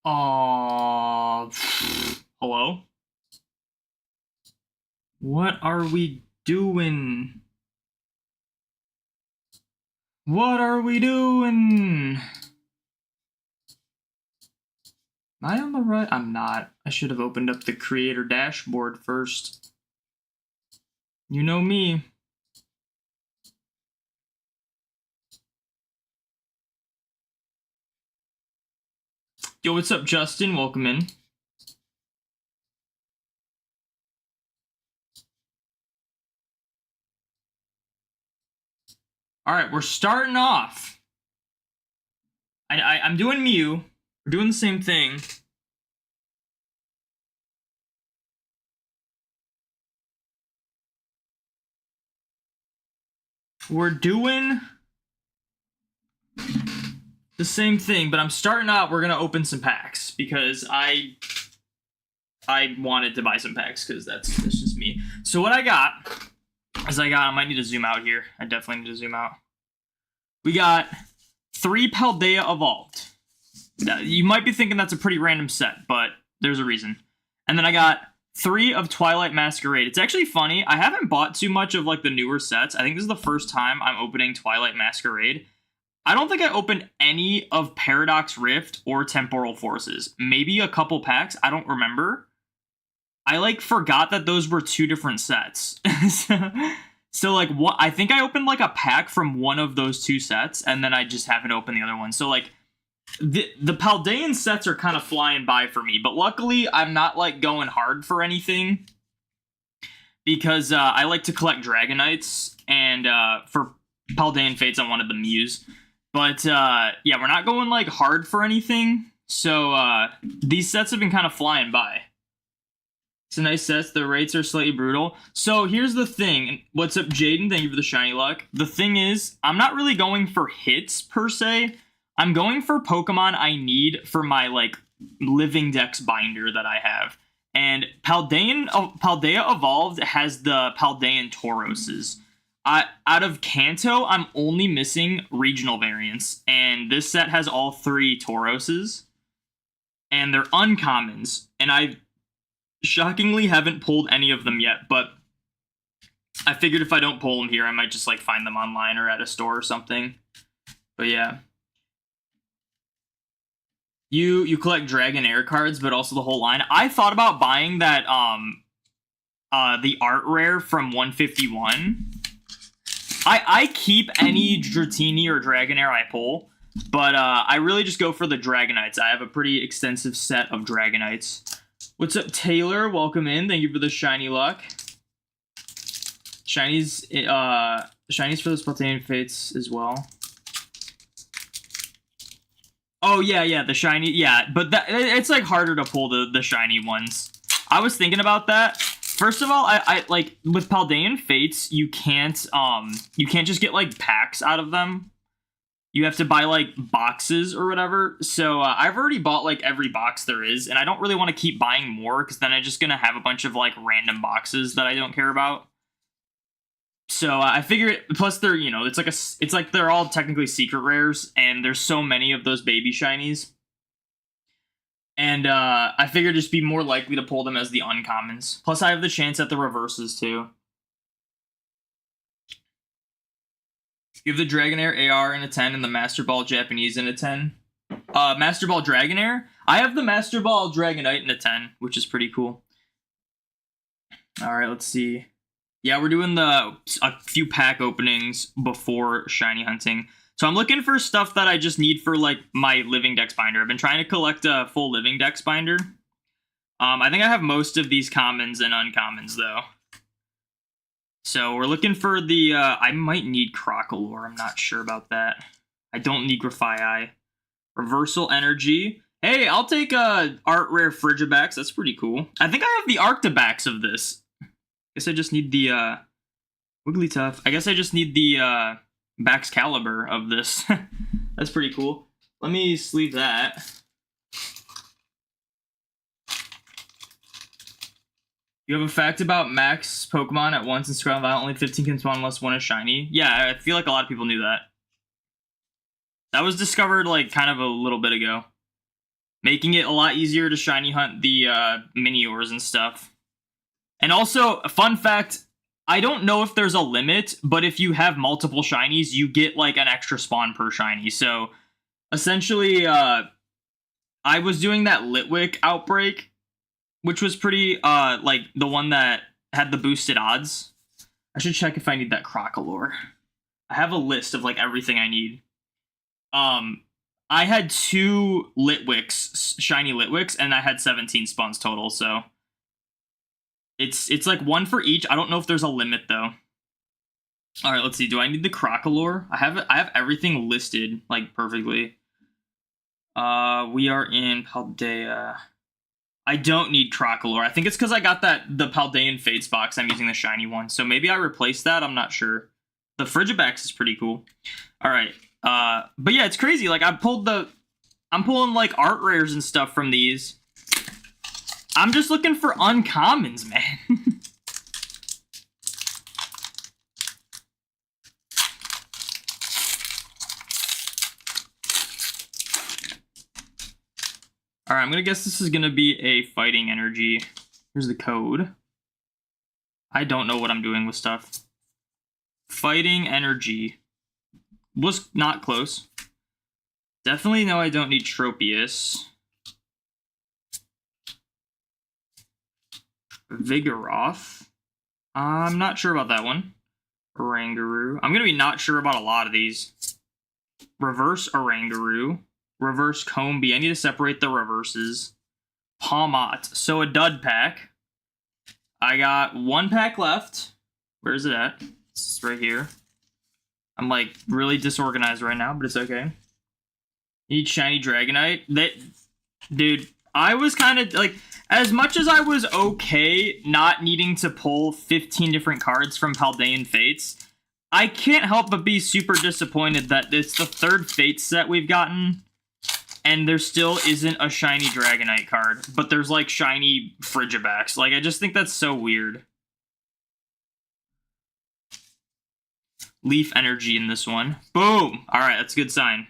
Hello? What are we doing? What are we doing? Am I on the right? I'm not. I should have opened up the creator dashboard first. You know me. Yo, what's up, Justin? Welcome in. Alright, we're starting off. I'm doing Mew. We're doing the same thing. We're doing the same thing, but I'm starting out. We're gonna open some packs because I wanted to buy some packs because that's just me. So what I got is I might need to zoom out here. I definitely need to zoom out. We got 3 Paldea Evolved. You might be thinking that's a pretty random set, but there's a reason. And then I got 3 of Twilight Masquerade. It's actually funny. I haven't bought too much of like the newer sets. I think this is the first time I'm opening Twilight Masquerade. I don't think I opened any of Paradox Rift or Temporal Forces. Maybe a couple packs. I don't remember. I like forgot that those were 2 different sets. So like what I think I opened like a pack from one of those 2 sets, and then I just haven't opened the other one. So like the Paldean sets are kind of flying by for me, but luckily I'm not like going hard for anything because I like to collect Dragonites, and for Paldean Fates I wanted the Mews. But yeah, we're not going like hard for anything. So these sets have been kind of flying by. It's a nice set. The rates are slightly brutal. So here's the thing. What's up, Jaden? Thank you for the shiny luck. The thing is, I'm not really going for hits per se. I'm going for Pokemon I need for my like living dex binder that I have. And Paldea Evolved has the Paldean Tauroses. Out of Kanto, I'm only missing regional variants, and this set has all 3 Tauroses, and they're uncommons, and I shockingly haven't pulled any of them yet, but I figured if I don't pull them here, I might just like find them online or at a store or something. But yeah. You collect Dragonair cards, but also the whole line. I thought about buying that the art rare from 151. I keep any Dratini or Dragonair I pull, but I really just go for the Dragonites. I have a pretty extensive set of Dragonites. What's up, Taylor? Welcome in. Thank you for the shiny luck. Shinies for the Spontaneous Fates as well. Oh yeah, the shiny, yeah, but it's like harder to pull the shiny ones. I was thinking about that. First of all, I like with Paldean Fates, you can't just get like packs out of them. You have to buy like boxes or whatever. So I've already bought like every box there is, and I don't really want to keep buying more because then I'm just gonna have a bunch of like random boxes that I don't care about. So I figure it. Plus, they're it's like they're all technically secret rares, and there's so many of those baby shinies. And I figured just be more likely to pull them as the uncommons. Plus, I have the chance at the reverses, too. Give the Dragonair AR in a 10 and the Master Ball Japanese in a 10. Master Ball Dragonair? I have the Master Ball Dragonite in a 10, which is pretty cool. Alright, let's see. Yeah, we're doing a few pack openings before shiny hunting. So I'm looking for stuff that I just need for like my living dex binder. I've been trying to collect a full living dex binder. I think I have most of these commons and uncommons though. So we're looking for the I might need Crocolore. I'm not sure about that. I don't need Grafaiai. Reversal Energy. Hey, I'll take Art Rare Frigibax. That's pretty cool. I think I have the Arctibax of this. Guess I just need the Wigglytuff. I guess I just need the Baxcalibur of this. That's pretty cool. Let me sleeve that. You have a fact about max Pokemon at once in Scarlet Violet. Only 15 can spawn unless one is shiny. Yeah, I feel like a lot of people knew that. That was discovered like kind of a little bit ago. making it a lot easier to shiny hunt the Miniors and stuff. And also, a fun fact, I don't know if there's a limit, but if you have multiple shinies, you get like an extra spawn per shiny. So essentially, I was doing that Litwick outbreak, which was pretty like the one that had the boosted odds. I should check if I need that Crocolore. I have a list of like everything I need. I had 2 Litwicks, shiny Litwicks, and I had 17 spawns total, so it's like 1 for each. I don't know if there's a limit though. All right, let's see. Do I need the Crocolore? I have everything listed like perfectly. We are in Paldea. I don't need Crocolore. I think it's because I got the Paldean Fates box. I'm using the shiny one, so maybe I replaced that. I'm not sure. The Frigibax is pretty cool. All right. But yeah, it's crazy. Like I'm pulling like art rares and stuff from these. I'm just looking for uncommons, man. All right, I'm gonna guess this is gonna be a fighting energy. Here's the code. I don't know what I'm doing with stuff. Fighting energy. Was not close. Definitely know I don't need Tropius. Vigoroth. I'm not sure about that one. Oranguru. I'm going to be not sure about a lot of these. Reverse Oranguru. Reverse Combee. I need to separate the reverses. Palmot. So a dud pack. I got 1 pack left. Where is it at? It's right here. I'm like really disorganized right now, but it's okay. Need shiny Dragonite. Dude, I was kind of like, as much as I was okay not needing to pull 15 different cards from Paldean Fates, I can't help but be super disappointed that it's the 3rd Fates set we've gotten, and there still isn't a shiny Dragonite card, but there's like shiny Frigibax. Like, I just think that's so weird. Leaf energy in this one. Boom! Alright, that's a good sign.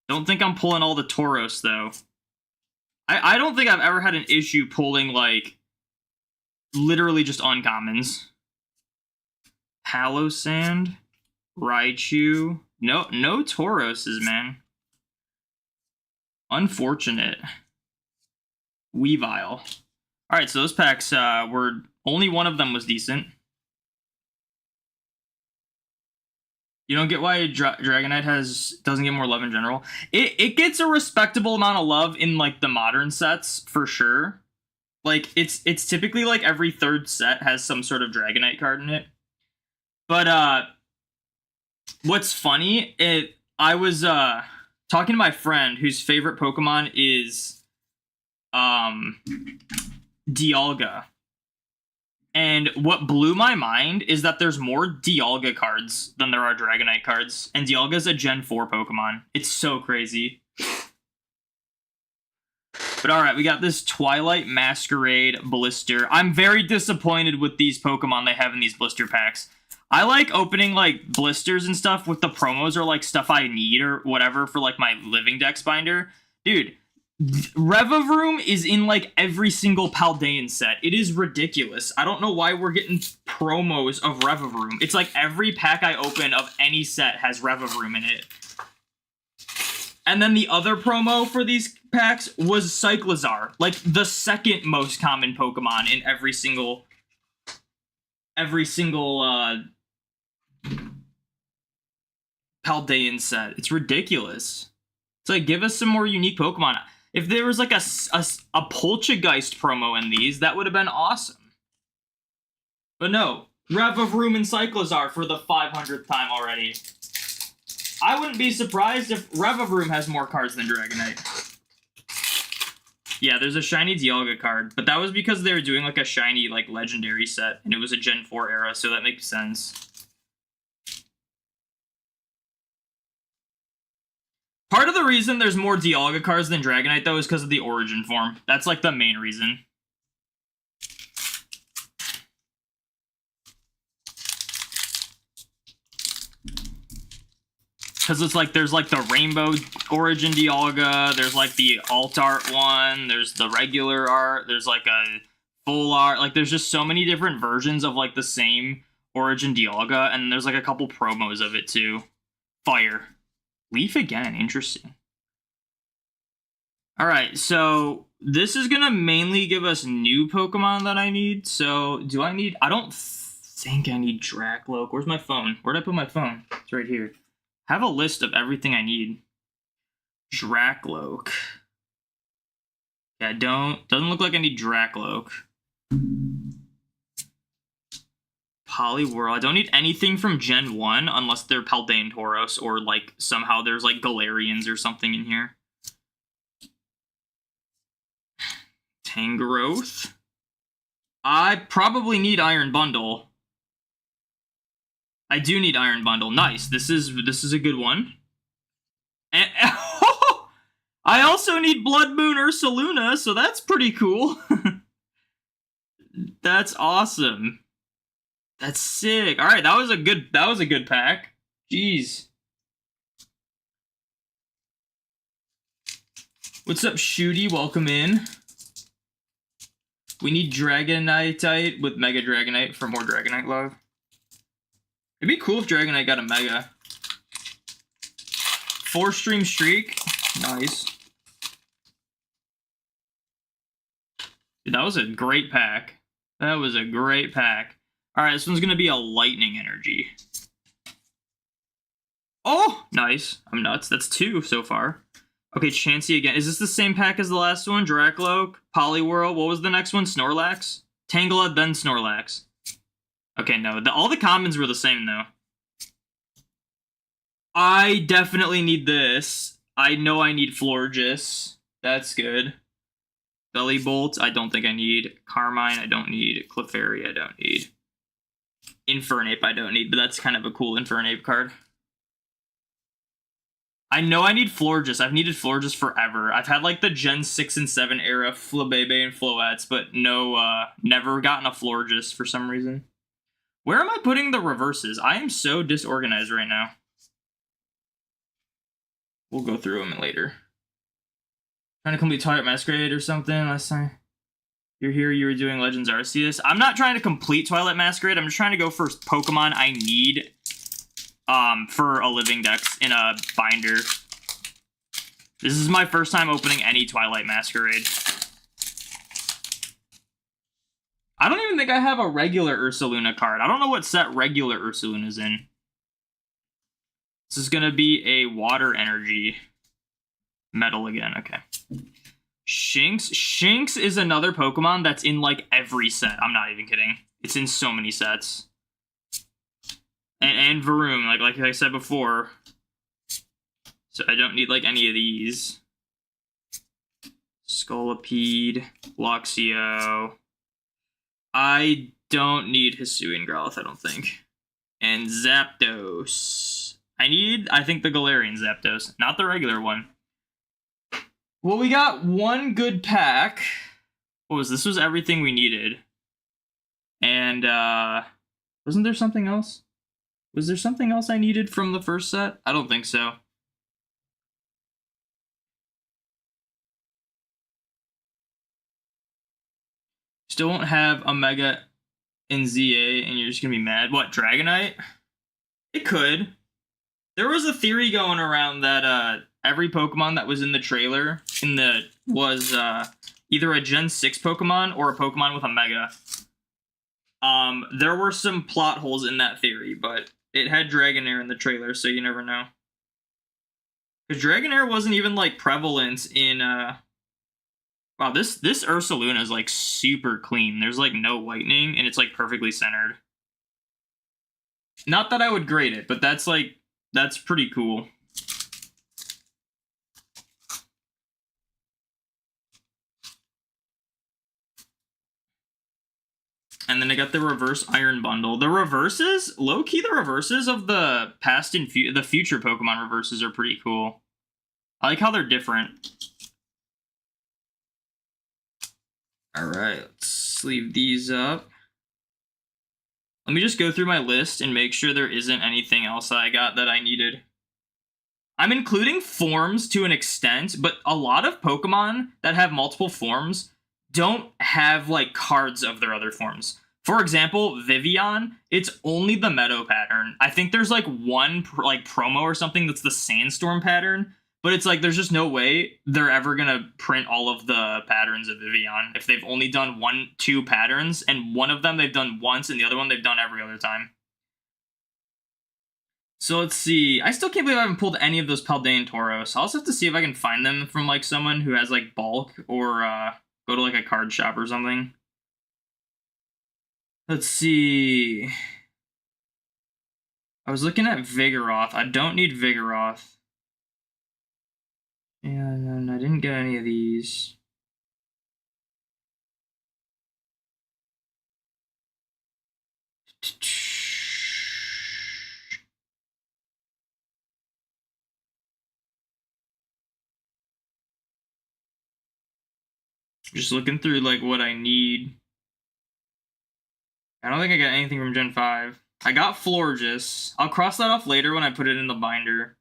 Don't think I'm pulling all the Tauros, though. I don't think I've ever had an issue pulling, like, literally just uncommons. Palossand. Raichu. No Tauroses, man. Unfortunate. Weavile. Alright, so those packs were... Only one of them was decent. You don't get why Dragonite doesn't get more love in general. It gets a respectable amount of love in like the modern sets for sure. Like it's typically like every 3rd set has some sort of Dragonite card in it. But what's funny? I was talking to my friend whose favorite Pokemon is Dialga. And what blew my mind is that there's more Dialga cards than there are Dragonite cards. And Dialga's a Gen 4 Pokemon. It's so crazy. But alright, we got this Twilight Masquerade blister. I'm very disappointed with these Pokemon they have in these blister packs. I like opening like blisters and stuff with the promos or like stuff I need or whatever for like my Living Dex binder. Dude, Revavroom is in like every single Paldean set. It is ridiculous. I don't know why we're getting promos of Revavroom. It's like every pack I open of any set has Revavroom in it. And then the other promo for these packs was Cyclizar, like the 2nd most common Pokemon in every single Paldean set. It's ridiculous. It's like, give us some more unique Pokemon. If there was like a Poltergeist promo in these, that would have been awesome. But no, Revavroom and Cyclizar for the 500th time already. I wouldn't be surprised if Revavroom has more cards than Dragonite. Yeah, there's a shiny Dialga card, but that was because they were doing like a shiny like legendary set, and it was a Gen 4 era, so that makes sense. Part of the reason there's more Dialga cards than Dragonite, though, is because of the origin form. That's, like, the main reason. Because it's like, there's like the Rainbow Origin Dialga, there's like the alt art one, there's the regular art, there's like a full art. Like, there's just so many different versions of like the same Origin Dialga, and there's like a couple promos of it too. Fire. Leaf again, interesting. Alright, so this is gonna mainly give us new Pokemon that I need. So, do I need... I don't think I need Dracloak. Where's my phone? Where'd I put my phone? It's right here. I have a list of everything I need. Dracloak. Yeah, doesn't look like I need Dracloak. Poliwhirl. I don't need anything from Gen 1 unless they're Paldean Tauros or like somehow there's like Galarians or something in here. Tangrowth. I probably need Iron Bundle. I do need Iron Bundle. Nice. This is a good one. And I also need Blood Moon Ursaluna, so that's pretty cool. That's awesome. That's sick. All right, that was a good pack. Jeez. What's up, Shooty? Welcome in. We need Dragonite with Mega Dragonite for more Dragonite love. It'd be cool if Dragonite got a Mega. 4-stream streak. Nice. Dude, that was a great pack. That was a great pack. Alright, this one's gonna be a Lightning Energy. Oh! Nice. I'm nuts. That's 2 so far. Okay, Chansey again. Is this the same pack as the last one? Dracloak, Poliwhirl. What was the next one? Snorlax? Tangela, then Snorlax. Okay, no. All the commons were the same, though. I definitely need this. I know I need Florges. That's good. Bellybolt, I don't think I need. Carmine, I don't need. Clefairy, I don't need. Infernape, I don't need, but that's kind of a cool Infernape card. I know I need Florges. I've needed Florges forever. I've had like the Gen 6 and 7 era Flabebe and Floettes, but no, never gotten a Florges for some reason. Where am I putting the reverses? I am so disorganized right now. We'll go through them later. Trying to complete Twilight Masquerade or something last time. You're here, you were doing Legends Arceus. I'm not trying to complete Twilight Masquerade. I'm just trying to go for Pokemon I need for a living dex in a binder. This is my first time opening any Twilight Masquerade. I don't even think I have a regular Ursaluna card. I don't know what set regular Ursaluna's in. This is gonna be a water energy. Metal again, okay. Shinx. Shinx is another Pokemon that's in like every set. I'm not even kidding. It's in so many sets. And Varoom, like I said before. So I don't need like any of these. Scolipede, Luxio. I don't need Hisuian Growlithe, I don't think. And Zapdos. I think the Galarian Zapdos, not the regular one. Well, we got one good pack. What was this? Was everything we needed. And, wasn't there something else? Was there something else I needed from the first set? I don't think so. Still won't have a Mega in ZA, and you're just gonna be mad. What, Dragonite? It could. There was a theory going around that, every Pokemon that was in the trailer was either a Gen 6 Pokemon or a Pokemon with a Mega. There were some plot holes in that theory, but it had Dragonair in the trailer, so you never know. Because Dragonair wasn't even, like, prevalent in, Wow, this Ursaluna is, like, super clean. There's, like, no whitening, and it's, like, perfectly centered. Not that I would grade it, but that's, like, that's pretty cool. And then I got the reverse Iron Bundle. The reverses, low-key, the reverses of the past and the future Pokemon reverses are pretty cool. I like how they're different. Alright, let's sleeve these up. Let me just go through my list and make sure there isn't anything else that I got that I needed. I'm including forms to an extent, but a lot of Pokemon that have multiple forms don't have like cards of their other forms. For example, Vivian, it's only the Meadow pattern. I think there's like one like promo or something that's the Sandstorm pattern, but it's like there's just no way they're ever gonna print all of the patterns of Vivian if they've only done 2 patterns, and one of them they've done once and the other one they've done every other time. So let's see. I still can't believe I haven't pulled any of those Paldean Tauros. I'll also have to see if I can find them from like someone who has like bulk, or go to like a card shop or something. Let's see. I was looking at Vigoroth. I don't need Vigoroth. And then I didn't get any of these. Just looking through like what I need. I don't think I got anything from Gen 5. I got Florges. I'll cross that off later when I put it in the binder.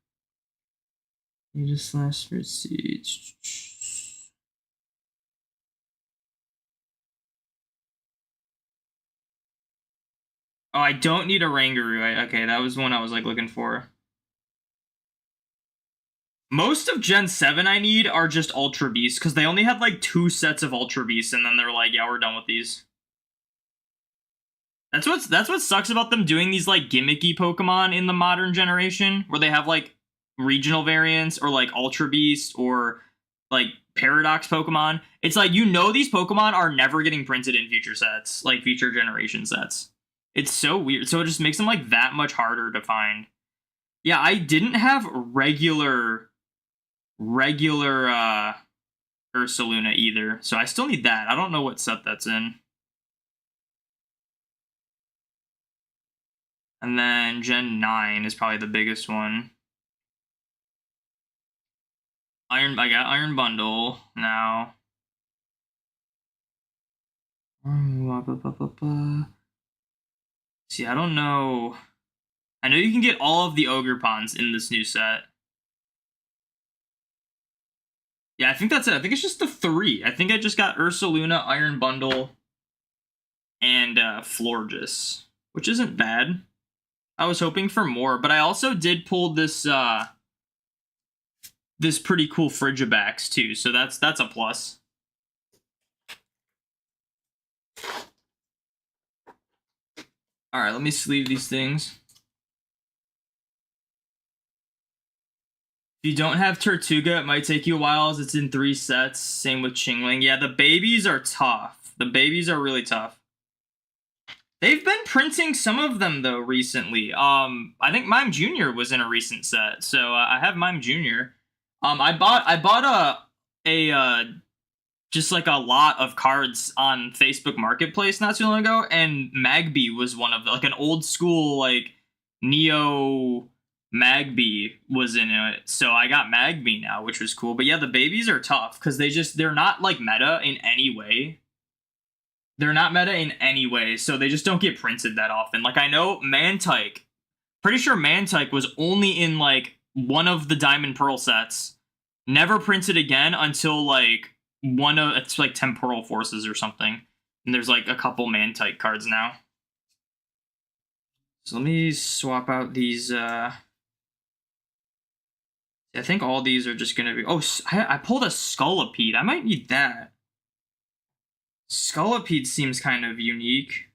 You just last receipt. Oh, I don't need a Rangaroo. Okay, that was one I was like looking for. Most of Gen 7 I need are just Ultra Beasts, because they only had like 2 sets of Ultra Beasts, and then they're like, yeah, we're done with these. That's what sucks about them doing these like gimmicky Pokemon in the modern generation, where they have like regional variants or like Ultra Beast or like Paradox Pokemon. It's like, you know, these Pokemon are never getting printed in future sets, like future generation sets. It's so weird. So it just makes them like that much harder to find. Yeah, I didn't have regular Ursaluna either, so I still need that. I don't know what set that's in. And then Gen 9 is probably the biggest one. I got Iron Bundle now. See, I don't know. I know you can get all of the Ogerpons in this new set. Yeah, I think that's it. I think it's just the 3. I think I just got Ursaluna, Iron Bundle, and Florges, which isn't bad. I was hoping for more, but I also did pull this this pretty cool Frigibax too, so that's a plus. All right, let me sleeve these things. If you don't have Tortuga, it might take you a while, as it's in 3 sets. Same with Chingling. Yeah, the babies are tough. The babies are really tough. They've been printing some of them though recently. I think Mime Jr. was in a recent set, so I have Mime Jr. I bought a just like a lot of cards on Facebook Marketplace not too long ago, and Magby was one of them. Like an old school like Neo Magby was in it, so I got Magby now, which was cool. But yeah, the babies are tough because they're not like meta in any way. They're not meta in any way, so they just don't get printed that often. Like, I know Mantike, pretty sure Mantike was only in, like, one of the Diamond Pearl sets. Never printed again until, like, it's like Temporal Forces or something. And there's, like, a couple Mantike cards now. So let me swap out these, I think all these are just gonna be... Oh, I pulled a Scolipede. I might need that. Scolipede seems kind of unique.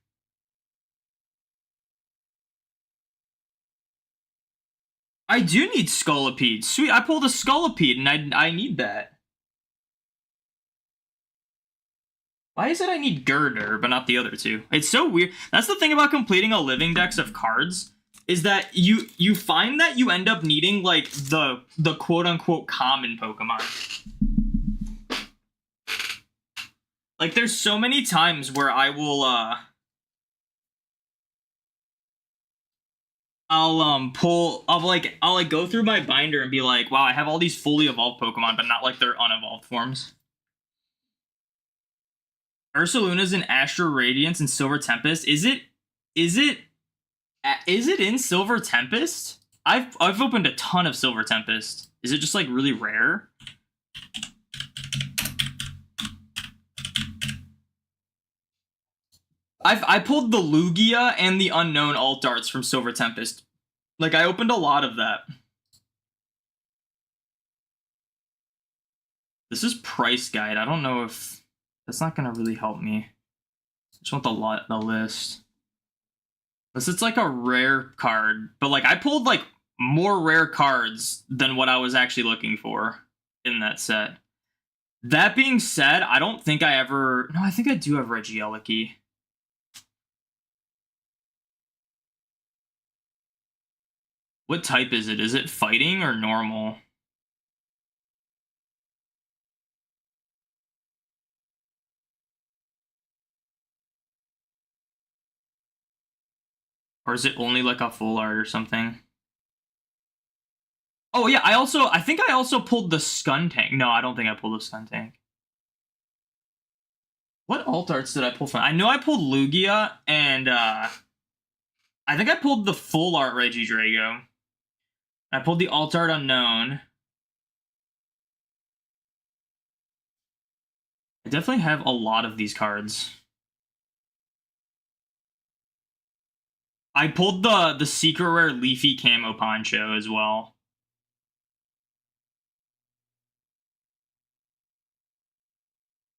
I do need Scolipede. Sweet, I pulled a Scolipede, and I need that. Why is it I need Girder, but not the other 2? It's so weird. That's the thing about completing a living dex of cards, is that you find that you end up needing, like, the quote-unquote common Pokemon. Like, there's so many times where I will, I'll go through my binder and be like, wow, I have all these fully evolved Pokemon, but not like their unevolved forms. Ursaluna's in Astral Radiance and Silver Tempest. Is it in Silver Tempest? I've opened a ton of Silver Tempest. Is it just like really rare? I pulled the Lugia and the unknown alt arts from Silver Tempest. Like, I opened a lot of that. This is price guide. I don't know if that's not gonna really help me. I just want the list. Unless it's like a rare card, but like I pulled like more rare cards than what I was actually looking for in that set. That being said, I don't think I ever. No, I think I do have Regieleki. What type is it? Is it fighting or normal? Or is it only like a full art or something? Oh yeah, I think I also pulled the Skuntank. No, I don't think I pulled the Skuntank. What alt arts did I pull from? I know I pulled Lugia, and I think I pulled the full art Regidrago. I pulled the alt art Unknown. I definitely have a lot of these cards. I pulled the secret rare Leafy Camo Poncho as well.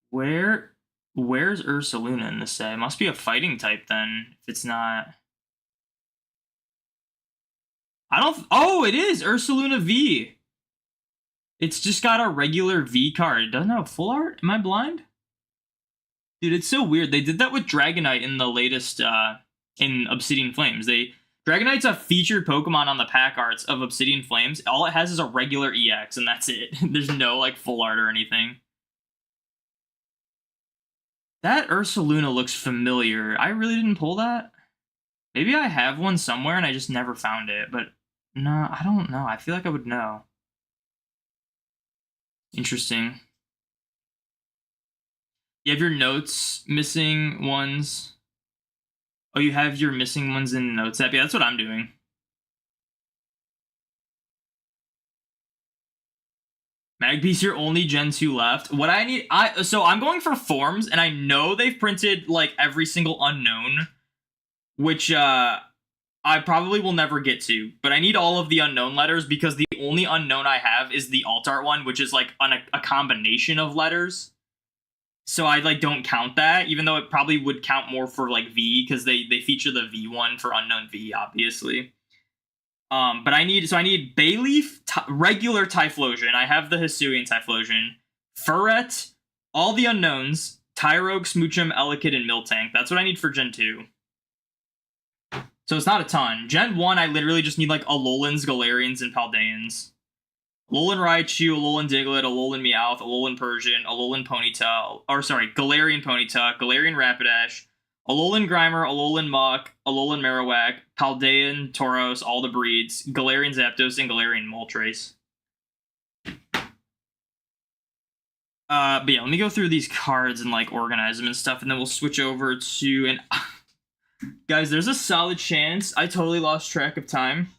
Where's Ursaluna in this set? It must be a fighting type then, if it's not. Oh, it is Ursaluna V. It's just got a regular V card. It doesn't have full art? Am I blind? Dude, it's so weird. They did that with Dragonite in the latest, in Obsidian Flames. Dragonite's a featured Pokemon on the pack arts of Obsidian Flames. All it has is a regular EX, and that's it. There's no, like, full art or anything. That Ursaluna looks familiar. I really didn't pull that. Maybe I have one somewhere and I just never found it, but no, I don't know. I feel like I would know. Interesting. You have your notes missing ones. Oh, you have your missing ones in the notes app? Yeah, that's what I'm doing. Magpiece, your only Gen 2 left. What I need, so I'm going for forms, and I know they've printed like every single unknown, which I probably will never get to. But I need all of the unknown letters because the only unknown I have is the alt art one, which is like a combination of letters. So I like don't count that, even though it probably would count more for like V because they feature the V one for unknown V, obviously. But I need Bayleaf, regular Typhlosion. I have the Hisuian Typhlosion, Furret, all the unknowns, Tyrogue, Smoochum, Elekid, and Miltank. That's what I need for Gen 2. So it's not a ton. Gen 1, I literally just need like Alolans, Galarians, and Paldeans. Alolan Raichu, Alolan Diglett, Alolan Meowth, Alolan Persian, Alolan Ponyta, Galarian Ponyta, Galarian Rapidash, Alolan Grimer, Alolan Muk, Alolan Marowak, Paldean, Tauros, all the breeds, Galarian Zapdos, and Galarian Moltres. But yeah, let me go through these cards and like organize them and stuff, and then we'll switch over to an. Guys, there's a solid chance I totally lost track of time.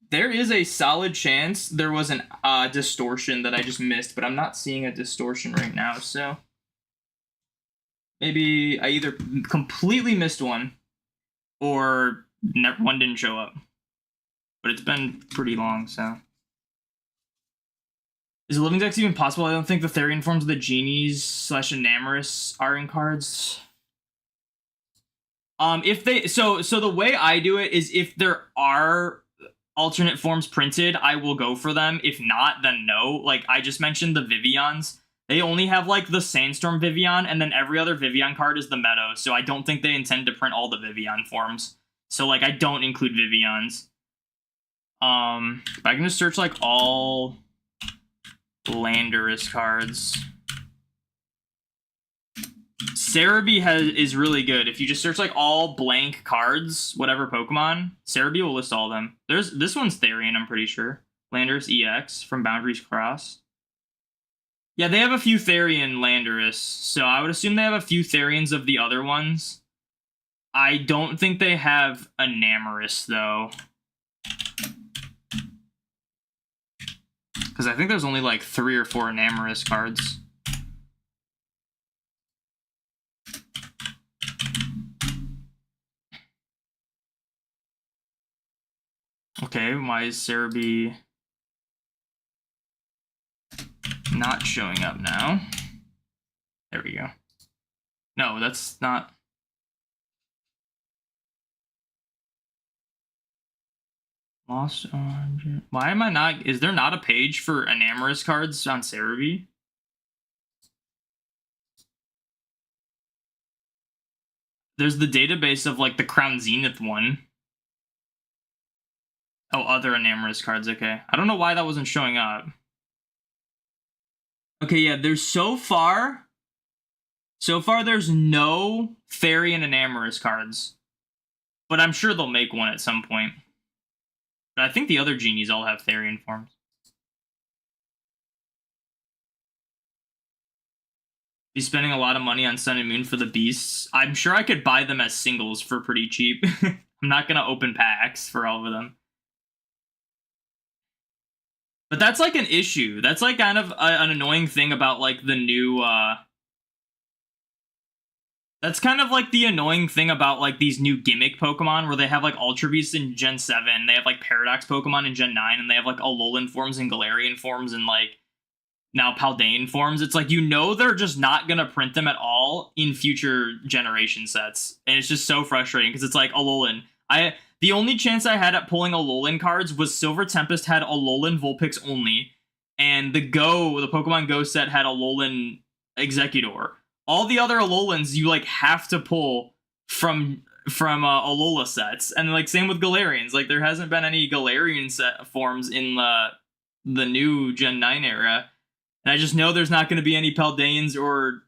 There is a solid chance there was an distortion that I just missed, but I'm not seeing a distortion right now, so maybe I either completely missed one or one didn't show up. But it's been pretty long, so. Is a Living Dex even possible? I don't think the Therian forms of the Genies / Enamorus are in cards. If they so the way I do it is if there are alternate forms printed, I will go for them. If not, then no. Like I just mentioned the Vivians. They only have like the Sandstorm Vivian, and then every other Vivian card is the Meadow, so I don't think they intend to print all the Vivian forms. So like I don't include Vivians. I can just search like all Landorus cards. Cerebi is really good. If you just search like all blank cards, whatever Pokemon, Cerebi will list all of them. This one's Therian, I'm pretty sure. Landorus EX from Boundaries Cross. Yeah, they have a few Therian Landorus, so I would assume they have a few Therians of the other ones. I don't think they have Enamorous, though. Because I think there's only like 3 or 4 Enamorous cards. Okay, why is Cerebi not showing up now? There we go. No, that's not... Lost Orange. Why am I not... Is there not a page for Enamorous cards on Cerebi? There's the database of, like, the Crown Zenith one. Oh, other Enamorous cards, okay. I don't know why that wasn't showing up. Okay, yeah, there's so far there's no Fairy and Enamorous cards. But I'm sure they'll make one at some point. But I think the other genies all have Therian forms. Be spending a lot of money on Sun and Moon for the beasts. I'm sure I could buy them as singles for pretty cheap. I'm not gonna open packs for all of them. But that's like an issue. That's like kind of an annoying thing about like the new that's kind of like the annoying thing about like these new gimmick Pokemon where they have like Ultra Beast in Gen 7, they have like Paradox Pokemon in Gen 9, and they have like Alolan forms and Galarian forms and like now Paldean forms. It's like, you know, they're just not gonna print them at all in future generation sets. And it's just so frustrating because it's like Alolan. The only chance I had at pulling Alolan cards was Silver Tempest had Alolan Vulpix only, and the Pokemon Go set had Alolan Executor. All the other Alolans you like have to pull from Alola sets, and like same with Galarians. Like there hasn't been any Galarian set forms in the new Gen 9 era, and I just know there's not going to be any Paldeans or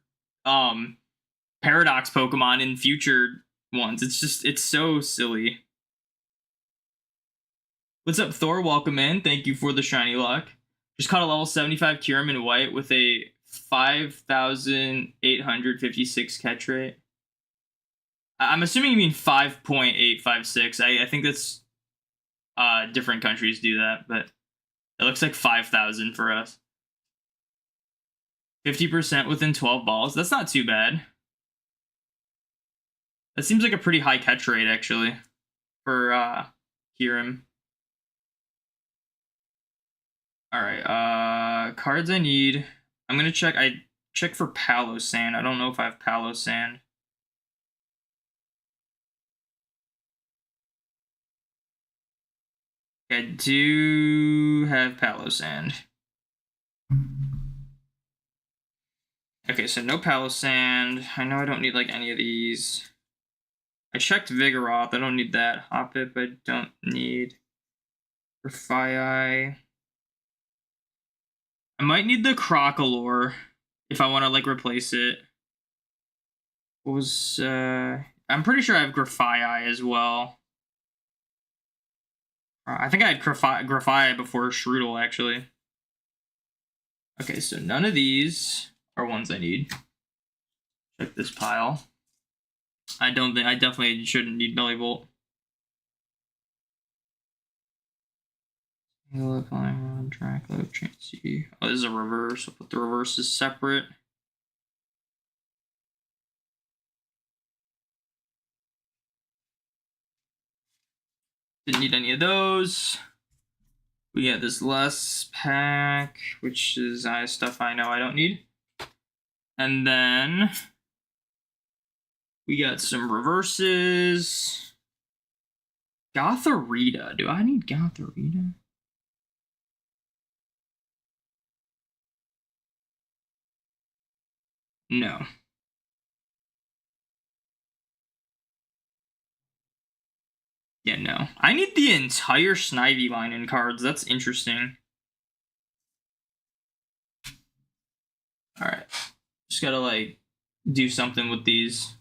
Paradox Pokemon in future ones. It's so silly. What's up, Thor? Welcome in. Thank you for the shiny luck. Just caught a level 75 Kyurem in white with a 5,856 catch rate. I'm assuming you mean 5.856. I think that's different countries do that, but it looks like 5,000 for us. 50% within 12 balls. That's not too bad. That seems like a pretty high catch rate, actually, for Kyurem. Alright, cards I need. I'm gonna check. I check for Palossand. I don't know if I have Palossand. I do have Palossand. Okay, so no Palossand. I know I don't need like any of these. I checked Vigoroth. I don't need that. Hoppip, I don't need. Refai. I might need the Crocolore if I want to like replace it. What was I'm pretty sure I have Grafaiai as well. I think I had Grafaiai before Shroodle, actually. Okay, so none of these are ones I need. Check this pile. I definitely shouldn't need Bellibolt. Draclo, Chansey. Oh, this is a reverse. I'll put the reverses separate. Didn't need any of those. We get this last pack, which is stuff I know I don't need. And then we got some reverses. Gothorita. Do I need Gothorita? No. Yeah, no. I need the entire Snivy line in cards. That's interesting. Alright. Just gotta, like, do something with these.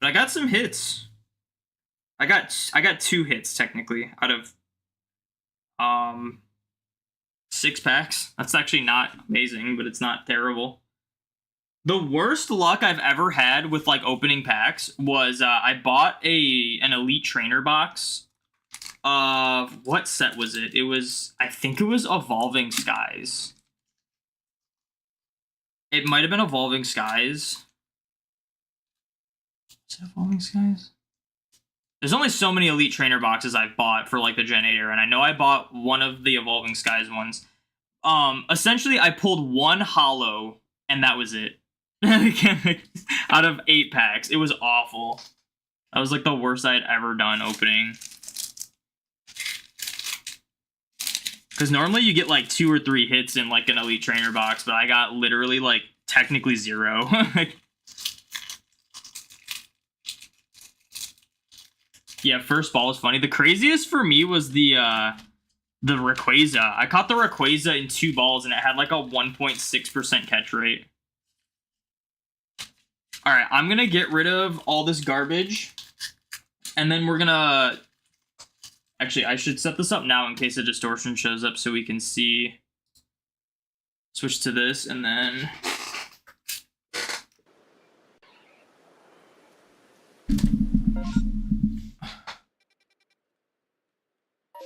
But I got some hits. I got 2 hits, technically, out of 6 packs. That's actually not amazing, but it's not terrible. The worst luck I've ever had with like opening packs was I bought an elite trainer box. What set was it? It was, I think it was Evolving Skies. It might have been Evolving Skies. Is it Evolving Skies? There's only so many elite trainer boxes I've bought for like the Gen 8 era, and I know I bought one of the Evolving Skies ones. Essentially I pulled one holo and that was it. Out of 8 packs. It was awful. That was like the worst I had ever done opening. Because normally you get like 2 or 3 hits in like an elite trainer box, but I got literally like technically 0. Yeah, first ball was funny. The craziest for me was the Rayquaza. I caught the Rayquaza in 2 balls and it had like a 1.6% catch rate. Alright, I'm gonna get rid of all this garbage. And then we're gonna... Actually, I should set this up now in case a distortion shows up so we can see. Switch to this, and then...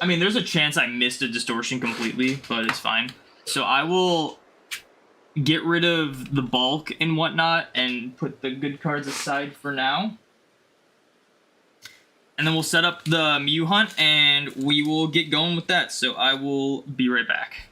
I mean, there's a chance I missed a distortion completely, but it's fine. So I will get rid of the bulk and whatnot and put the good cards aside for now. And then we'll set up the Mew hunt and we will get going with that. So I will be right back.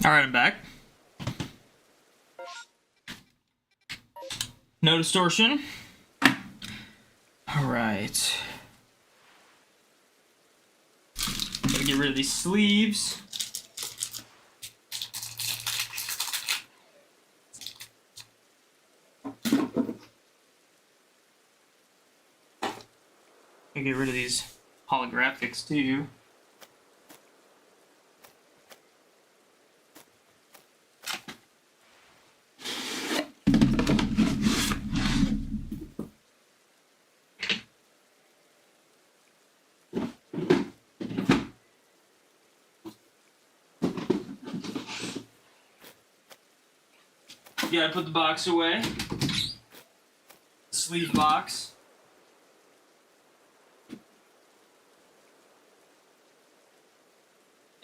All right, I'm back. No distortion. All right. Gotta get rid of these sleeves. Gotta get rid of these holographics too. Yeah, I put the box away. Sleeve box.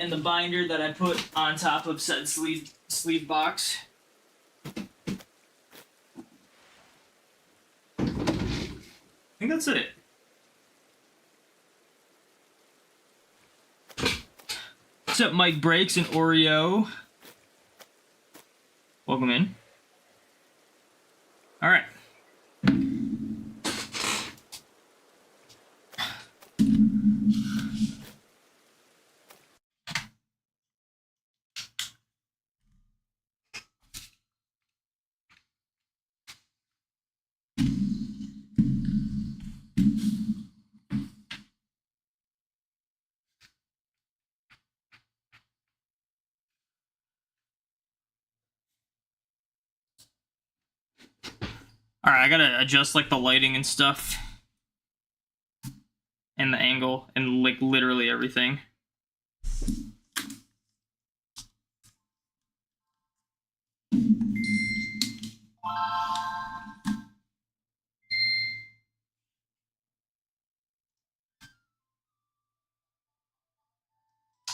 And the binder that I put on top of said sleeve box. I think that's it. What's up, Mike Breaks and Oreo? Welcome in. All right. All right, I gotta adjust like the lighting and stuff, and the angle, and like literally everything.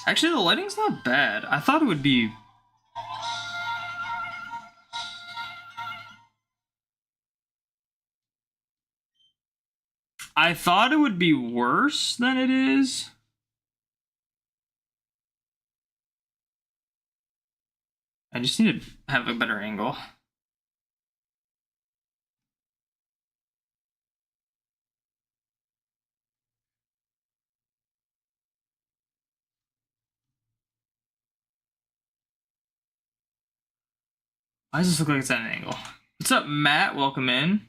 Actually, the lighting's not bad. I thought it would be. I thought it would be worse than it is. I just need to have a better angle. Why does this look like it's at an angle? What's up, Matt? Welcome in.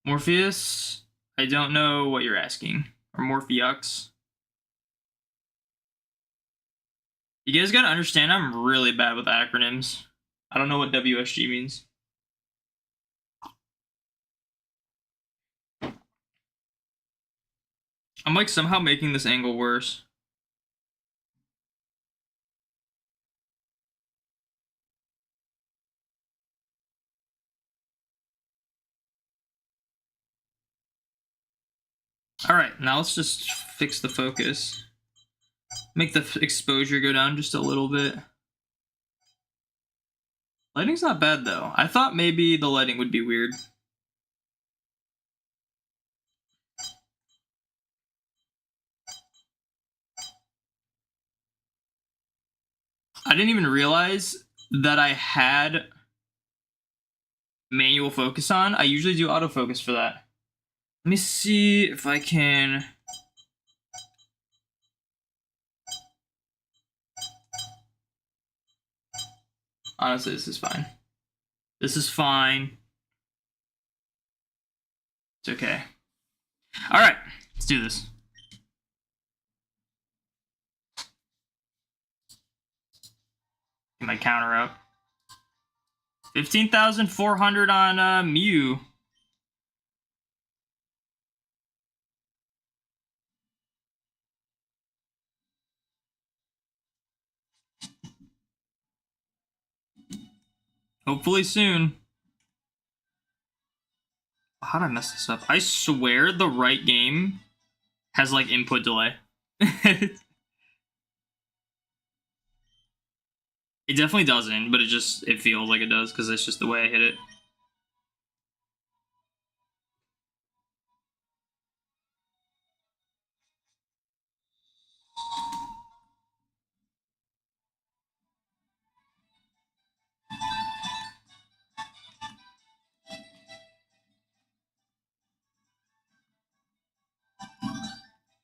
Morpheus? I don't know what you're asking. Or Morpheux. You guys gotta understand, I'm really bad with acronyms. I don't know what WSG means. I'm like somehow making this angle worse. Alright, now let's just fix the focus. Make the exposure go down just a little bit. Lighting's not bad though. I thought maybe the lighting would be weird. I didn't even realize that I had manual focus on. I usually do autofocus for that. Let me see if I can. Honestly, this is fine. This is fine. It's okay. All right, let's do this. Get my counter up. 15,400 on Mew. Hopefully soon. How did I mess this up? I swear the right game has like input delay. It definitely doesn't, but it feels like it does because it's just the way I hit it.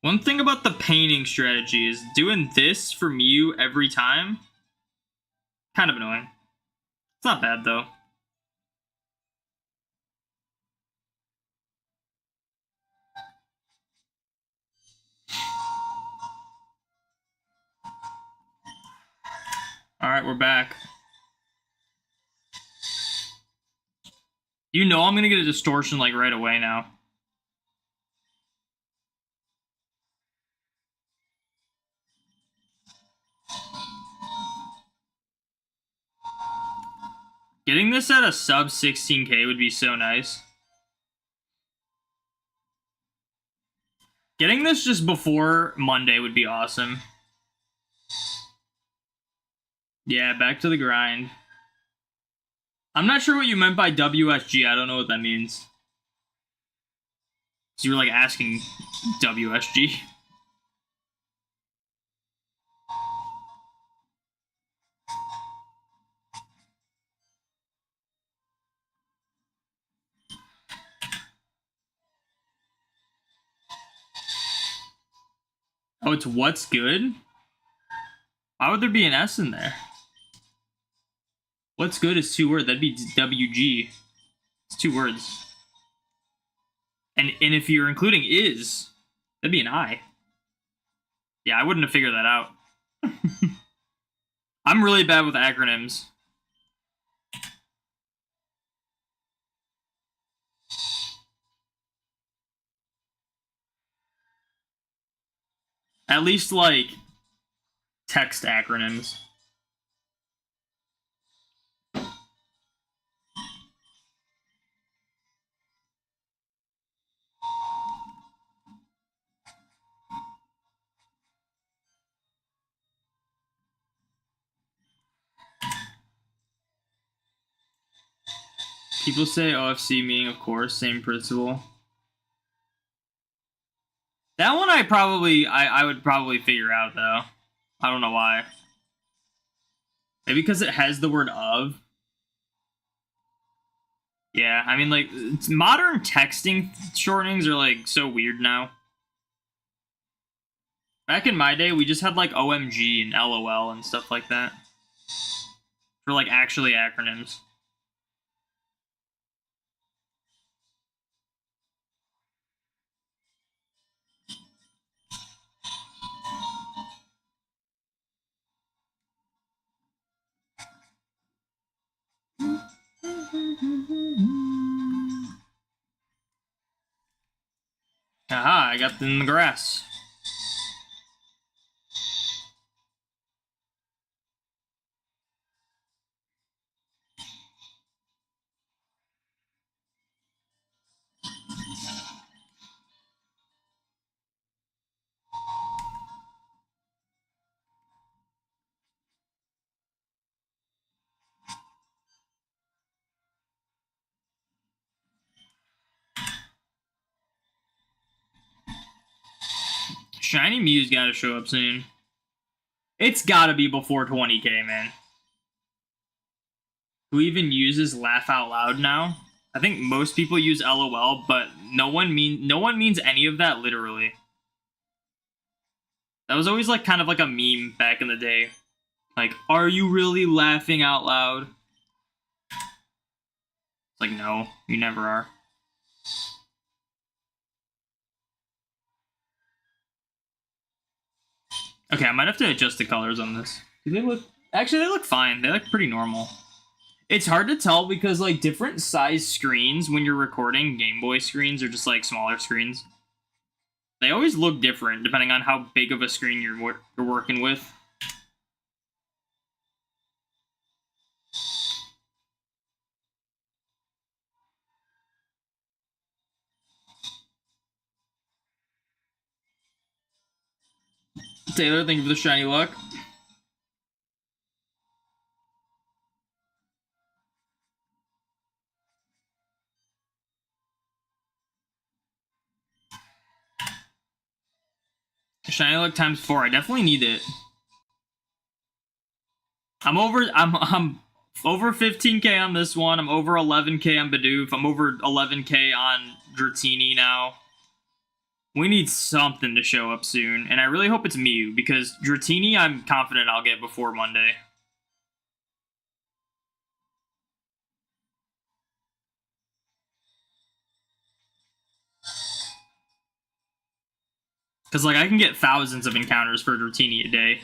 One thing about the painting strategy is doing this for Mew every time. Kind of annoying. It's not bad though. Alright, we're back. You know I'm gonna get a distortion like right away now. Getting this at a sub 16k would be so nice. Getting this just before Monday would be awesome. Yeah, back to the grind. I'm not sure what you meant by WSG. I don't know what that means. So you were like asking WSG. Oh, it's what's good? Why would there be an S in there? What's good is 2 words. That'd be WG. It's 2 words. And if you're including is, that'd be an I. Yeah, I wouldn't have figured that out. I'm really bad with acronyms. At least, like, text acronyms. People say OFC, meaning, of course, same principle. That one I would probably figure out, though. I don't know why. Maybe because it has the word of. Yeah, I mean, like, modern texting shortenings are, like, so weird now. Back in my day, we just had, like, OMG and LOL and stuff like that. For, like, actually acronyms. Aha, I got in the grass. Shiny Mew's gotta show up soon. It's gotta be before 20k, man. Who even uses laugh out loud now? I think most people use LOL, but no one means any of that literally. That was always like kind of like a meme back in the day. Like, are you really laughing out loud? It's like, no, you never are. Okay, I might have to adjust the colors on this. Do they look... Actually, they look fine. They look pretty normal. It's hard to tell because, like, different size screens when you're recording, Game Boy screens, or just, like, smaller screens, they always look different depending on how big of a screen you're working with. Taylor, thank you for the shiny luck. Shiny luck times 4. I definitely need it. I'm over 15k on this one. I'm over 11k on Bidoof. I'm over 11k on Dratini now. We need something to show up soon, and I really hope it's Mew, because Dratini I'm confident I'll get before Monday. Because, like, I can get thousands of encounters for Dratini a day.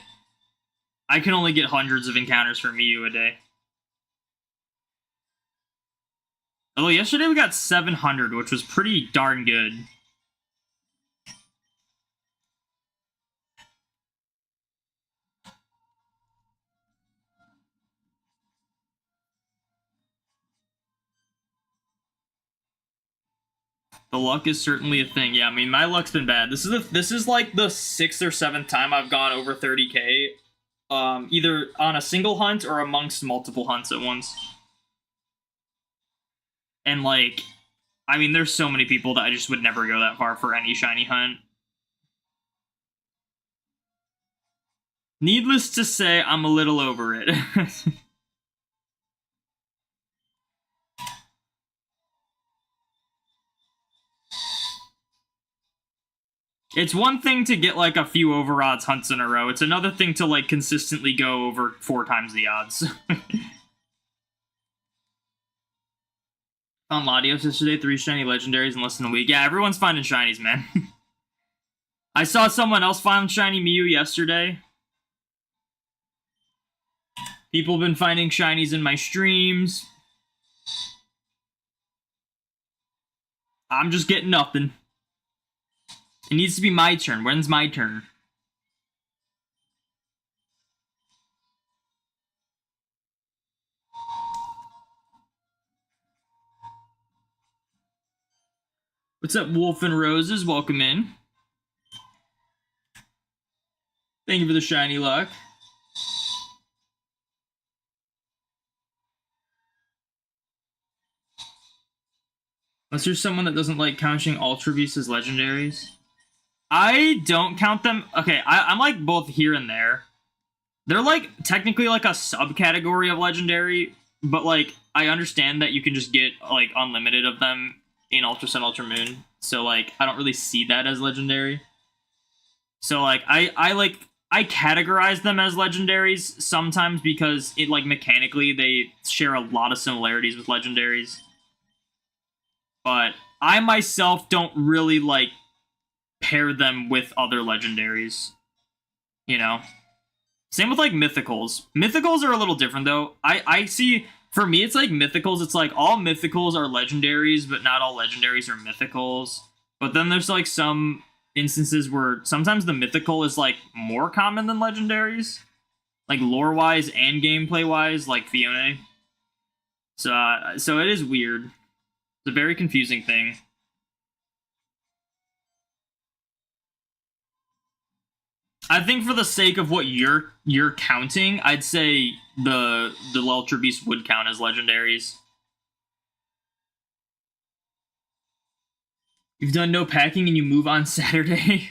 I can only get hundreds of encounters for Mew a day. Although yesterday we got 700, which was pretty darn good. The luck is certainly a thing. Yeah, I mean, my luck's been bad. This is like the 6th or 7th time I've gone over 30k, either on a single hunt or amongst multiple hunts at once. And like, I mean, there's so many people that I just would never go that far for any shiny hunt. Needless to say, I'm a little over it. It's one thing to get like a few over odds hunts in a row. It's another thing to like consistently go over 4 times the odds. Found Latios yesterday, 3 shiny legendaries in less than a week. Yeah, everyone's finding shinies, man. I saw someone else find shiny Mew yesterday. People have been finding shinies in my streams. I'm just getting nothing. It needs to be my turn. When's my turn? What's up, Wolf and Roses? Welcome in. Thank you for the shiny luck. Unless there's someone that doesn't like counting Ultra Beasts as legendaries. I don't count them. Okay, I'm like both here and there. They're like technically like a subcategory of legendary, but like I understand that you can just get like unlimited of them in Ultra Sun, Ultra Moon. So like I don't really see that as legendary. So like I categorize them as legendaries sometimes because it like mechanically they share a lot of similarities with legendaries. But I myself don't really like pair them with other legendaries. You know? Same with like mythicals. Mythicals are a little different though. I see, for me it's like mythicals, it's like all mythicals are legendaries, but not all legendaries are mythicals. But then there's like some instances where sometimes the mythical is like more common than legendaries. Like lore-wise and gameplay-wise, like Fiona. So it is weird. It's a very confusing thing. I think for the sake of what you're counting, I'd say the Ultra Beast would count as legendaries. You've done no packing and you move on Saturday.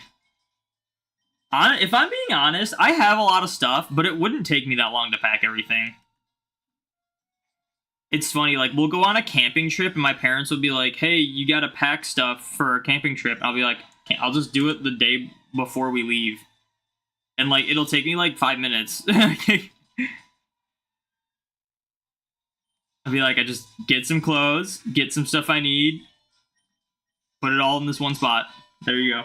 If I'm being honest, I have a lot of stuff, but it wouldn't take me that long to pack everything. It's funny, like, we'll go on a camping trip, and my parents will be like, hey, you gotta pack stuff for a camping trip. And I'll be like, I'll just do it the day before we leave. And, like, it'll take me, like, 5 minutes. I'll be like, I just get some clothes, get some stuff I need, put it all in this one spot. There you go.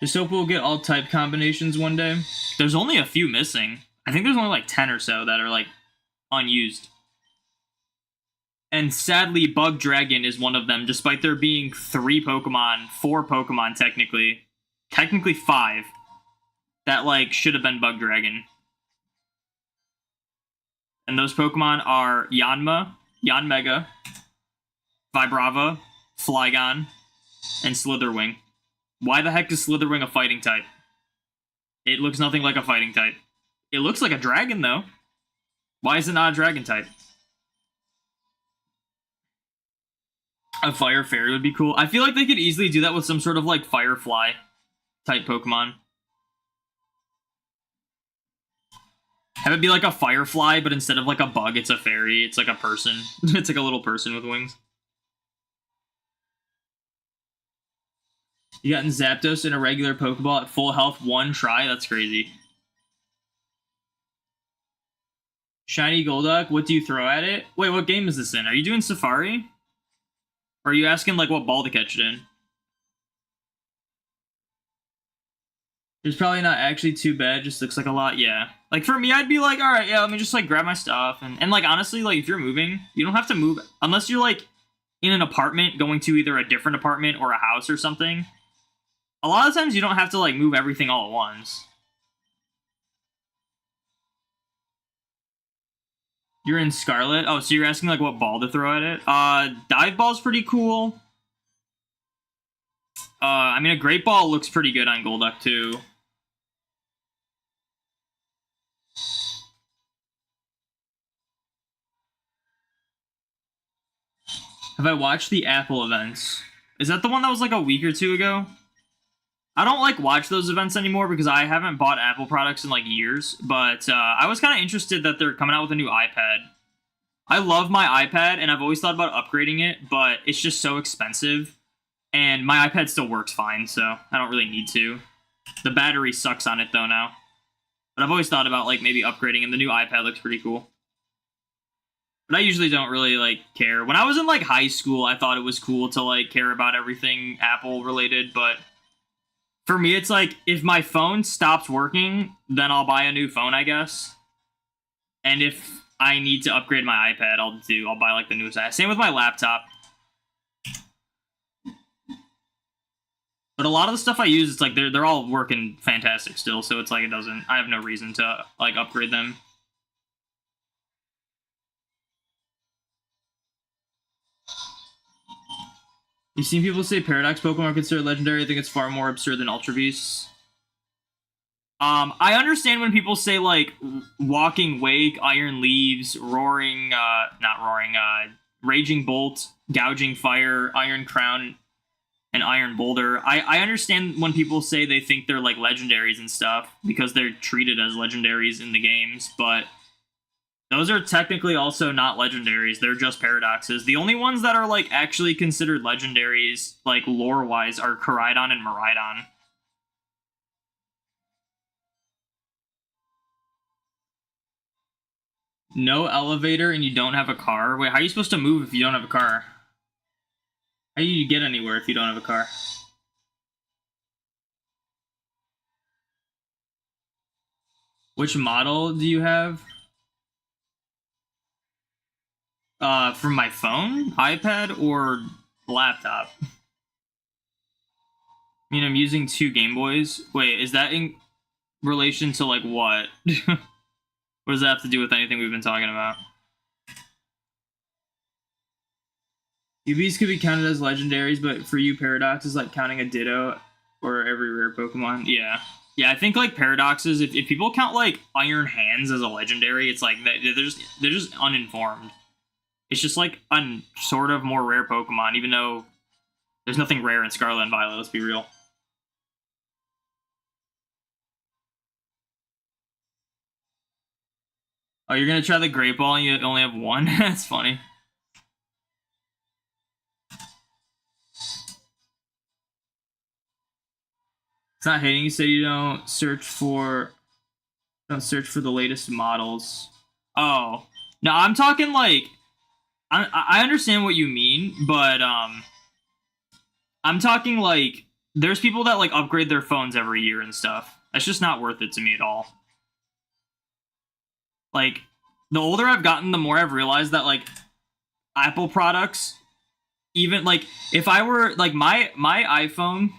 Just hope we'll get all type combinations one day. There's only a few missing. I think there's only like 10 or so that are like unused. And sadly, Bug Dragon is one of them, despite there being 4 Pokemon technically 5, that like should have been Bug Dragon. And those Pokemon are Yanma, Yanmega, Vibrava, Flygon, and Slitherwing. Why the heck is Slitherwing a fighting type? It looks nothing like a fighting type. It looks like a dragon, though. Why is it not a dragon type? A Fire Fairy would be cool. I feel like they could easily do that with some sort of, like, Firefly type Pokemon. Have it be like a firefly, but instead of like a bug, it's a fairy. It's like a person. It's like a little person with wings. You gotten Zapdos in a regular Pokeball at full health 1 try? That's crazy. Shiny Golduck, what do you throw at it? Wait, what game is this in? Are you doing Safari? Or are you asking, like, what ball to catch it in? It's probably not actually too bad, just looks like a lot, yeah. Like, for me, I'd be like, alright, yeah, let me just, like, grab my stuff. And like, honestly, like, if you're moving, you don't have to move, unless you're, like, in an apartment, going to either a different apartment or a house or something. A lot of times, you don't have to, like, move everything all at once. You're in Scarlet? Oh, so you're asking, like, what ball to throw at it? Dive Ball's pretty cool. I mean, a Great Ball looks pretty good on Golduck, too. Have I watched the Apple events? Is that the one that was, like, a week or 2 ago? I don't, like, watch those events anymore because I haven't bought Apple products in, like, years. But, I was kind of interested that they're coming out with a new iPad. I love my iPad, and I've always thought about upgrading it, but it's just so expensive. And my iPad still works fine, so I don't really need to. The battery sucks on it, though, now. But I've always thought about, like, maybe upgrading, and the new iPad looks pretty cool. But I usually don't really, like, care. When I was in, like, high school, I thought it was cool to, like, care about everything Apple-related, but for me, it's like, if my phone stops working, then I'll buy a new phone, I guess. And if I need to upgrade my iPad, I'll buy, like, the newest. Same with my laptop. But a lot of the stuff I use, it's like they're all working fantastic still, so it's like I have no reason to, like, upgrade them. You've seen people say Paradox Pokemon are considered legendary. I think it's far more absurd than Ultra Beasts. I understand when people say, like, Walking Wake, Iron Leaves, Raging Bolt, Gouging Fire, Iron Crown, and Iron Boulder. I understand when people say they think they're, like, legendaries and stuff, because they're treated as legendaries in the games, but those are technically also not legendaries. They're just paradoxes. The only ones that are, like, actually considered legendaries, like, lore-wise, are Koraidon and Miraidon. No elevator and you don't have a car? Wait, how are you supposed to move if you don't have a car? How do you get anywhere if you don't have a car? Which model do you have? From my phone, iPad, or laptop? I mean, I'm using 2 Game Boys. Wait, is that in relation to, like, what? What does that have to do with anything we've been talking about? UVs could be counted as legendaries, but for you, Paradox is like counting a Ditto or every rare Pokemon. Yeah. Yeah, I think, like, paradoxes, if people count, like, Iron Hands as a legendary, it's like they're just uninformed. It's just, like, a sort of more rare Pokemon, even though there's nothing rare in Scarlet and Violet, let's be real. Oh, you're gonna try the Great Ball and you only have 1? That's funny. It's not hating. You said you don't search for the latest models. Oh. No, I'm talking, like, I understand what you mean, but I'm talking, like, there's people that, like, upgrade their phones every year and stuff. That's just not worth it to me at all. Like, the older I've gotten, the more I've realized that, like, Apple products, even, like, if I were, like, my iPhone,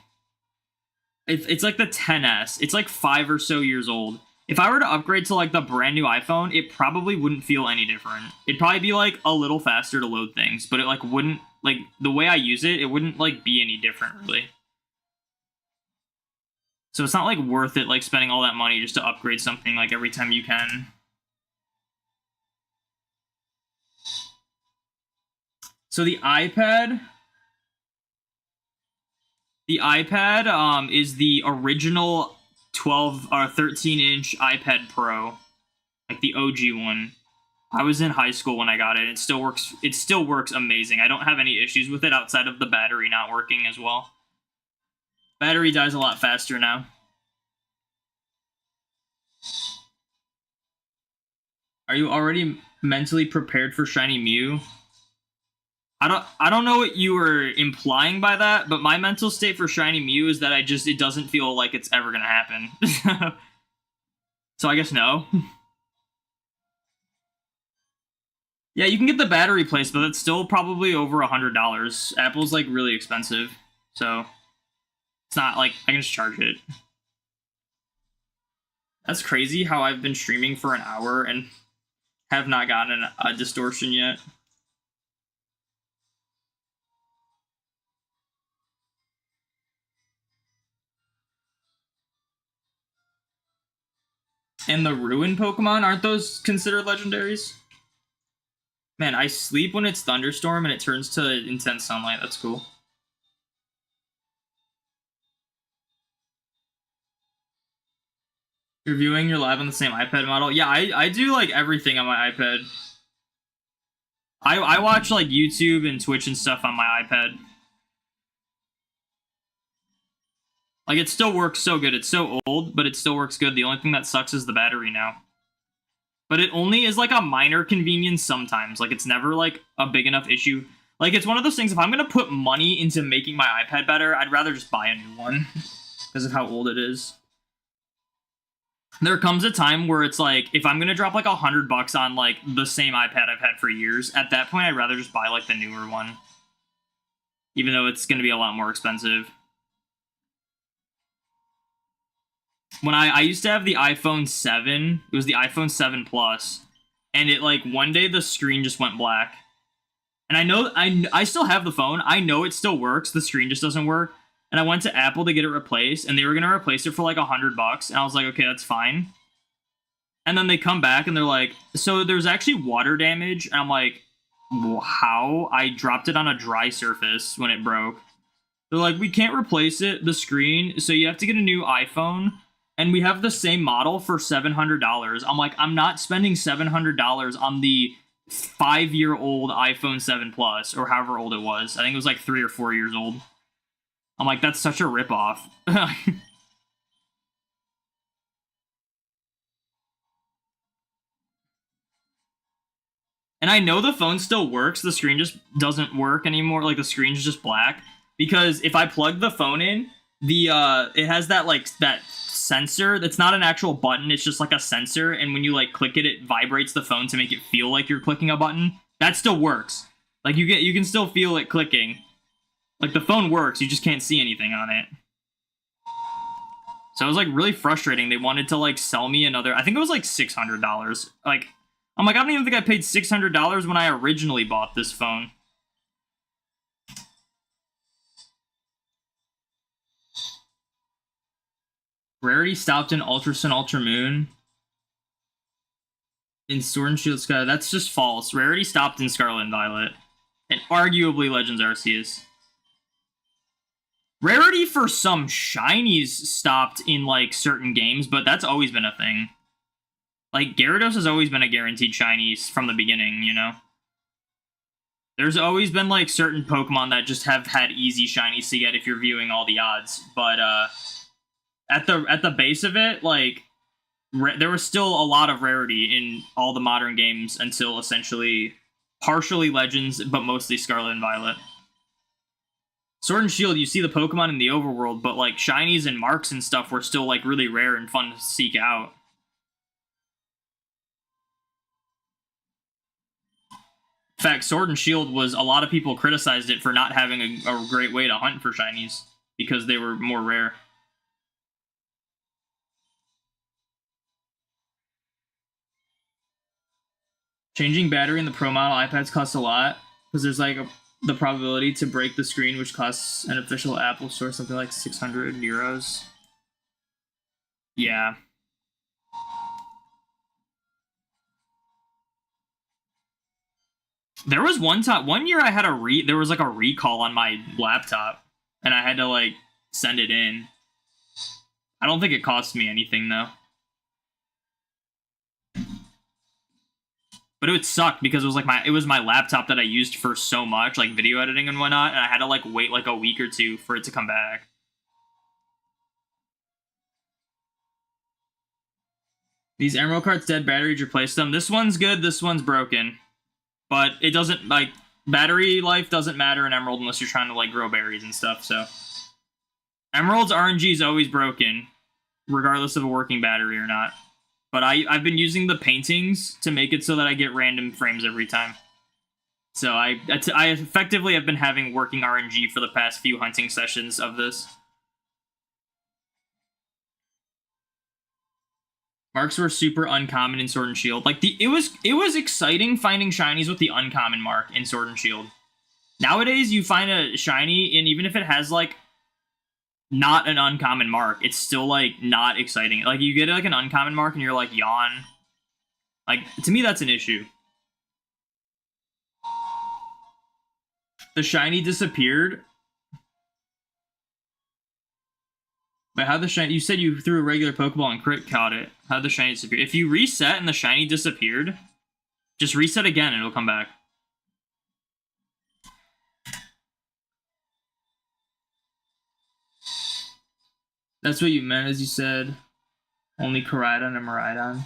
it's like the 10s. It's like 5 or so years old. If I were to upgrade to, like, the brand new iPhone, it probably wouldn't feel any different. It'd probably be, like, a little faster to load things, but it, like, wouldn't, like, the way I use it, it wouldn't, like, be any different, really. So it's not, like, worth it, like, spending all that money just to upgrade something, like, every time you can. So the iPad is the original 13-inch iPad Pro. like the OG one. I was in high school when I got it. It still works. It still works amazing. I don't have any issues with it outside of the battery not working as well. Battery dies a lot faster now. Are you already mentally prepared for shiny Mew? I don't know what you were implying by that, but my mental state for shiny Mew is that it doesn't feel like it's ever gonna happen. So I guess no. Yeah, you can get the battery placed, but it's still probably over $100. Apple's like really expensive, so it's not like I can just charge it. That's crazy how I've been streaming for an hour and have not gotten a distortion yet. And the ruin Pokemon, aren't those considered legendaries? Man, I sleep when it's thunderstorm and it turns to intense sunlight. That's cool. You're viewing your live on the same iPad model? Yeah, I do like everything on my iPad. I watch like YouTube and Twitch and stuff on my iPad. Like, it still works so good. It's so old, but it still works good. The only thing that sucks is the battery now. But it only is like a minor convenience sometimes. Like, it's never like a big enough issue. Like, it's one of those things, if I'm gonna put money into making my iPad better, I'd rather just buy a new one. Because of how old it is. There comes a time where it's like, if I'm gonna drop like $100 on like the same iPad I've had for years, at that point I'd rather just buy like the newer one. Even though it's gonna be a lot more expensive. When I used to have the iPhone 7, it was the iPhone 7 Plus, and it like one day the screen just went black. And I know I still have the phone. I know it still works. The screen just doesn't work. And I went to Apple to get it replaced, and they were gonna replace it for like $100, and I was like, okay, that's fine. And then they come back and they're like, so there's actually water damage, and I'm like, how? I dropped it on a dry surface when it broke. They're like, we can't replace it, the screen, so you have to get a new iPhone. And we have the same model for $700. I'm like, I'm not spending $700 on the 5-year-old iPhone 7 Plus, or however old it was. I think it was like 3 or 4 years old. I'm like, that's such a ripoff. And I know the phone still works. The screen just doesn't work anymore. Like, the screen's just black. Because if I plug the phone in, it has that, like, that sensor that's not an actual button, it's just like a sensor, and when you like click it, it vibrates the phone to make it feel like you're clicking a button. That still works. Like, you can still feel it clicking. Like, the phone works, you just can't see anything on it. So it was like really frustrating. They wanted to like sell me another, I think it was like $600. Like, I'm like, I don't even think I paid $600 when I originally bought this phone. Rarity stopped in Ultra Sun, Ultra Moon. In Sword and Shield Sky, that's just false. Rarity stopped in Scarlet and Violet. And arguably Legends Arceus. Rarity for some shinies stopped in, like, certain games, but that's always been a thing. Like, Gyarados has always been a guaranteed shiny from the beginning, you know? There's always been, like, certain Pokemon that just have had easy shinies to get if you're viewing all the odds. But, at the base of it, like, there was still a lot of rarity in all the modern games until essentially partially Legends, but mostly Scarlet and Violet. Sword and Shield, you see the Pokemon in the overworld, but like shinies and marks and stuff were still like really rare and fun to seek out. In fact, Sword and Shield was, a lot of people criticized it for not having a great way to hunt for shinies because they were more rare. Changing battery in the Pro model iPads costs a lot because there's like the probability to break the screen, which costs an official Apple Store something like 600 euros. Yeah. There was one year I had there was like a recall on my laptop, and I had to like send it in. I don't think it cost me anything though. But it would suck because it was my laptop that I used for so much, like video editing and whatnot, and I had to like wait like a week or two for it to come back. These Emerald carts dead batteries, replace them. This one's good, this one's broken. But it doesn't, like, battery life doesn't matter in Emerald unless you're trying to, like, grow berries and stuff, so. Emerald's RNG is always broken, regardless of a working battery or not. But I've been using the paintings to make it so that I get random frames every time. So I effectively have been having working RNG for the past few hunting sessions of this. Marks were super uncommon in Sword and Shield. Like it was exciting finding shinies with the uncommon mark in Sword and Shield. Nowadays, you find a shiny, and even if it has like not an uncommon mark, it's still like not exciting. Like you get like an uncommon mark and you're like yawn. Like to me, that's an issue. The shiny disappeared. But how the shiny... You said you threw a regular Pokeball and crit caught it. How'd the shiny disappear? If you reset and the shiny disappeared, just reset again and it'll come back. That's what you meant, as you said. Only Koraidon and Miraidon.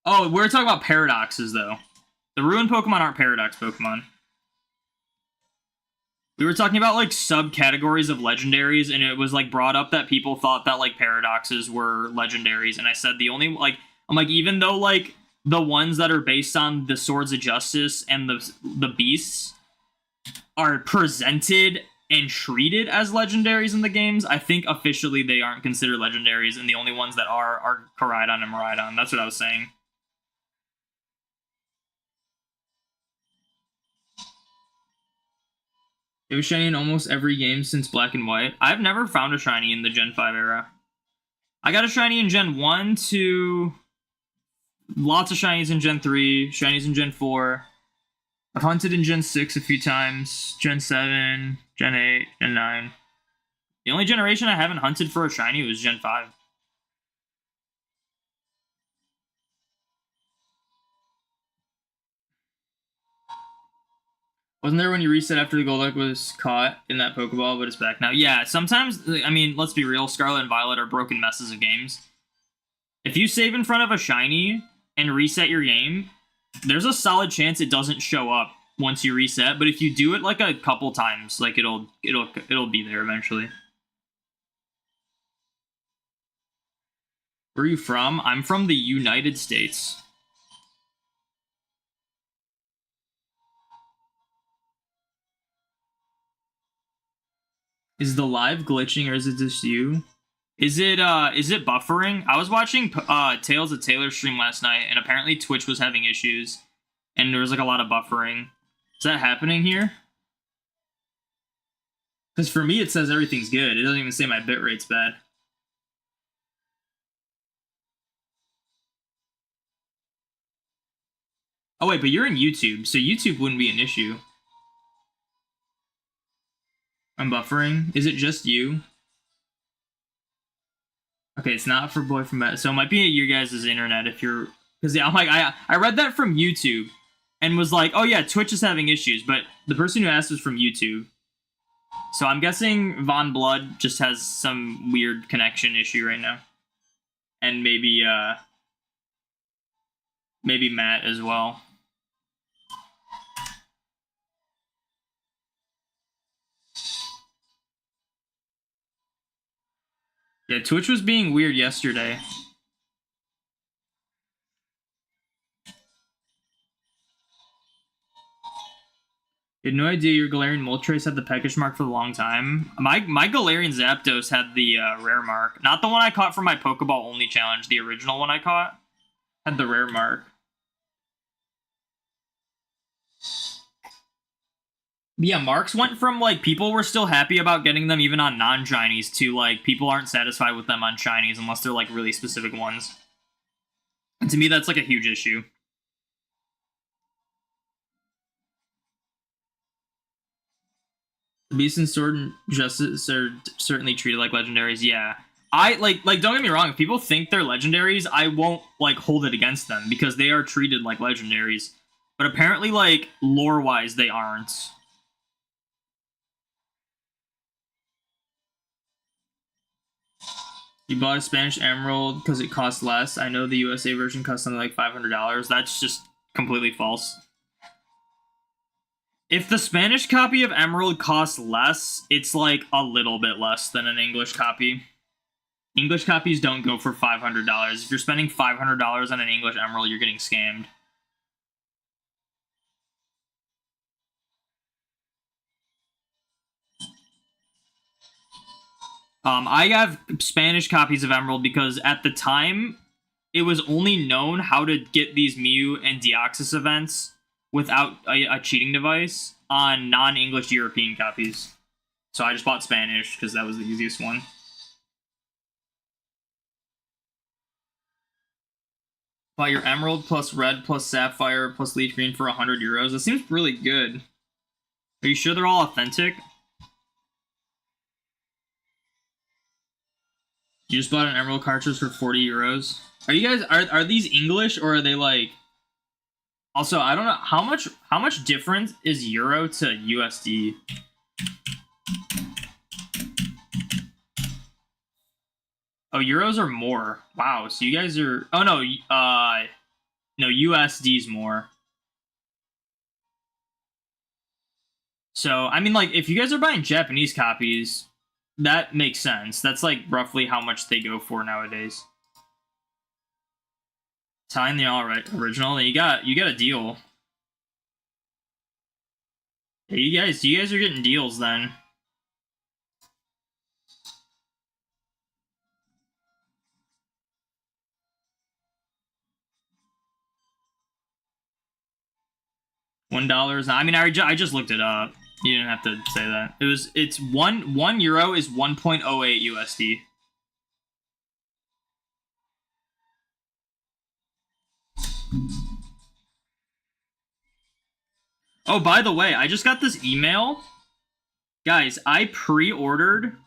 Oh, we're talking about paradoxes, though. The Ruined Pokemon aren't paradox Pokemon. We were talking about, like, subcategories of legendaries, and it was, like, brought up that people thought that, like, paradoxes were legendaries, and I said the only, like, I'm like, even though, like, the ones that are based on the Swords of Justice and the Beasts are presented and treated as legendaries in the games, I think officially they aren't considered legendaries, and the only ones that are Koraidon and Miraidon. That's what I was saying. It was shiny in almost every game since Black and White. I've never found a shiny in the Gen 5 era. I got a shiny in Gen 1, 2... Lots of shinies in Gen 3, shinies in Gen 4. I've hunted in Gen 6 a few times, Gen 7, Gen 8, Gen 9. The only generation I haven't hunted for a shiny was Gen 5. Wasn't there when you reset after the Golduck was caught in that Pokeball, but it's back now? Yeah, sometimes, I mean, let's be real, Scarlet and Violet are broken messes of games. If you save in front of a shiny and reset your game, there's a solid chance it doesn't show up once you reset, but if you do it like a couple times, like it'll be there eventually. Where are you from? I'm from the United States. Is the live glitching or is it just you? Is it buffering? I was watching Tales of Taylor stream last night, and apparently Twitch was having issues, and there was like a lot of buffering. Is that happening here? Because for me it says everything's good. It doesn't even say my bitrate's bad. Oh wait, but you're in YouTube, so YouTube wouldn't be an issue. I'm buffering. Is it just you? Okay, it's not for boy from so it might be your guys' internet if you're, because yeah, I'm like I read that from YouTube and was like, oh yeah, Twitch is having issues, but the person who asked was from YouTube, so I'm guessing Von Blood just has some weird connection issue right now, and maybe Matt as well. Yeah, Twitch was being weird yesterday. I had no idea your Galarian Moltres had the Peckish mark for a long time. My Galarian Zapdos had the rare mark. Not the one I caught from my Pokeball only challenge. The original one I caught had the rare mark. But yeah, marks went from, like, people were still happy about getting them even on non-shinies to, like, people aren't satisfied with them on shinies unless they're, like, really specific ones. And to me, that's, like, a huge issue. The Beast and Sword and Justice are certainly treated like legendaries, yeah. Like don't get me wrong, if people think they're legendaries, I won't like hold it against them because they are treated like legendaries. But apparently, like, lore-wise, they aren't. You bought a Spanish Emerald because it costs less. I know the USA version costs something like $500. That's just completely false. If the Spanish copy of Emerald costs less, it's like a little bit less than an English copy. English copies don't go for $500. If you're spending $500 on an English Emerald, you're getting scammed. I have Spanish copies of Emerald because at the time, it was only known how to get these Mew and Deoxys events without a cheating device on non-English European copies. So I just bought Spanish because that was the easiest one. Buy your Emerald plus Red plus Sapphire plus Leaf Green for 100 euros. That seems really good. Are you sure they're all authentic? You just bought an Emerald cartridge for 40 euros. Are you guys are these English or are they like? Also, I don't know how much different is euro to USD. Oh, euros are more. Wow, so you guys are. Oh no, no, USD's more. So I mean, like, if you guys are buying Japanese copies, that makes sense. That's like roughly how much they go for nowadays. Tying the original, you got a deal. Yeah, you guys are getting deals then. $1. I mean, I just looked it up. You didn't have to say that. It's one euro is 1.08 USD. Oh, by the way, I just got this email. Guys, I pre-ordered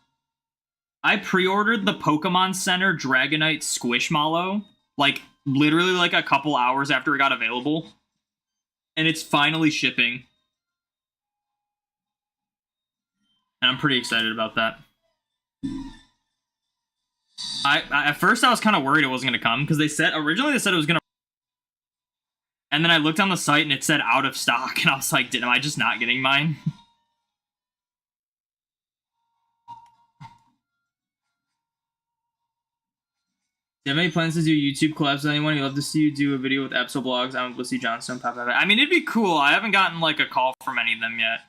the Pokemon Center Dragonite Squishmallow, like literally like a couple hours after it got available. And it's finally shipping. And I'm pretty excited about that. At first I was kind of worried it wasn't going to come because originally they said it was going to. And then I looked on the site and it said out of stock and I was like, am I just not getting mine? Do you have any plans to do YouTube collabs with anyone? You'd love to see you do a video with Absol Blogs. I'm with Blissey Johnstone. I mean, it'd be cool. I haven't gotten like a call from any of them yet.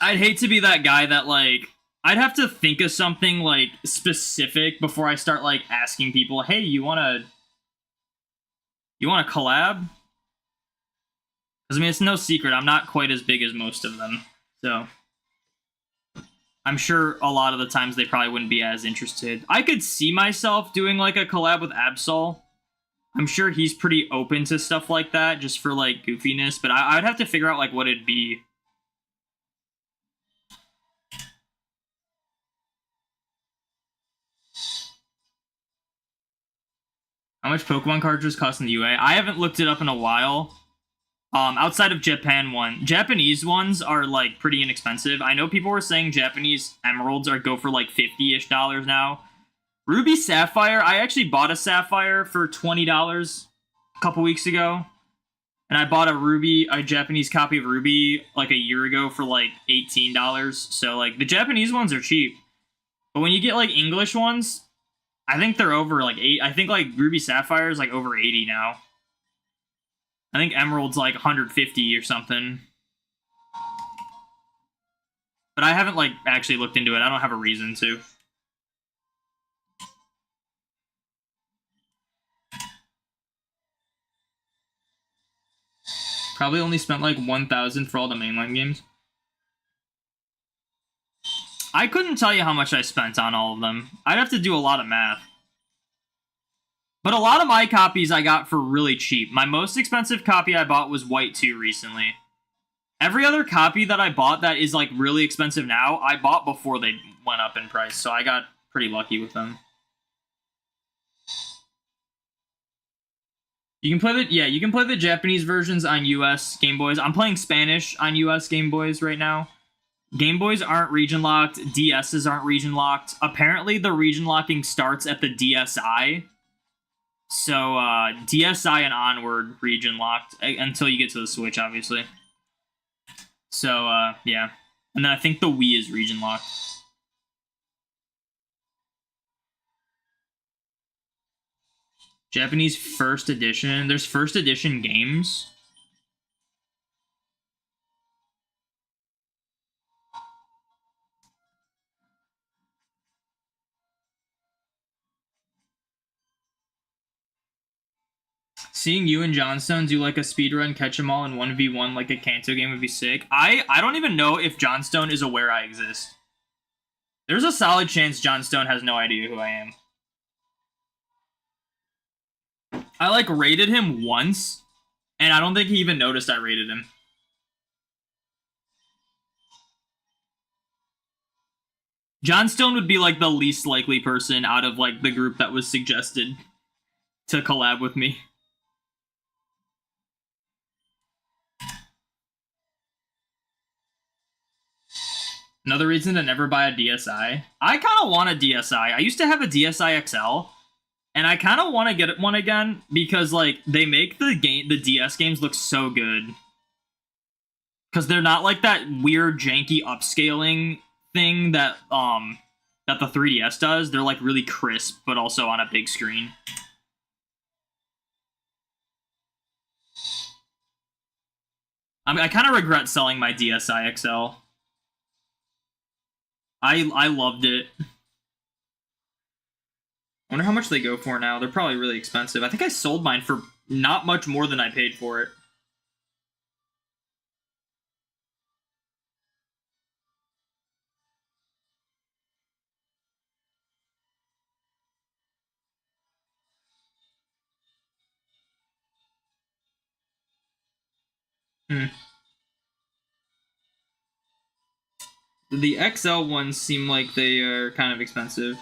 I'd hate to be that guy that like I'd have to think of something like specific before I start like asking people, "Hey, you want to collab?" Because I mean, it's no secret I'm not quite as big as most of them, so I'm sure a lot of the times they probably wouldn't be as interested. I could see myself doing like a collab with Absol. I'm sure he's pretty open to stuff like that, just for like goofiness. But I'd have to figure out like what it'd be. How much Pokemon cartridges cost in the UA? I haven't looked it up in a while. Outside of Japanese ones are like pretty inexpensive. I know people were saying Japanese emeralds go for like $50-ish now. Ruby Sapphire, I actually bought a Sapphire for $20 a couple weeks ago. And I bought a Japanese copy of Ruby like a year ago for like $18. So like the Japanese ones are cheap. But when you get like English ones, I think they're over like I think like Ruby Sapphire is like over 80 now. I think Emerald's like 150 or something. But I haven't like actually looked into it. I don't have a reason to. Probably only spent like 1,000 for all the mainline games. I couldn't tell you how much I spent on all of them. I'd have to do a lot of math. But a lot of my copies I got for really cheap. My most expensive copy I bought was White 2 recently. Every other copy that I bought that is like really expensive now, I bought before they went up in price, so I got pretty lucky with them. You can play the Japanese versions on US Game Boys. I'm playing Spanish on US Game Boys right now. Game Boys aren't region locked. DSs aren't region locked. Apparently, the region locking starts at the DSi. So DSi and onward region locked until you get to the Switch, obviously. So yeah, and then I think the Wii is region locked. Japanese first edition. There's first edition games. Seeing you and Johnstone do like a speedrun, catch them all in 1v1 like a Kanto game would be sick. I don't even know if Johnstone is aware I exist. There's a solid chance Johnstone has no idea who I am. I like raided him once, and I don't think he even noticed I raided him. Johnstone would be like the least likely person out of like the group that was suggested to collab with me. Another reason to never buy a DSi. I kind of want a DSi. I used to have a DSi XL, and I kind of want to get one again because like they make the DS games look so good. Because they're not like that weird janky upscaling thing that the 3DS does. They're like really crisp, but also on a big screen. I kind of regret selling my DSi XL. I loved it. I wonder how much they go for now. They're probably really expensive. I think I sold mine for not much more than I paid for it. The XL ones seem like they are kind of expensive.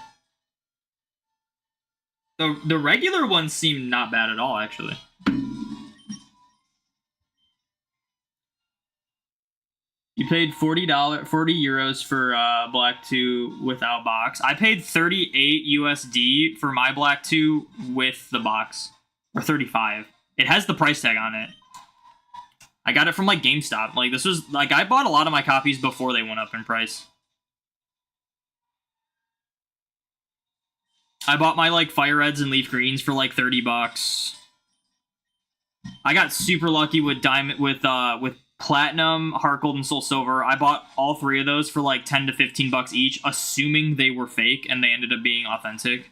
The regular ones seem not bad at all, actually. You paid €40 for Black 2 without box. I paid 38 USD for my Black 2 with the box. Or 35. It has the price tag on it. I got it from like GameStop. Like this was like I bought a lot of my copies before they went up in price. I bought my like Fire Reds and Leaf Greens for like $30. I got super lucky with Platinum, Heart Gold, and Soul Silver. I bought all three of those for like 10 to 15 bucks each, assuming they were fake, and they ended up being authentic.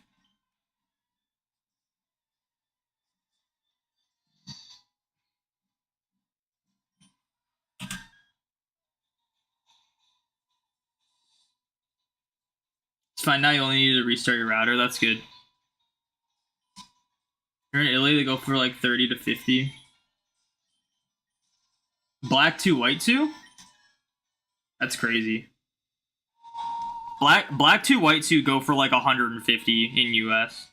It's fine, now you only need to restart your router. That's good. You're in Italy, they go for like 30 to 50. Black 2, white 2? That's crazy. Black 2, white 2 go for like 150 in US.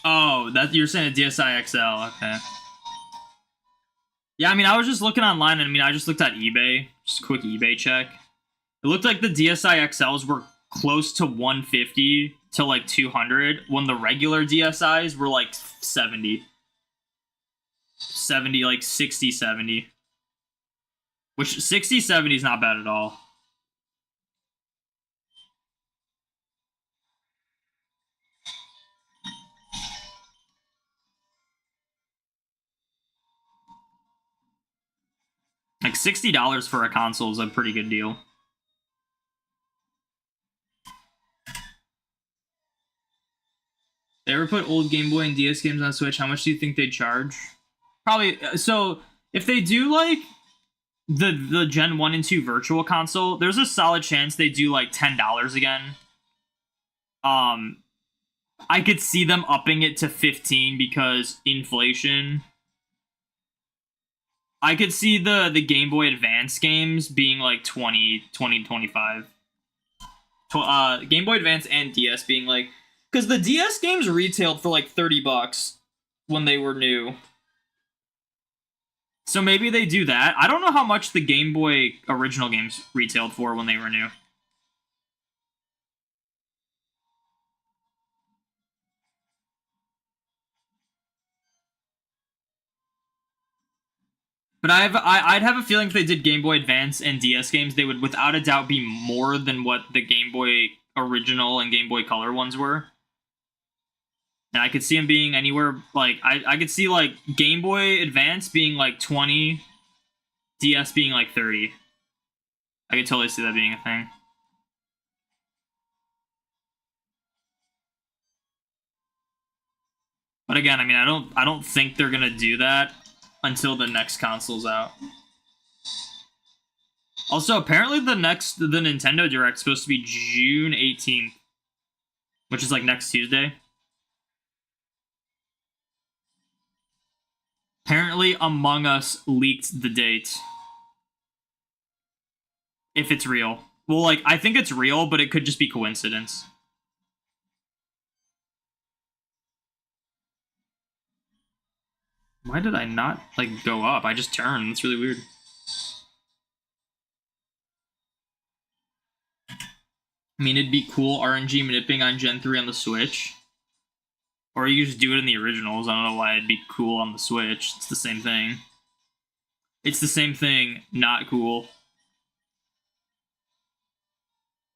Oh, that you're saying a DSi XL, okay. Yeah, I mean, I was just looking online, and I mean, I just looked at eBay. Just a quick eBay check. It looked like the DSi XLs were close to 150 to like 200, when the regular DSIs were like 70. 70, like 60, 70. Which 60, 70 is not bad at all. $60 for a console is a pretty good deal. They ever put old Game Boy and DS games on Switch? How much do you think they'd charge? Probably. So if they do like the Gen 1 and 2 Virtual Console, there's a solid chance they do like $10 again. I could see them upping it to 15 because inflation. I could see the Game Boy Advance games being like 20, 25. Game Boy Advance and DS being like, because the DS games retailed for like $30 when they were new. So maybe they do that. I don't know how much the Game Boy original games retailed for when they were new. But I'd have a feeling if they did Game Boy Advance and DS games, they would without a doubt be more than what the Game Boy original and Game Boy Color ones were. And I could see them being anywhere, like, I could see, like, Game Boy Advance being, like, 20, DS being, like, 30. I could totally see that being a thing. But again, I mean, I don't think they're gonna do that until the next console's out. Also, apparently the Nintendo Direct's supposed to be June 18th, which is, like, next Tuesday. Apparently, Among Us leaked the date. If it's real. Well, like, I think it's real, but it could just be coincidence. Why did I not, like, go up? I just turned. That's really weird. I mean, it'd be cool RNG manipping on Gen 3 on the Switch. Or you just do it in the originals. I don't know why it'd be cool on the Switch. It's the same thing. It's the same thing, not cool.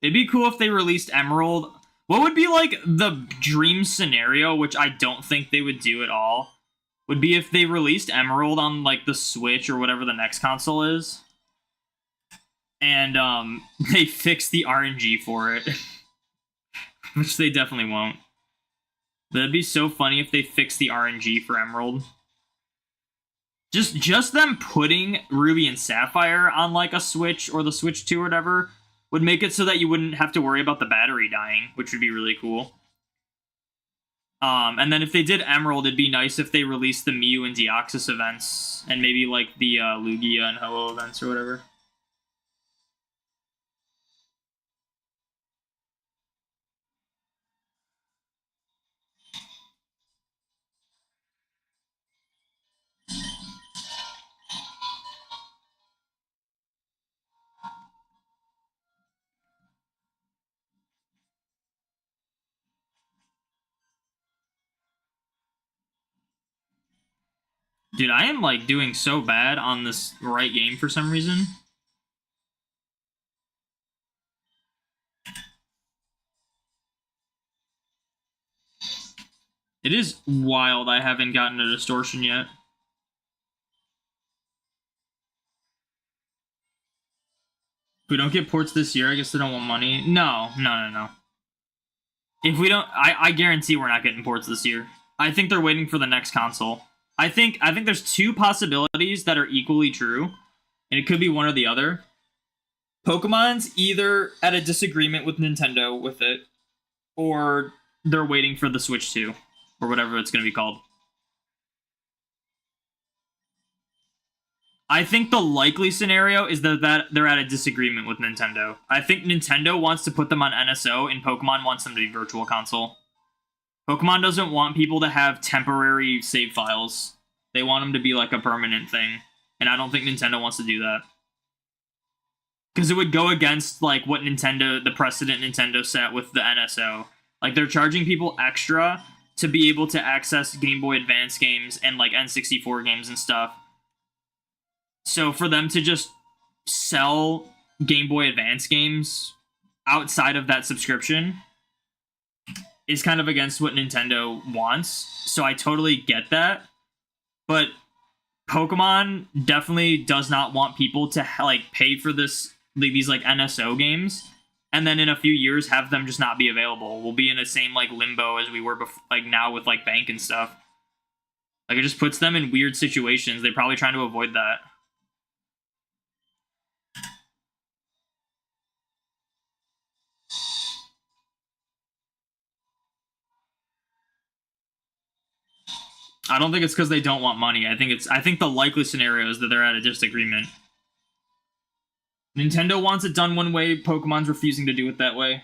It'd be cool if they released Emerald. What would be, like, the dream scenario, which I don't think they would do at all, would be if they released Emerald on, like, the Switch or whatever the next console is. And, they fixed the RNG for it. Which they definitely won't. That'd be so funny if they fixed the RNG for Emerald. Just them putting Ruby and Sapphire on, like, a Switch or the Switch 2 or whatever would make it so that you wouldn't have to worry about the battery dying, which would be really cool. And then if they did Emerald, it'd be nice if they released the Mew and Deoxys events, and maybe, like, the Lugia and Ho-Oh events or whatever. Dude, I am, like, doing so bad on this right game for some reason. It is wild I haven't gotten a Distortion yet. If we don't get ports this year, I guess they don't want money. No. If we don't, I guarantee we're not getting ports this year. I think they're waiting for the next console. I think there's two possibilities that are equally true, and it could be one or the other. Pokemon's either at a disagreement with Nintendo with it, or they're waiting for the Switch 2, or whatever it's going to be called. I think the likely scenario is that they're at a disagreement with Nintendo. I think Nintendo wants to put them on NSO, and Pokemon wants them to be Virtual Console. Pokemon doesn't want people to have temporary save files. They want them to be like a permanent thing. And I don't think Nintendo wants to do that. Because it would go against like what the precedent Nintendo set with the NSO. Like they're charging people extra to be able to access Game Boy Advance games and like N64 games and stuff. So for them to just sell Game Boy Advance games outside of that subscription is kind of against what Nintendo wants. So I totally get that. But Pokemon definitely does not want people to like pay for these like NSO games, and then in a few years have them just not be available. We'll be in the same like limbo as we were like now with like bank and stuff. Like it just puts them in weird situations. They're probably trying to avoid that. I don't think it's because they don't want money. I think the likely scenario is that they're at a disagreement. Nintendo wants it done one way, Pokemon's refusing to do it that way.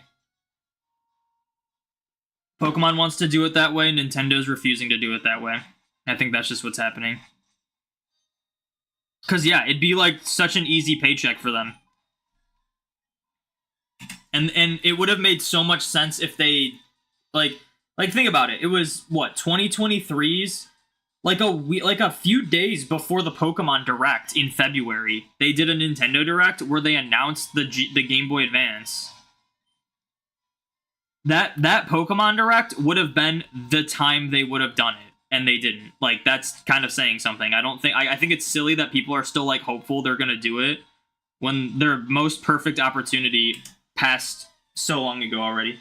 Pokemon wants to do it that way, Nintendo's refusing to do it that way. I think that's just what's happening. Because, yeah, it'd be like such an easy paycheck for them. And it would have made so much sense if they, like think about it. It was, what, 2023's? Like a few days before the Pokemon Direct in February, they did a Nintendo Direct where they announced the Game Boy Advance. That Pokemon Direct would have been the time they would have done it, and they didn't. Like, that's kind of saying something. I think it's silly that people are still like hopeful they're gonna do it when their most perfect opportunity passed so long ago already.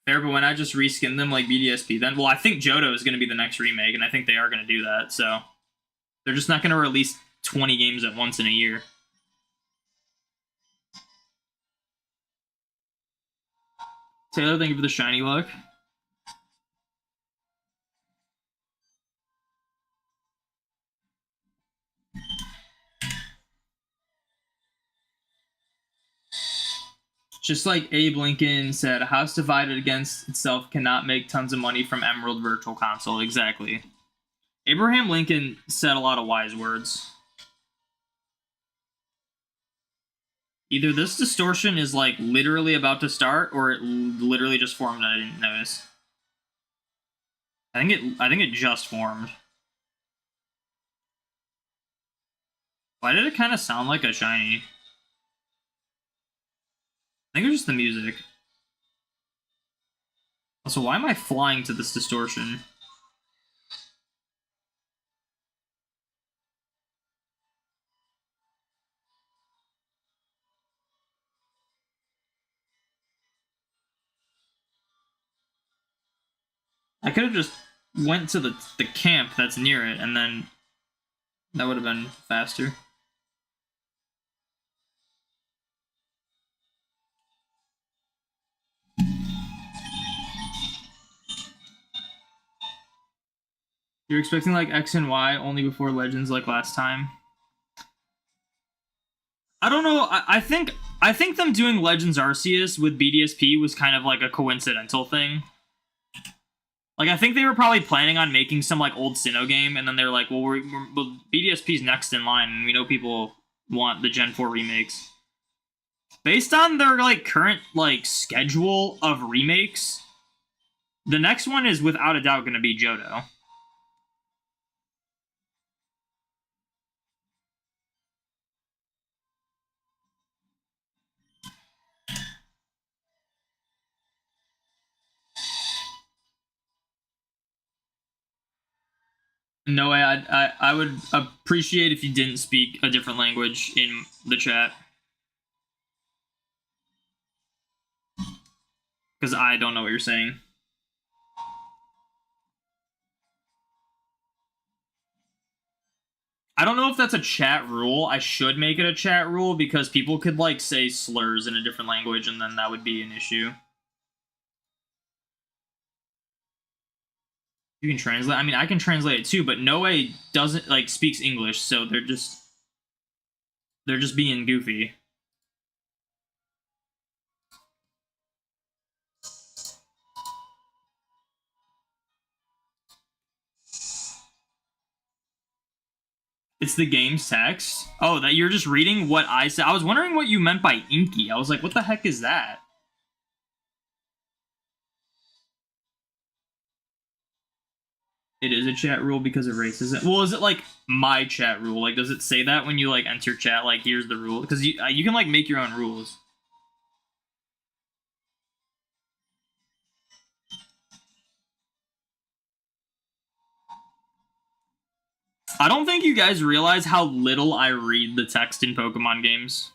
Fair, but when I just reskin them like BDSP, then, well, I think Johto is going to be the next remake, and I think they are going to do that, so they're just not going to release 20 games at once in a year. Taylor, thank you for the shiny luck. Just like Abe Lincoln said, a house divided against itself cannot make tons of money from Emerald Virtual Console. Exactly. Abraham Lincoln said a lot of wise words. Either this distortion is like literally about to start, or it literally just formed and I didn't notice. I think it just formed. Why did it kind of sound like a shiny? I think it was just the music. Also, why am I flying to this distortion? I could have just went to the camp that's near it, and then that would have been faster. You're expecting like X and Y only before Legends like last time? I don't know. I think them doing Legends Arceus with BDSP was kind of like a coincidental thing. Like, I think they were probably planning on making some like old Sinnoh game, and then they're like, well, BDSP's next in line, and we know people want the Gen 4 remakes. Based on their like current like schedule of remakes, the next one is without a doubt going to be Johto. No way. I would appreciate if you didn't speak a different language in the chat, because I don't know what you're saying. I don't know if that's a chat rule. I should make it a chat rule because people could like say slurs in a different language, and then that would be an issue. You can translate. I mean, I can translate it too, but Noe doesn't like speaks English, so they're just being goofy. It's the game's text. Oh, that you're just reading what I said. I was wondering what you meant by inky. I was like, what the heck is that? It is a chat rule because of racism. Well, is it like my chat rule? Like, does it say that when you like enter chat? Like, here's the rule, because you can like make your own rules. I don't think you guys realize how little I read the text in Pokemon games.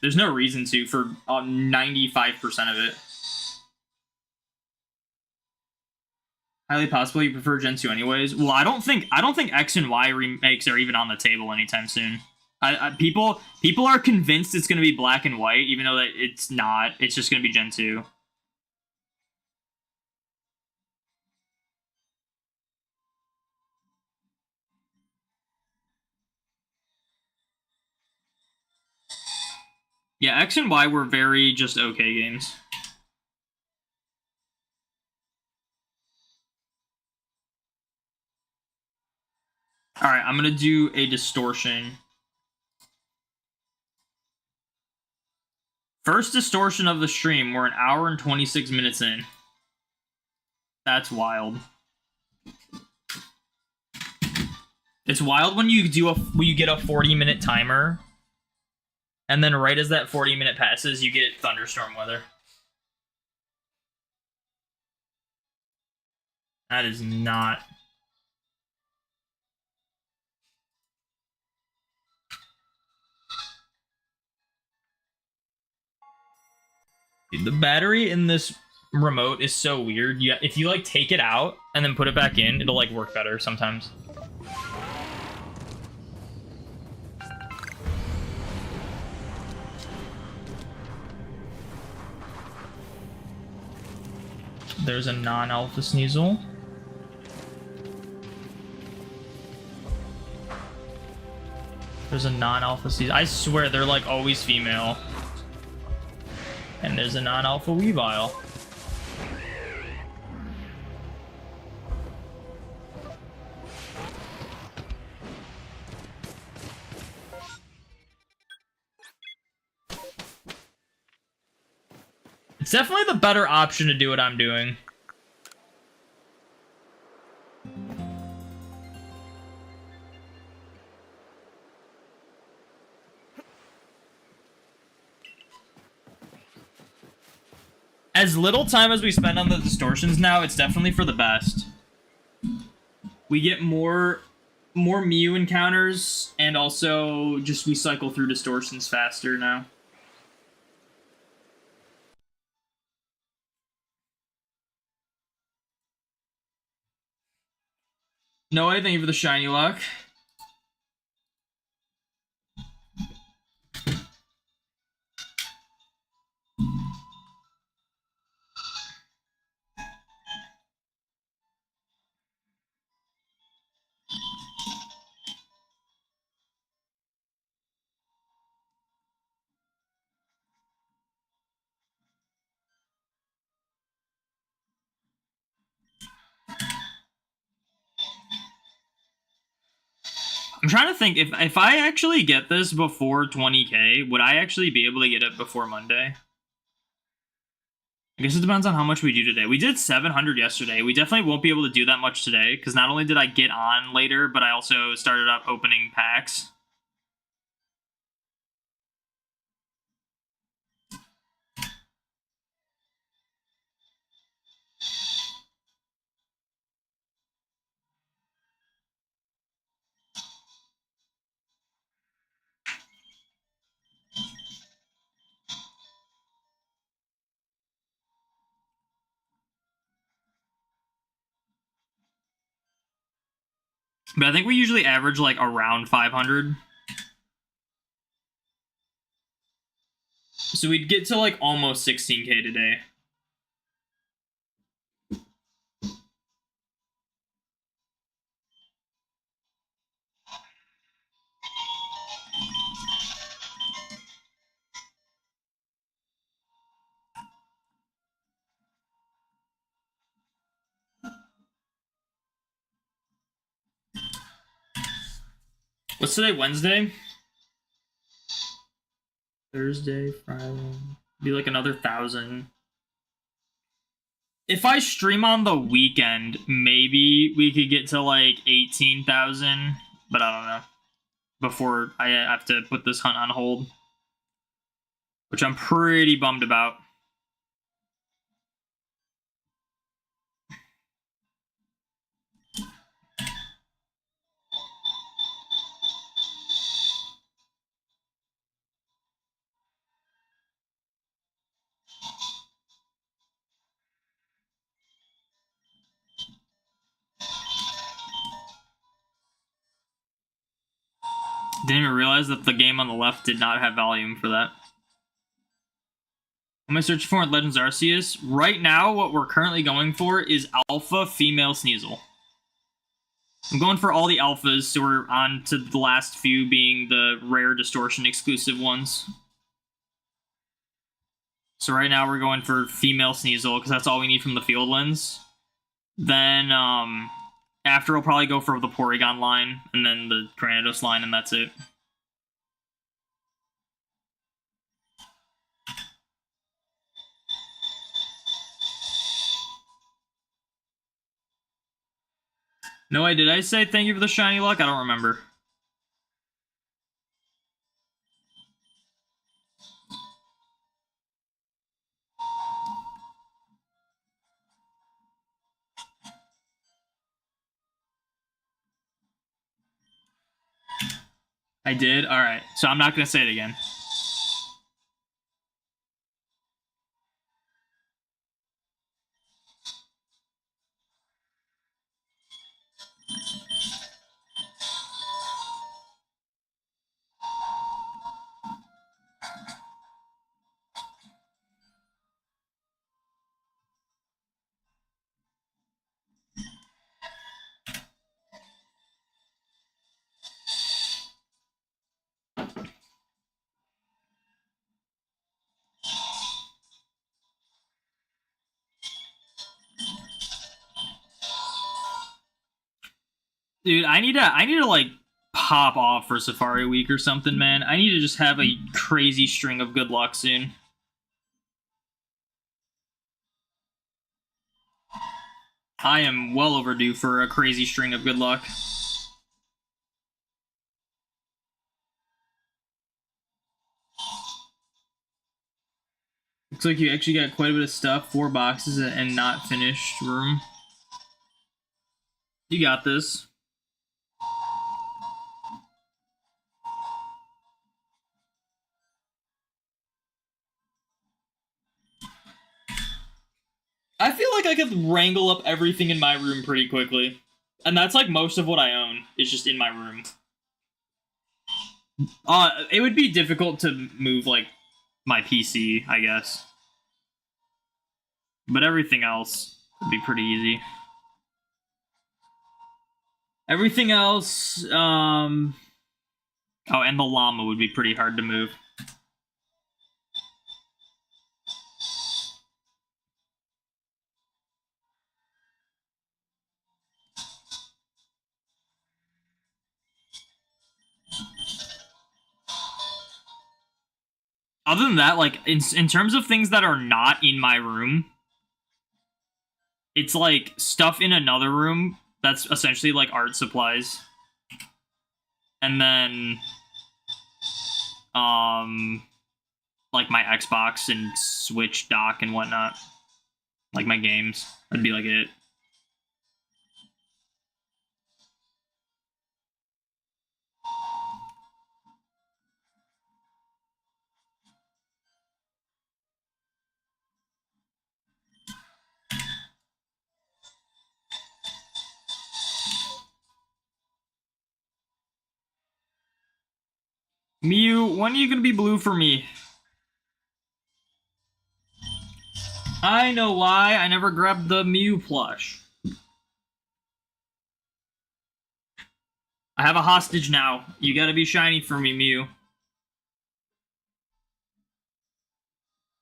There's no reason to for 95% of it. Highly possible you prefer Gen 2 anyways. Well, I don't think X and Y remakes are even on the table anytime soon. People are convinced it's going to be black and white, even though that it's not. It's just going to be Gen 2. Yeah, X and Y were very just okay games. Alright, I'm going to do a Distortion. First Distortion of the stream. We're an hour and 26 minutes in. That's wild. It's wild when you get a 40-minute timer, and then right as that 40-minute passes, you get thunderstorm weather. That is not... Dude, the battery in this remote is so weird. If you like take it out and then put it back in, it'll like work better sometimes. There's a non-alpha Sneasel. There's a non-alpha Sneasel. I swear they're like always female. And there's a non-alpha Weavile. It's definitely the better option to do what I'm doing. As little time as we spend on the distortions now, it's definitely for the best. We get more Mew encounters, and also just we cycle through distortions faster now. No, I thank you for the shiny luck. I'm trying to think, if I actually get this before 20k, would I actually be able to get it before Monday? I guess it depends on how much we do today. We did 700 yesterday. We definitely won't be able to do that much today, because not only did I get on later, but I also started up opening packs. But I think we usually average like around 500. So we'd get to like almost 16k today. What's today, Wednesday? Thursday, Friday. Be like another 1,000. If I stream on the weekend, maybe we could get to like 18,000, but I don't know. Before I have to put this hunt on hold, which I'm pretty bummed about. Didn't even realize that the game on the left did not have volume for that. Am I searching for in Legends Arceus? Right now, what we're currently going for is Alpha Female Sneasel. I'm going for all the alphas, so we're on to the last few being the rare Distortion exclusive ones. So right now we're going for Female Sneasel, because that's all we need from the Field Lens. Then, after we'll probably go for the Porygon line, and then the Granados line, and that's it. No, did I say thank you for the shiny luck? I don't remember. I did? Alright, so I'm not going to say it again. Dude, I need to like pop off for Safari Week or something, man. I need to just have a crazy string of good luck soon. I am well overdue for a crazy string of good luck. Looks like you actually got quite a bit of stuff. 4 boxes and not finished room. You got this. I feel like I could wrangle up everything in my room pretty quickly. And that's like most of what I own is just in my room. It would be difficult to move like my PC, I guess. But everything else would be pretty easy. Everything else, oh, and the llama would be pretty hard to move. Other than that, like, in terms of things that are not in my room, it's like stuff in another room that's essentially like art supplies. And then, like my Xbox and Switch dock and whatnot. Like my games. That'd be like it. Mew, when are you gonna be blue for me? I know why. I never grabbed the Mew plush. I have a hostage now. You gotta be shiny for me, Mew.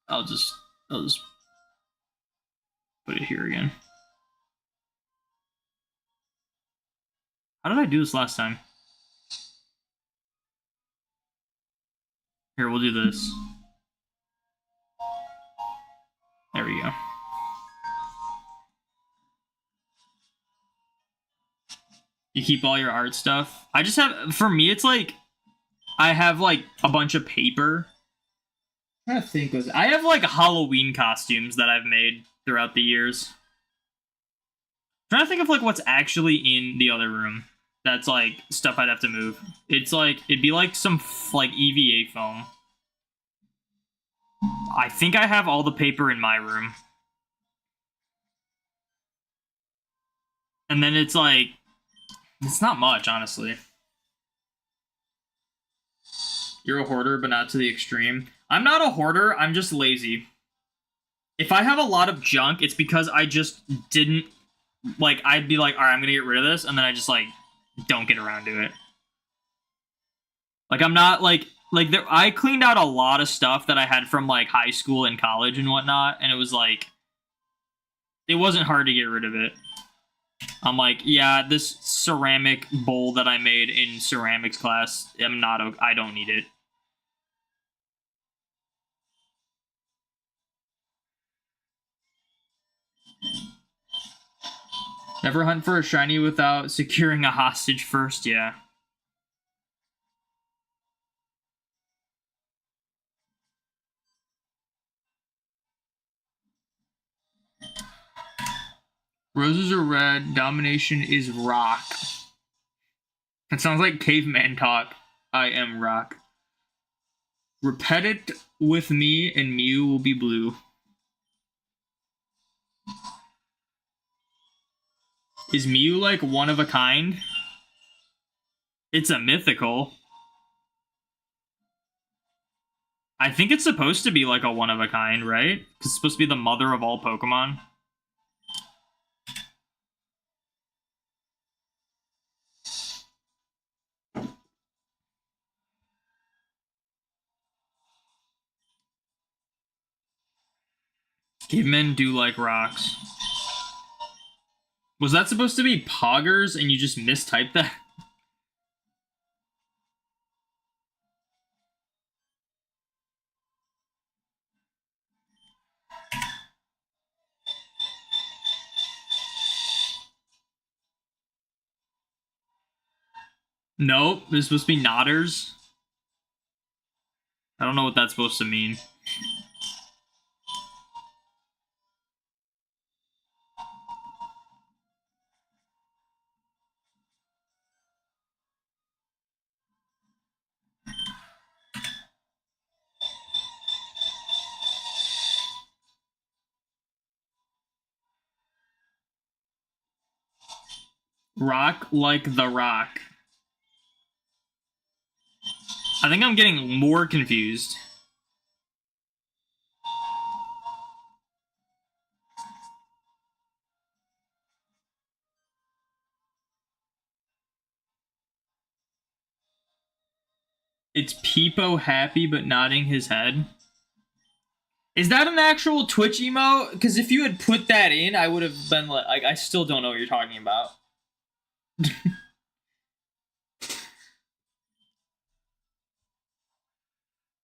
I'll just put it here again. How did I do this last time? Here, we'll do this. There we go. You keep all your art stuff. I just have, for me, it's like, I have like a bunch of paper. I'm trying to think of, I have like Halloween costumes that I've made throughout the years. I'm trying to think of like what's actually in the other room. That's like stuff I'd have to move. It's like, it'd be like some like EVA foam. I think I have all the paper in my room. And then it's like, it's not much, honestly. You're a hoarder, but not to the extreme. I'm not a hoarder, I'm just lazy. If I have a lot of junk, it's because I just didn't, like, I'd be like, alright, I'm gonna get rid of this, and then I just, like, don't get around to it. Like, I'm not, like I cleaned out a lot of stuff that I had from, like, high school and college and whatnot, and it was, like, it wasn't hard to get rid of it. I'm like, yeah, this ceramic bowl that I made in ceramics class, I don't need it. Never hunt for a shiny without securing a hostage first, yeah. Roses are red, domination is rock. That sounds like caveman talk. I am rock. Repeat it with me and Mew will be blue. Is Mew like one of a kind? It's a mythical. I think it's supposed to be like a one of a kind, right? Because it's supposed to be the mother of all Pokemon. Cavemen do like rocks. Was that supposed to be poggers and you just mistyped that? Nope, this supposed to be Nodders. I don't know what that's supposed to mean. Rock like the rock. I think I'm getting more confused. It's Peepo happy but nodding his head. Is that an actual Twitch emo? Because if you had put that in, I would have been like, I still don't know what you're talking about.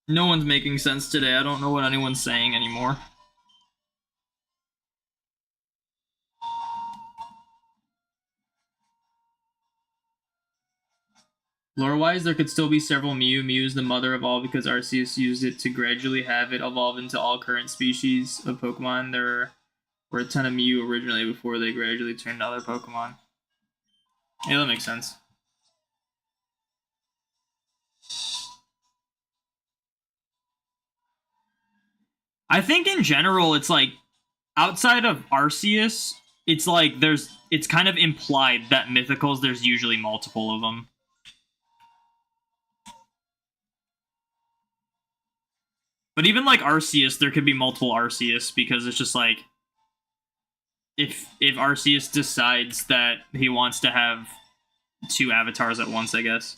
No one's making sense today. I don't know what anyone's saying anymore. Lore-wise, there could still be several Mew. Mew is the mother of all because Arceus used it to gradually have it evolve into all current species of Pokemon. There were a ton of Mew originally before they gradually turned to other Pokemon. Yeah, that makes sense. I think in general, it's like, outside of Arceus, it's like it's kind of implied that mythicals, there's usually multiple of them. But even like Arceus, there could be multiple Arceus because it's just like, if Arceus decides that he wants to have two avatars at once, I guess.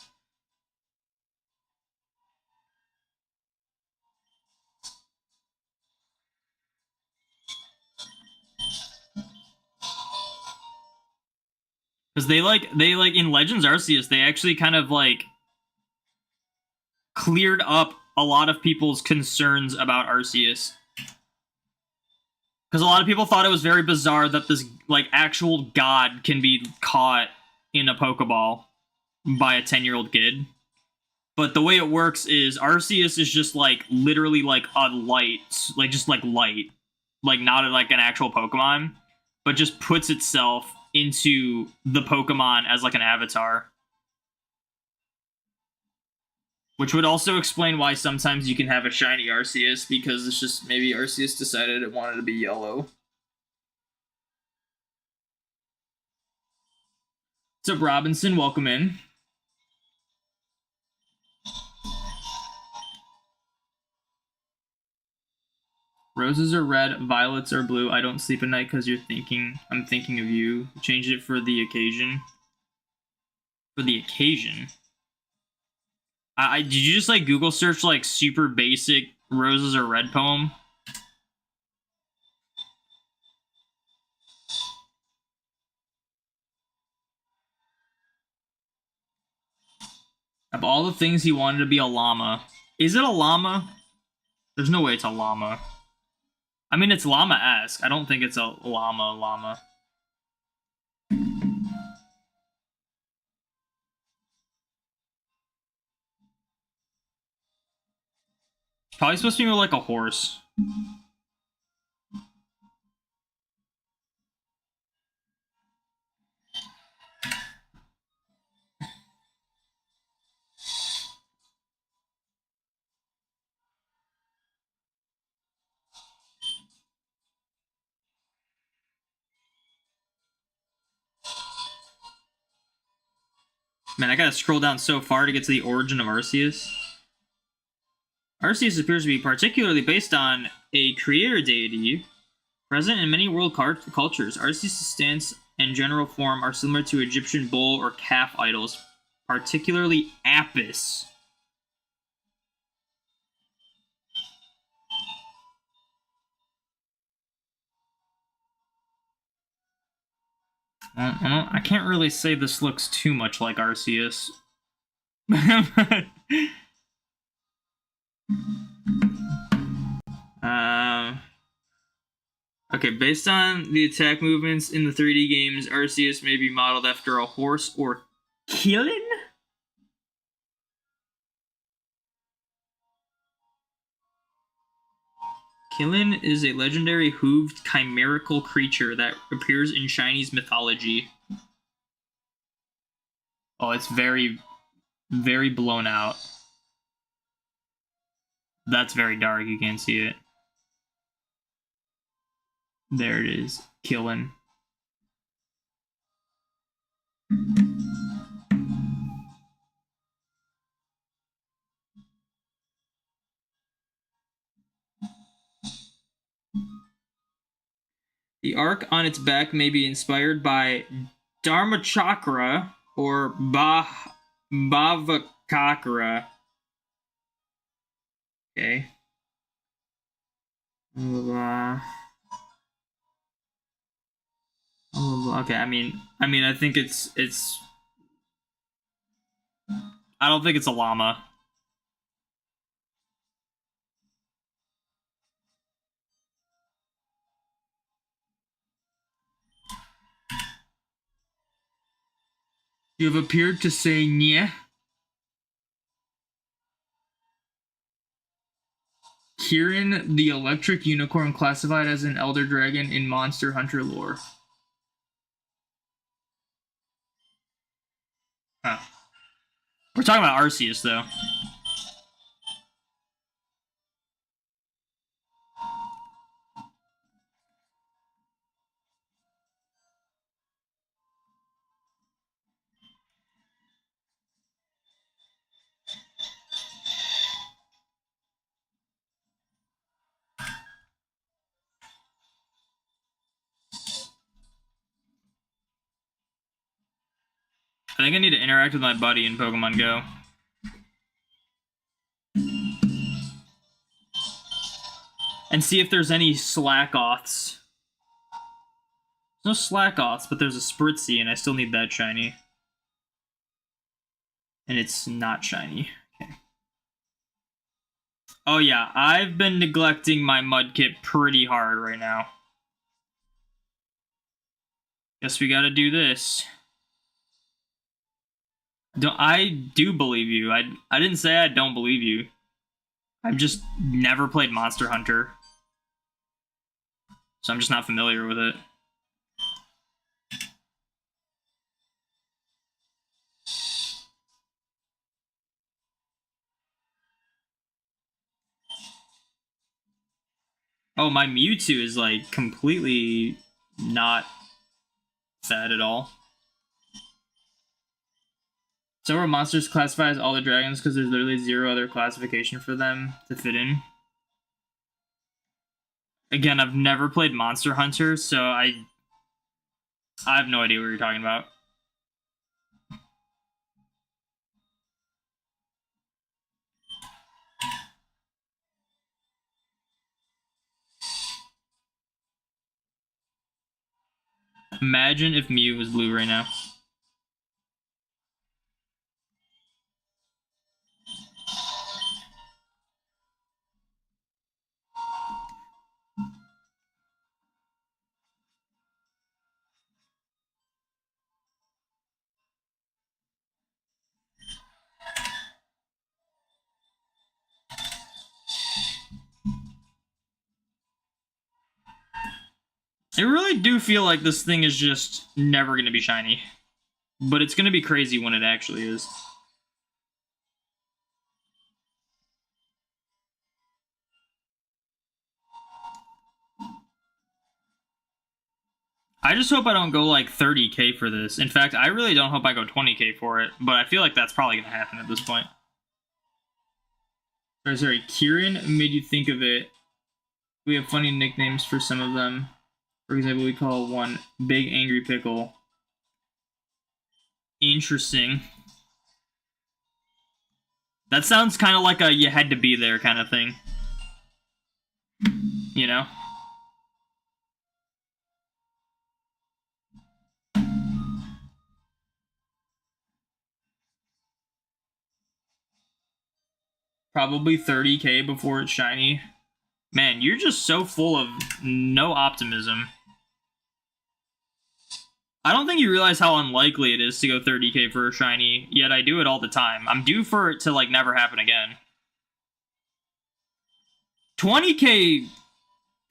Because they like in Legends Arceus, they actually kind of like cleared up a lot of people's concerns about Arceus. Because a lot of people thought it was very bizarre that this like actual god can be caught in a Pokeball by a 10-year-old kid. But the way it works is Arceus is just like literally like a light, like just like light, like not like an actual Pokemon, but just puts itself into the Pokemon as like an avatar. Which would also explain why sometimes you can have a shiny Arceus, because it's just maybe Arceus decided it wanted to be yellow. What's up, Robinson? Welcome in. Roses are red, violets are blue. I don't sleep at night because I'm thinking of you. Change it for the occasion. For the occasion. Did you just like Google search like super basic roses are red poem? Of all the things he wanted to be a llama. Is it a llama? There's no way it's a llama. I mean, it's llama-esque. I don't think it's a llama. Probably supposed to be more like a horse. Man, I gotta scroll down so far to get to the origin of Arceus. Arceus appears to be particularly based on a creator deity present in many world cultures. Arceus' stance and general form are similar to Egyptian bull or calf idols, particularly Apis. I can't really say this looks too much like Arceus. Okay, based on the attack movements in the 3D games, Arceus may be modeled after a horse or Killin? Killin is a legendary hooved chimerical creature that appears in Chinese mythology. Oh, it's very, very blown out. That's very dark, you can't see it. There it is, Killin. The arc on its back may be inspired by Dharmachakra or Bhavakakra. Okay. Okay, I mean, I think it's. I don't think it's a llama. You have appeared to say "nye." Kirin, the electric unicorn, classified as an elder dragon in Monster Hunter lore. Huh. We're talking about Arceus, though. I think I need to interact with my buddy in Pokemon Go. And see if there's any Slakoths. There's no Slakoths, but there's a Spritzy, and I still need that shiny. And it's not shiny. Okay. Oh yeah, I've been neglecting my Mudkip pretty hard right now. Guess we gotta do this. I do believe you. I didn't say I don't believe you. I've just never played Monster Hunter. So I'm just not familiar with it. Oh, my Mewtwo is like completely not sad at all. Several monsters classify as all the dragons because there's literally zero other classification for them to fit in. Again, I've never played Monster Hunter, so I have no idea what you're talking about. Imagine if Mew was blue right now. I really do feel like this thing is just never going to be shiny. But it's going to be crazy when it actually is. I just hope I don't go like 30k for this. In fact, I really don't hope I go 20k for it, but I feel like that's probably going to happen at this point. Sorry, Kieran made you think of it. We have funny nicknames for some of them. For example, we call one Big Angry Pickle. Interesting. That sounds kind of like a you had to be there kind of thing. You know? Probably 30k before it's shiny. Man, you're just so full of no optimism. I don't think you realize how unlikely it is to go 30k for a shiny, yet I do it all the time. I'm due for it to, like, never happen again. 20k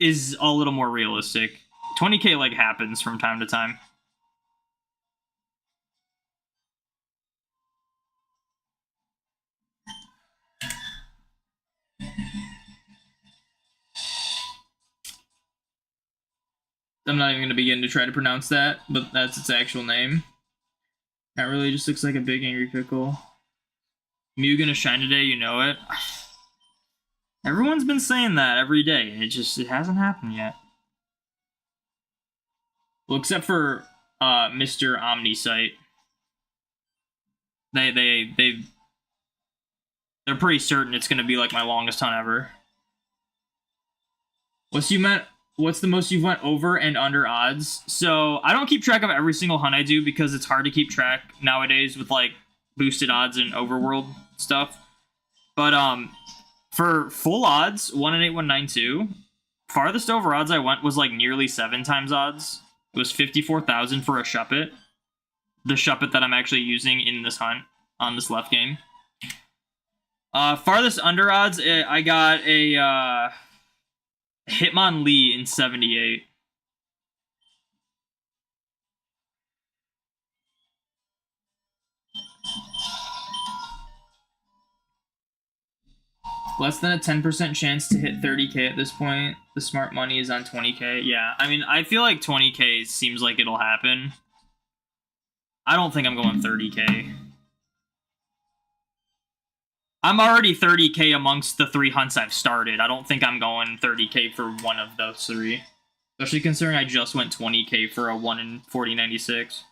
is a little more realistic. 20k, like, happens from time to time. I'm not even going to begin to try to pronounce that, but that's its actual name. That really just looks like a big angry pickle. Mew gonna shine today, you know it. Everyone's been saying that every day, and it hasn't happened yet. Well, except for Mr. Omnisite. They're pretty certain it's gonna be like my longest hunt ever. What's the most you've went over and under odds? So I don't keep track of every single hunt I do because it's hard to keep track nowadays with like boosted odds and overworld stuff. But for full odds, 1 in 8192, farthest over odds I went was like nearly 7 times odds. It was 54,000 for a Shuppet. The Shuppet that I'm actually using in this hunt on this left game. Farthest under odds, I got a Hitmonlee in 78. Less than a 10% chance to hit 30k at this point. The smart money is on 20k. Yeah, I mean, I feel like 20k seems like it'll happen. I don't think I'm going 30k. I'm already 30k amongst the 3 hunts I've started. I don't think I'm going 30k for one of those 3. Especially considering I just went 20k for a 1 in 4096.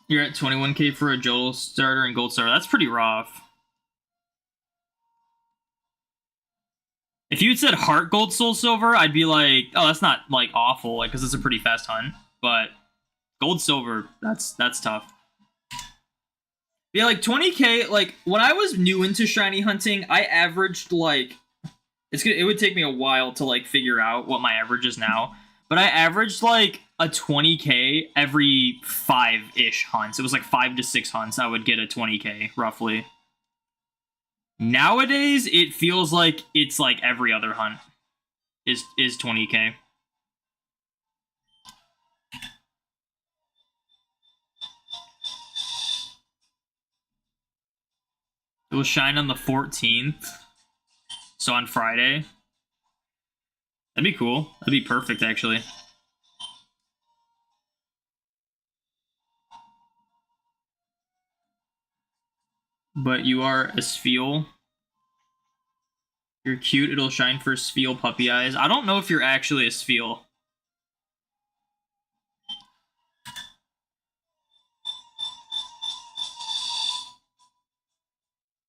You're at 21k for a Joel starter and Gold Star. That's pretty rough. If you had said Heart Gold Soul Silver, I'd be like, oh, that's not like awful, like, because it's a pretty fast hunt. But Gold Silver, that's tough. Yeah, like 20k, like when I was new into shiny hunting, I averaged like it would take me a while to like figure out what my average is now, but I averaged like a 20k every 5-ish hunts. It was like 5 to 6 hunts I would get a 20k roughly. Nowadays, it feels like it's like every other hunt is 20k. It will shine on the 14th. So on Friday. That'd be cool. That'd be perfect, actually. But you are a Spheal. You're cute. It'll shine for Spheal puppy eyes. I don't know if you're actually a Spheal.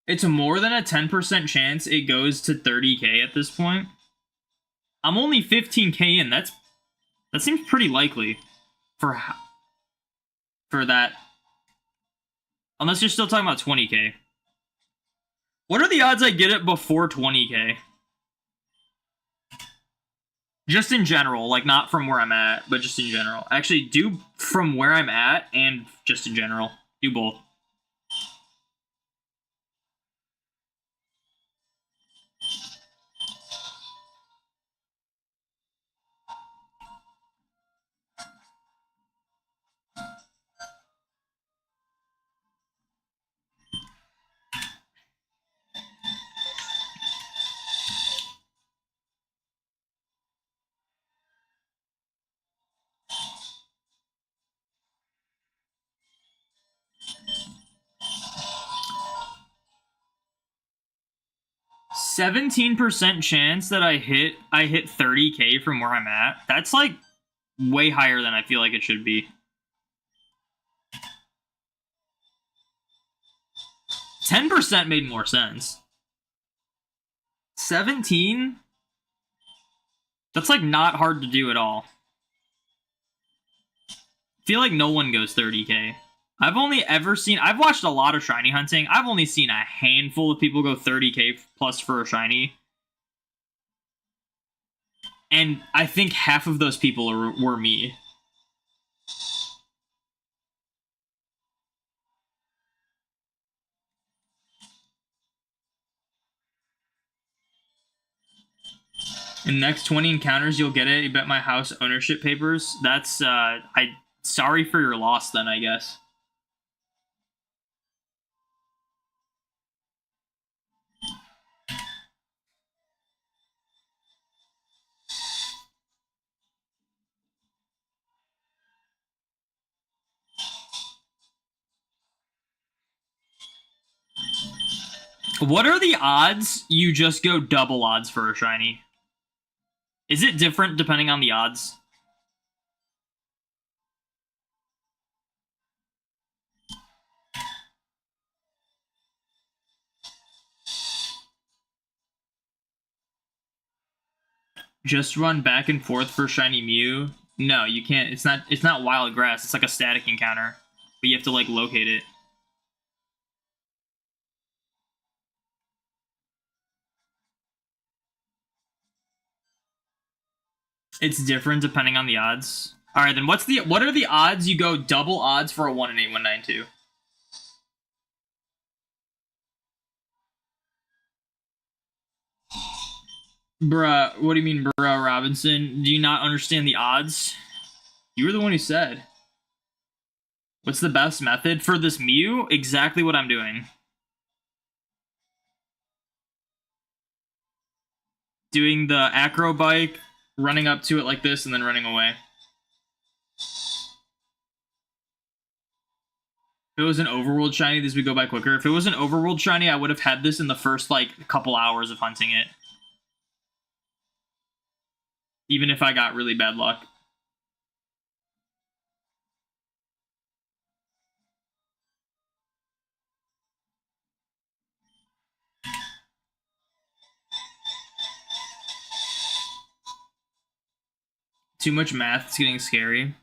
It's more than a 10% chance it goes to 30k at this point. I'm only 15k in. That seems pretty likely for that. Unless you're still talking about 20k. What are the odds I get it before 20k? Just in general, like not from where I'm at, but just in general. Actually, do from where I'm at and just in general. Do both. %17% chance that I hit 30k from where I'm at. That's like way higher than I feel like it should be. 10% made more sense. 17? That's like not hard to do at all. I feel like no one goes 30k. I've watched a lot of shiny hunting. I've only seen a handful of people go 30k plus for a shiny. And I think half of those people were me. In the next 20 encounters, you'll get it. You bet my house ownership papers. That's, sorry for your loss then, I guess. What are the odds you just go double odds for a shiny? Is it different depending on the odds? Just run back and forth for shiny Mew? No, you can't. It's not wild grass. It's like a static encounter. But you have to like locate it. It's different depending on the odds. Alright, then what are the odds you go double odds for a 1 in 8192? Bruh, what do you mean, bruh, Robinson? Do you not understand the odds? You were the one who said. What's the best method for this Mew? Exactly what I'm doing. Doing the acro bike, running up to it like this, and then running away. If it was an overworld shiny, this would go by quicker. If it was an overworld shiny, I would have had this in the first, like, couple hours of hunting it. Even if I got really bad luck. Too much math, it's getting scary.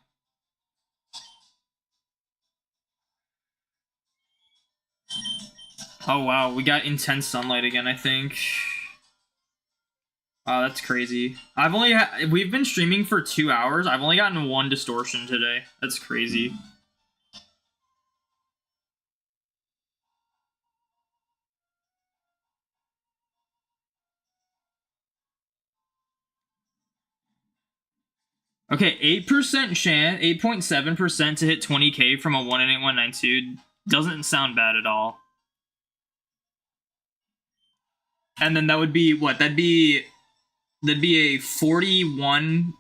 Oh wow, we got intense sunlight again, I think. Oh, that's crazy. We've been streaming for 2 hours. I've only gotten 1 distortion today. That's crazy. Okay, 8% chance, 8.7% to hit 20k from a 1 in 8192 doesn't sound bad at all. And then that would be what? That'd be a 41%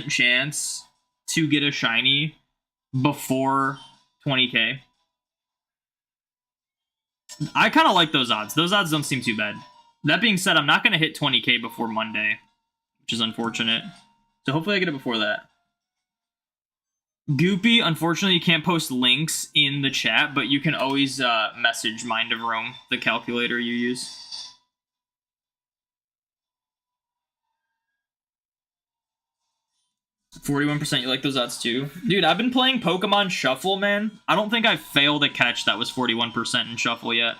chance to get a shiny before 20k. I kind of like those odds. Those odds don't seem too bad. That being said, I'm not going to hit 20k before Monday, which is unfortunate. So hopefully I get it before that. Goopy, unfortunately, you can't post links in the chat, but you can always message Mind of Rome, the calculator you use. %, you like those odds too? Dude, I've been playing Pokemon Shuffle, man. I don't think I've failed a catch that was 41% in Shuffle yet.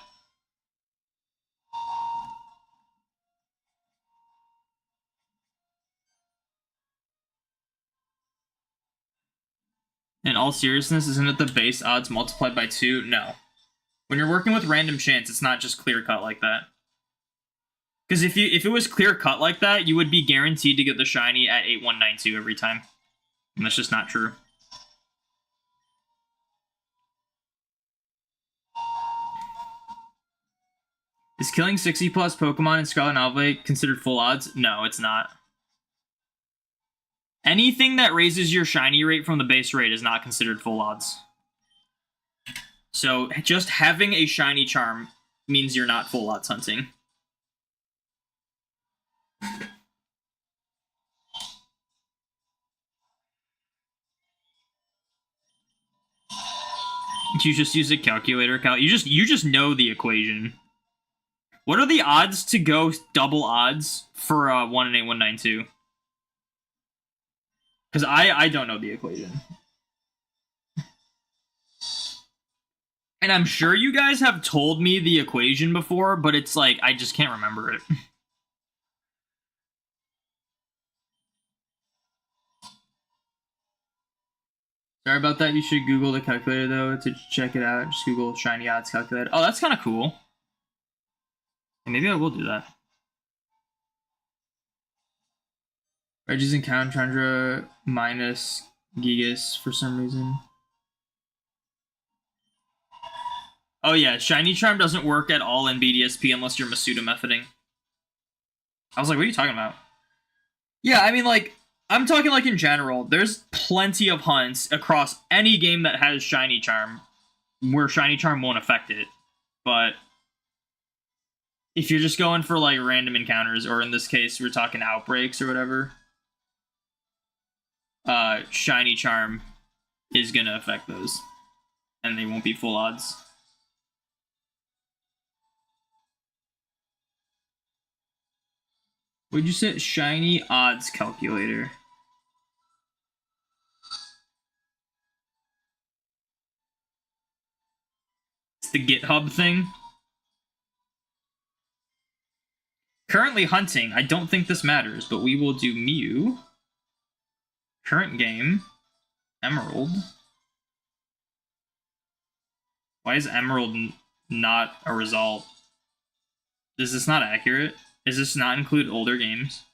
In all seriousness, isn't it the base odds multiplied by 2? No. When you're working with random chance, it's not just clear cut like that. Because if it was clear cut like that, you would be guaranteed to get the shiny at 8192 every time. And that's just not true. Is killing 60 plus Pokemon in Scarlet and Alpha considered full odds? No, it's not. Anything that raises your shiny rate from the base rate is not considered full odds. So just having a shiny charm means you're not full odds hunting. You just use a calculator. You just know the equation. What are the odds to go double odds for 1 in 8192? Because I don't know the equation. And I'm sure you guys have told me the equation before, but it's like, I just can't remember it. Sorry about that. You should Google the calculator, though, to check it out. Just Google shiny odds calculator. Oh, that's kind of cool. And maybe I will do that. Reggie's in Chandra minus Gigas for some reason. Oh yeah, Shiny Charm doesn't work at all in BDSP unless you're Masuda methoding. I was like, what are you talking about? Yeah, I mean, like, I'm talking like in general. There's plenty of hunts across any game that has Shiny Charm where Shiny Charm won't affect it. But if you're just going for like random encounters, or in this case, we're talking outbreaks or whatever, Shiny Charm is gonna affect those, and they won't be full odds. Would you say shiny odds calculator? It's the GitHub thing. Currently hunting. I don't think this matters, but we will do Mew. Current game. Emerald. Why is Emerald not a result? Is this not accurate? Does this not include older games?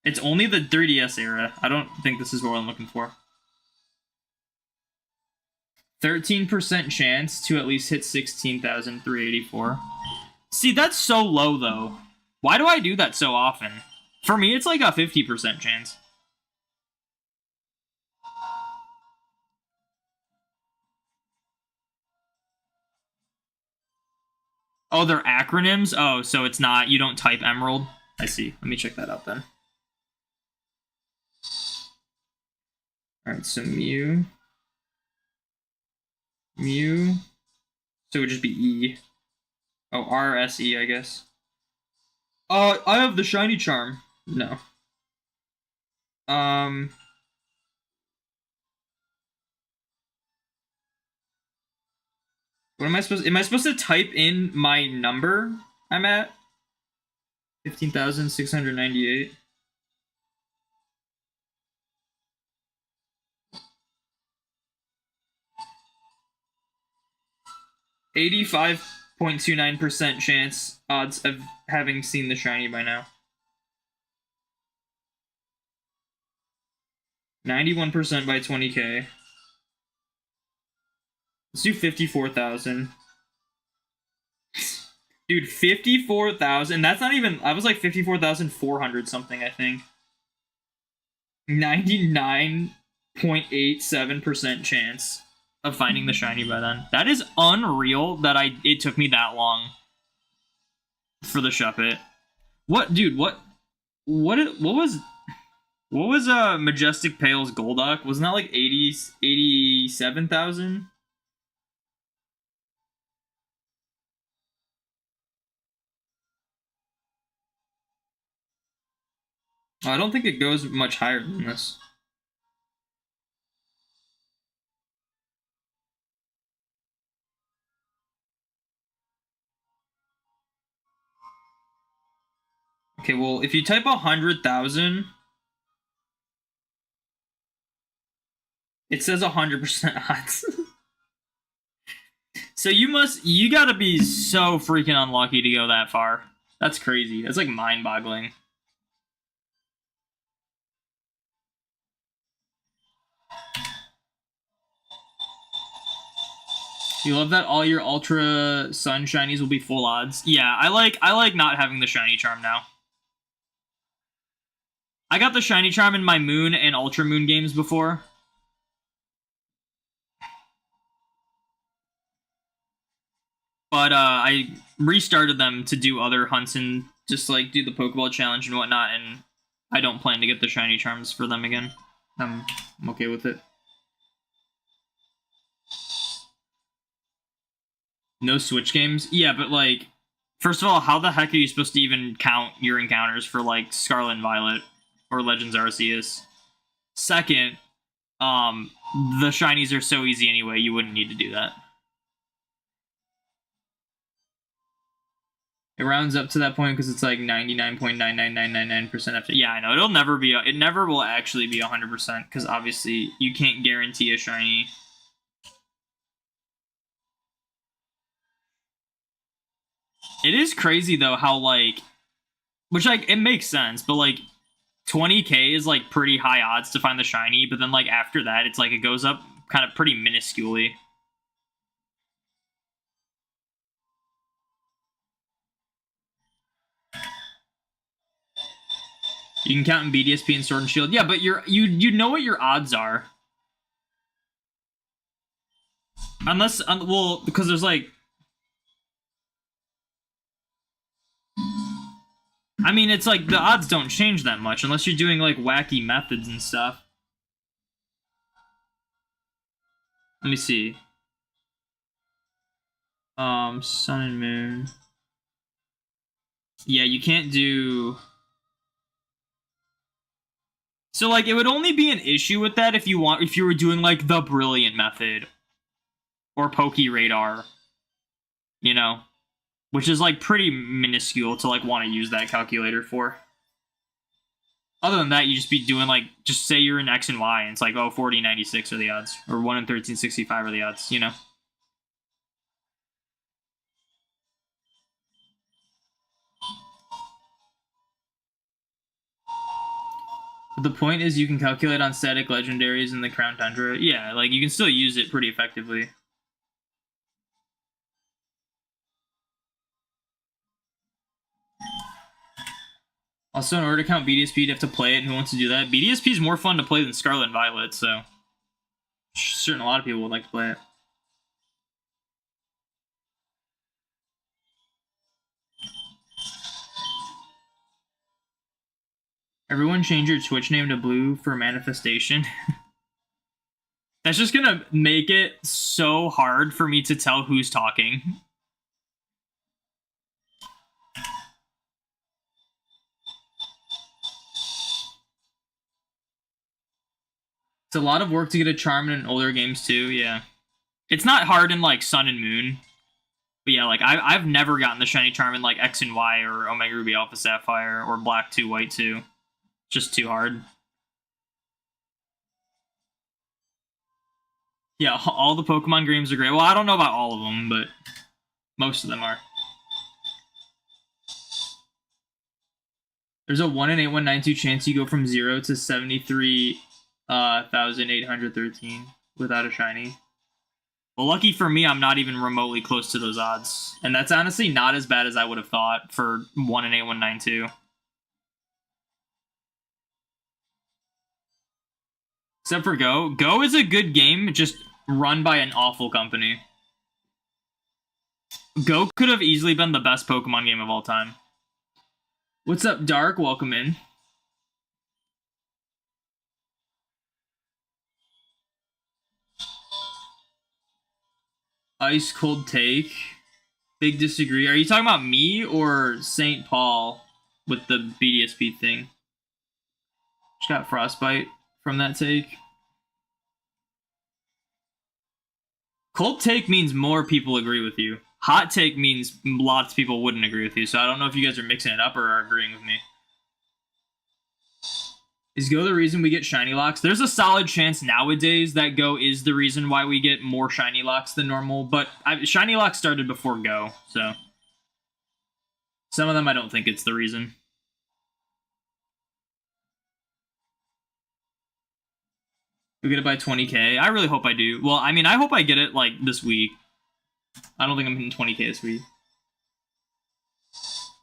It's only the 3DS era. I don't think this is what I'm looking for. 13% chance to at least hit 16,384. See, that's so low, though. Why do I do that so often? For me, it's like a 50% chance. Oh, they're acronyms? Oh, so it's not, you don't type Emerald? I see. Let me check that out then. Alright, so Mew. Mew. So it would just be E. Oh, R-S-E, I guess. I have the shiny charm. No. What am I supposed to type in my number I'm at? 15,698. .29% chance odds of having seen the shiny by now. 91% by 20k. Let's do 54,000. Dude, 54,000. That's not even. I was like 54,400 something, I think. 99.87% chance of finding the shiny by then. That is unreal that it took me that long for the Shuppet. What, dude, what was Majestic Pale's Golduck? Wasn't that like 87,000? I don't think it goes much higher than this. Okay, well, if you type 100,000, it says 100% odds. So you gotta be so freaking unlucky to go that far. That's crazy. That's like mind-boggling. You love that all your Ultra Sun shinies will be full odds. Yeah, I like not having the shiny charm now. I got the shiny charm in my Moon and Ultra Moon games before. But I restarted them to do other hunts and just like do the Pokeball challenge and whatnot, and I don't plan to get the shiny charms for them again. I'm okay with it. No Switch games? Yeah, but like, first of all, how the heck are you supposed to even count your encounters for like Scarlet and Violet or Legends Arceus? Second, the shinies are so easy anyway, you wouldn't need to do that. It rounds up to that point because it's like 99.99999% after. Yeah, I know. It'll never be. It never will actually be 100% because obviously you can't guarantee a shiny. It is crazy though how like, which like it makes sense, but like 20k is like pretty high odds to find the shiny, but then like after that, it's like it goes up kind of pretty minusculely. You can count in BDSP and Sword and Shield. Yeah, but you know what your odds are. Unless, well, because there's like... I mean, it's like the odds don't change that much unless you're doing like wacky methods and stuff. Let me see. Sun and Moon. Yeah, you can't do... So like it would only be an issue with that if you were doing like the Brilliant method or Poke Radar, you know, which is like pretty minuscule to like want to use that calculator for. Other than that, you just be doing like, just say you're in X and Y and it's like, oh, 4096 are the odds, or 1 in 1365 are the odds, you know. But the point is you can calculate on static legendaries in the Crown Tundra. Yeah, like you can still use it pretty effectively. Also, in order to count BDSP, you have to play it, and who wants to do that? BDSP is more fun to play than Scarlet and Violet, so... certain a lot of people would like to play it. Everyone change your Twitch name to Blue for Manifestation. That's just gonna make it so hard for me to tell who's talking. It's a lot of work to get a charm in older games too, yeah. It's not hard in like Sun and Moon. But yeah, like I've never gotten the shiny charm in like X and Y or Omega Ruby Alpha Sapphire or Black 2 White 2. Just too hard. Yeah, all the Pokemon games are great. Well, I don't know about all of them, but most of them are. There's a 1 in 8192 chance you go from 0 to 73,813 without a shiny. Well, lucky for me, I'm not even remotely close to those odds. And that's honestly not as bad as I would have thought for 1 in 8192. Except for Go. Go is a good game, just run by an awful company. Go could have easily been the best Pokemon game of all time. What's up, Dark? Welcome in. Ice cold take. Big disagree. Are you talking about me or St. Paul with the BDSP thing? Just got frostbite from that take. Cold take means more people agree with you. Hot take means lots of people wouldn't agree with you. So I don't know if you guys are mixing it up or are agreeing with me. Is Go the reason we get shiny locks? There's a solid chance nowadays that Go is the reason why we get more shiny locks than normal, but shiny locks started before Go, so some of them I don't think it's the reason. We get it by 20k. I really hope I do. Well, I mean, I hope I get it like this week. I don't think I'm hitting 20k this week.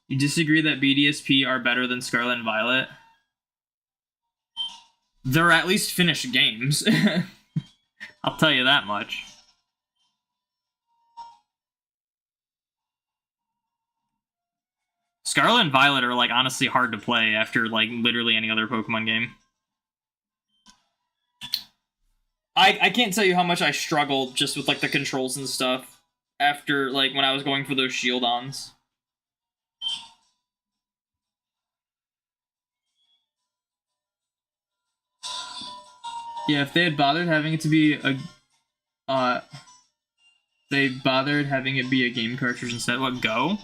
You disagree that BDSP are better than Scarlet and Violet? They're at least finished games. I'll tell you that much. Scarlet and Violet are, like, honestly hard to play after, like, literally any other Pokemon game. I can't tell you how much I struggled just with, like, the controls and stuff after, like, when I was going for those Shield-ons. Yeah, if they had bothered having it to be a... they bothered having it be a game cartridge instead. What, Go?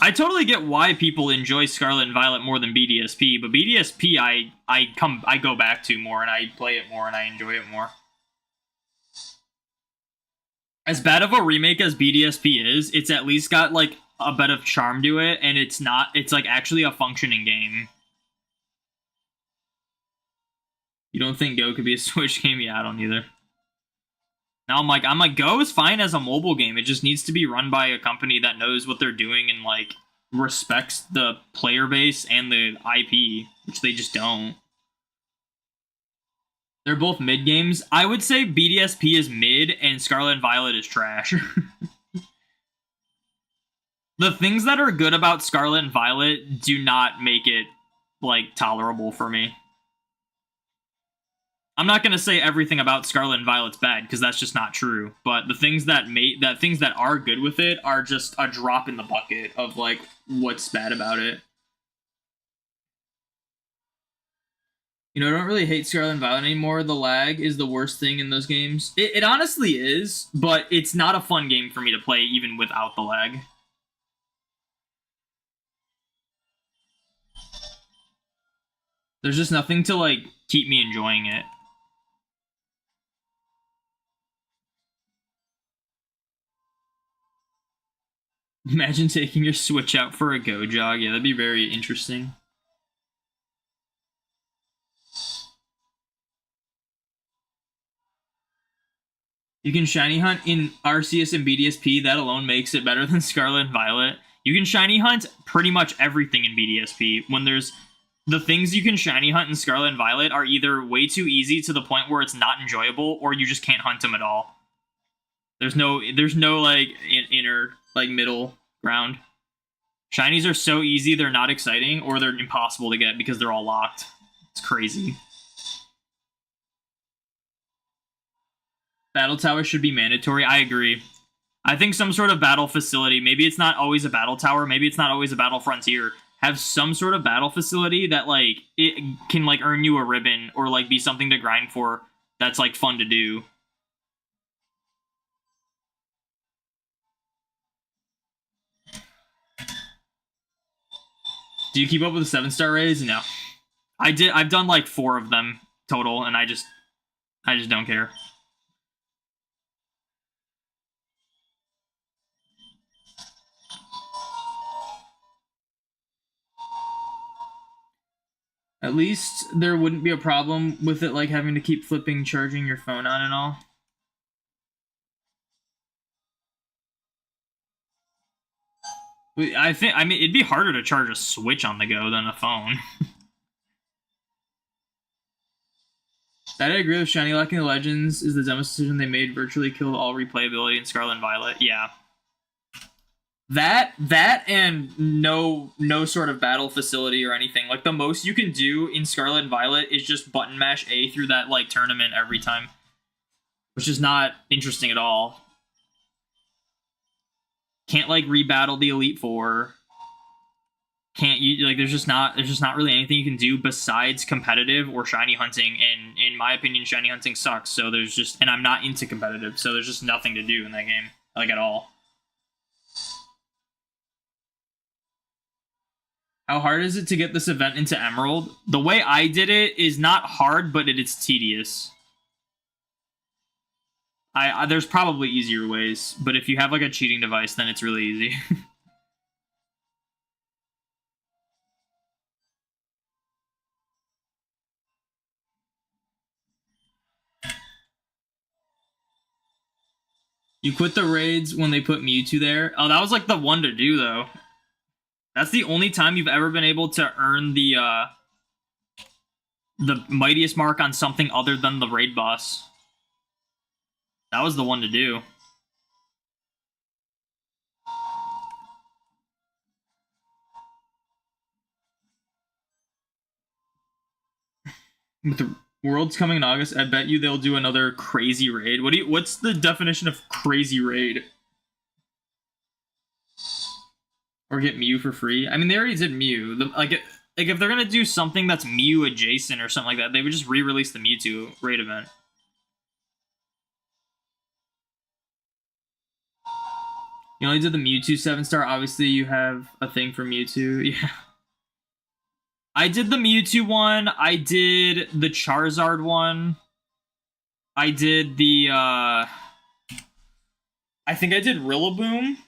I totally get why people enjoy Scarlet and Violet more than BDSP, but BDSP I go back to more and I play it more and I enjoy it more. As bad of a remake as BDSP is, it's at least got like a bit of charm to it, and it's like actually a functioning game. You don't think Go could be a Switch game? Yeah, I don't either. Now I'm like, Go is fine as a mobile game. It just needs to be run by a company that knows what they're doing and, like, respects the player base and the IP, which they just don't. They're both mid games. I would say BDSP is mid and Scarlet and Violet is trash. The things that are good about Scarlet and Violet do not make it, like, tolerable for me. I'm not gonna say everything about Scarlet and Violet's bad because that's just not true. But the things that are good with it are just a drop in the bucket of like what's bad about it. You know, I don't really hate Scarlet and Violet anymore. The lag is the worst thing in those games. It honestly is, but it's not a fun game for me to play even without the lag. There's just nothing to like keep me enjoying it. Imagine taking your Switch out for a Go jog. Yeah, that'd be very interesting. You can shiny hunt in Arceus and BDSP. That alone makes it better than Scarlet and Violet. You can shiny hunt pretty much everything in BDSP. When there's the things you can shiny hunt in Scarlet and Violet are either way too easy to the point where it's not enjoyable, or you just can't hunt them at all. There's no like inner like middle ground. Shinies are so easy they're not exciting, or they're impossible to get because they're all locked. It's crazy. Battle tower should be mandatory. I agree. I think some sort of battle facility, maybe it's not always a battle tower, maybe it's not always a battle frontier, have some sort of battle facility that like it can like earn you a ribbon or like be something to grind for that's like fun to do. Do you keep up with the 7-star raids? No. I've done like 4 of them total, and I just don't care. At least there wouldn't be a problem with it, like having to keep flipping charging your phone on and all. I mean, it'd be harder to charge a Switch on the go than a phone. That I agree with. Shiny locking the Legends is the dumbest decision they made. Virtually killed all replayability in Scarlet and Violet. Yeah. That and no sort of battle facility or anything. Like, the most you can do in Scarlet and Violet is just button mash A through that, like, tournament every time. Which is not interesting at all. Can't, like, rebattle the Elite Four. Can't you, like, there's just not really anything you can do besides competitive or shiny hunting, and in my opinion shiny hunting sucks, so there's just, and I'm not into competitive, so there's just nothing to do in that game, like, at all. How hard is it to get this event into Emerald? The way I did it is not hard, but it's tedious. There's probably easier ways, but if you have, like, a cheating device, then it's really easy. You quit the raids when they put Mewtwo there? Oh, that was, like, the one to do, though. That's the only time you've ever been able to earn the mightiest mark on something other than the raid boss. That was the one to do. With the Worlds coming in August, I bet you they'll do another crazy raid. What's the definition of crazy raid? Or get Mew for free? I mean, they already did Mew. Like, if they're gonna do something that's Mew adjacent or something like that, they would just re-release the Mewtwo raid event. You only did the Mewtwo 7-star. Obviously, you have a thing for Mewtwo. Yeah. I did the Mewtwo one. I did the Charizard one. I did the, I think I did Rillaboom.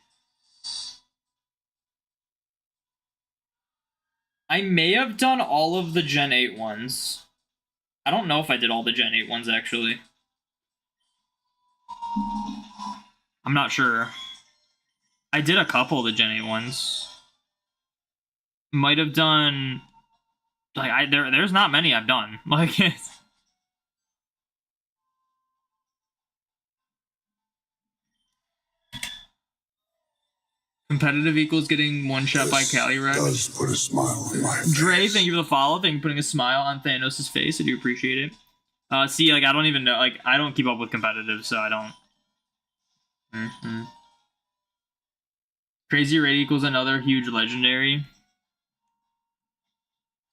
I may have done all of the Gen 8 ones. I don't know if I did all the Gen 8 ones, actually. I'm not sure. I did a couple of the Gen 8 ones. Might have done... Like, there's not many I've done. Like, it's... Competitive equals getting one shot by Calyrex. Does put a smile on my face. Dre, thank you for the follow. Thank you for putting a smile on Thanos' face. I do appreciate it. See, like, I don't even know. Like, I don't keep up with competitive, so I don't... Crazy Raid equals another huge legendary.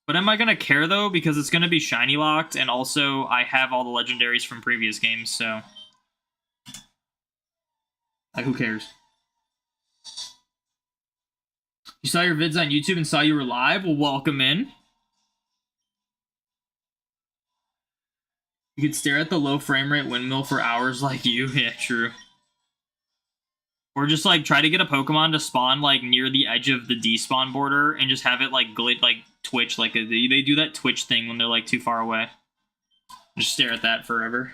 But am I going to care, though? Because it's going to be shiny locked, and also I have all the legendaries from previous games, so... Like, who cares? You saw your vids on YouTube and saw you were live? Well, welcome in. You could stare at the low frame rate windmill for hours like you. Yeah, true. Or just, like, try to get a Pokemon to spawn, like, near the edge of the despawn border and just have it, like, twitch. Like, they do that twitch thing when they're, like, too far away. Just stare at that forever.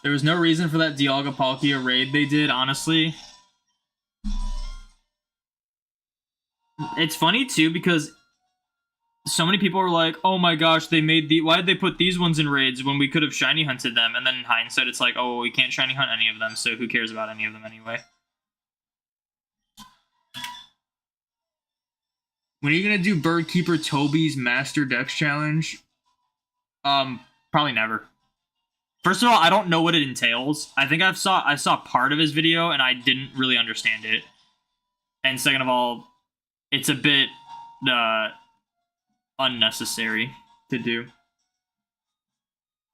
There was no reason for that Dialga Palkia raid they did, honestly. It's funny, too, because so many people are like, oh my gosh, why did they put these ones in raids when we could have shiny hunted them? And then in hindsight, it's like, oh, we can't shiny hunt any of them, so who cares about any of them anyway? When are you gonna do Birdkeeper Toby's Master Dex Challenge? Probably never. First of all, I don't know what it entails. I think I saw part of his video and I didn't really understand it. And second of all, it's a bit unnecessary to do.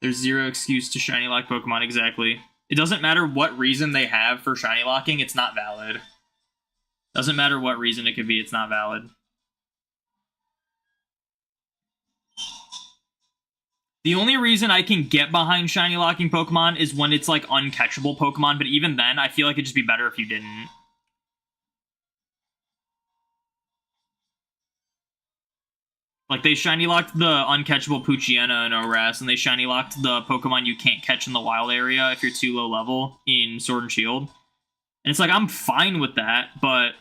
There's zero excuse to shiny lock Pokemon, exactly. It doesn't matter what reason they have for shiny locking, it's not valid. Doesn't matter what reason it could be, it's not valid. The only reason I can get behind shiny locking Pokemon is when it's, like, uncatchable Pokemon, but even then, I feel like it'd just be better if you didn't. Like, they shiny locked the uncatchable Poochyena in ORAS, and they shiny locked the Pokemon you can't catch in the wild area if you're too low level in Sword and Shield. And it's like, I'm fine with that, but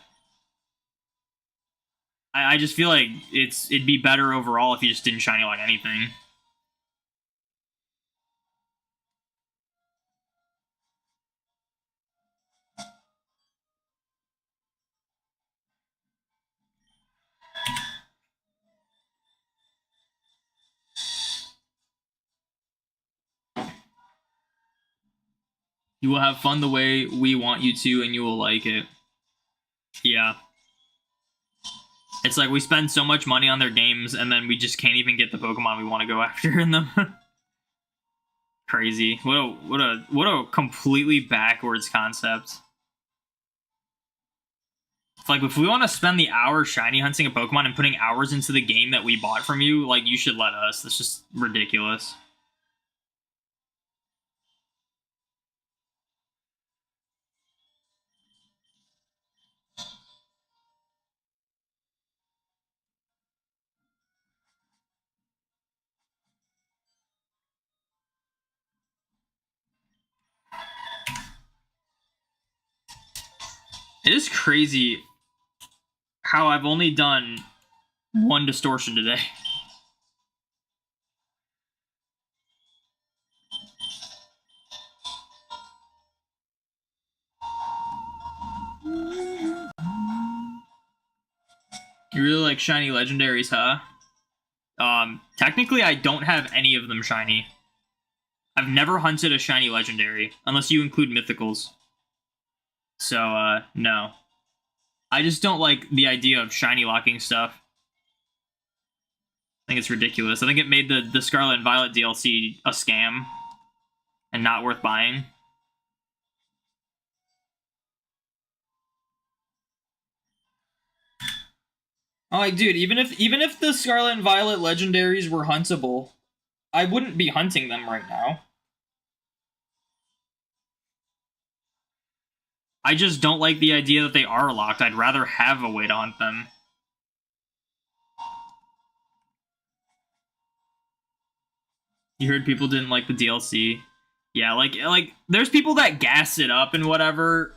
I just feel like it'd be better overall if you just didn't shiny lock anything. You will have fun the way we want you to, and you will like it. Yeah. It's like we spend so much money on their games, and then we just can't even get the Pokemon we want to go after in them. Crazy. What a completely backwards concept. It's like, if we want to spend the hour shiny hunting a Pokemon and putting hours into the game that we bought from you, like, you should let us. That's just ridiculous. It is crazy how I've only done one Distortion today. You really like shiny legendaries, huh? Technically I don't have any of them shiny. I've never hunted a shiny legendary, unless you include mythicals. So, no. I just don't like the idea of shiny locking stuff. I think it's ridiculous. I think it made the Scarlet and Violet DLC a scam and not worth buying. Oh, like, dude, even if the Scarlet and Violet legendaries were huntable, I wouldn't be hunting them right now. I just don't like the idea that they are locked. I'd rather have a way to hunt them. You heard people didn't like the DLC. Yeah, like there's people that gas it up and whatever.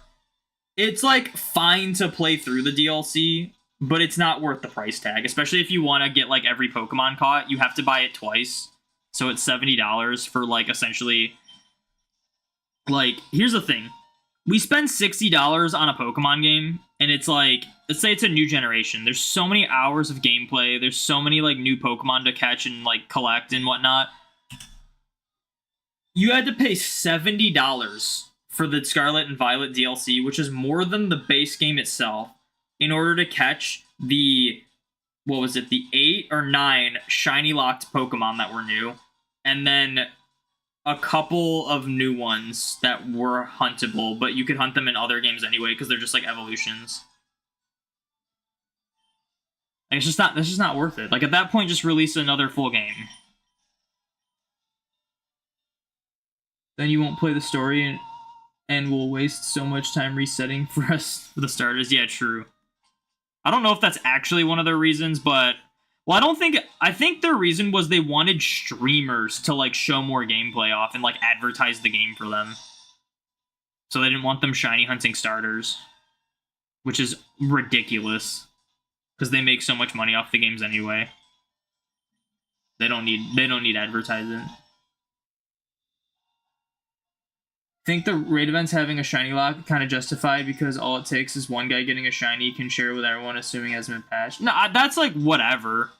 It's like fine to play through the DLC, but it's not worth the price tag, especially if you want to get like every Pokemon caught. You have to buy it twice. So it's $70 for like essentially, like, here's the thing. We spend $60 on a Pokemon game, and it's like, let's say it's a new generation. There's so many hours of gameplay. There's so many like new Pokemon to catch and like collect and whatnot. You had to pay $70 for the Scarlet and Violet DLC, which is more than the base game itself, in order to catch the, what was it, the 8 or 9 shiny locked Pokemon that were new, and then a couple of new ones that were huntable, but you could hunt them in other games anyway because they're just like evolutions. Like, it's just not worth it. Like, at that point, just release another full game. Then you won't play the story and we'll waste so much time resetting for us for the starters. Yeah, true. I don't know if that's actually one of their reasons, but, well, I think their reason was they wanted streamers to like show more gameplay off and like advertise the game for them. So they didn't want them shiny hunting starters, which is ridiculous because they make so much money off the games anyway. They don't need advertising. Think the raid events having a shiny lock kind of justified because all it takes is one guy getting a shiny, can share with everyone, assuming it hasn't been patched. No, that's like whatever.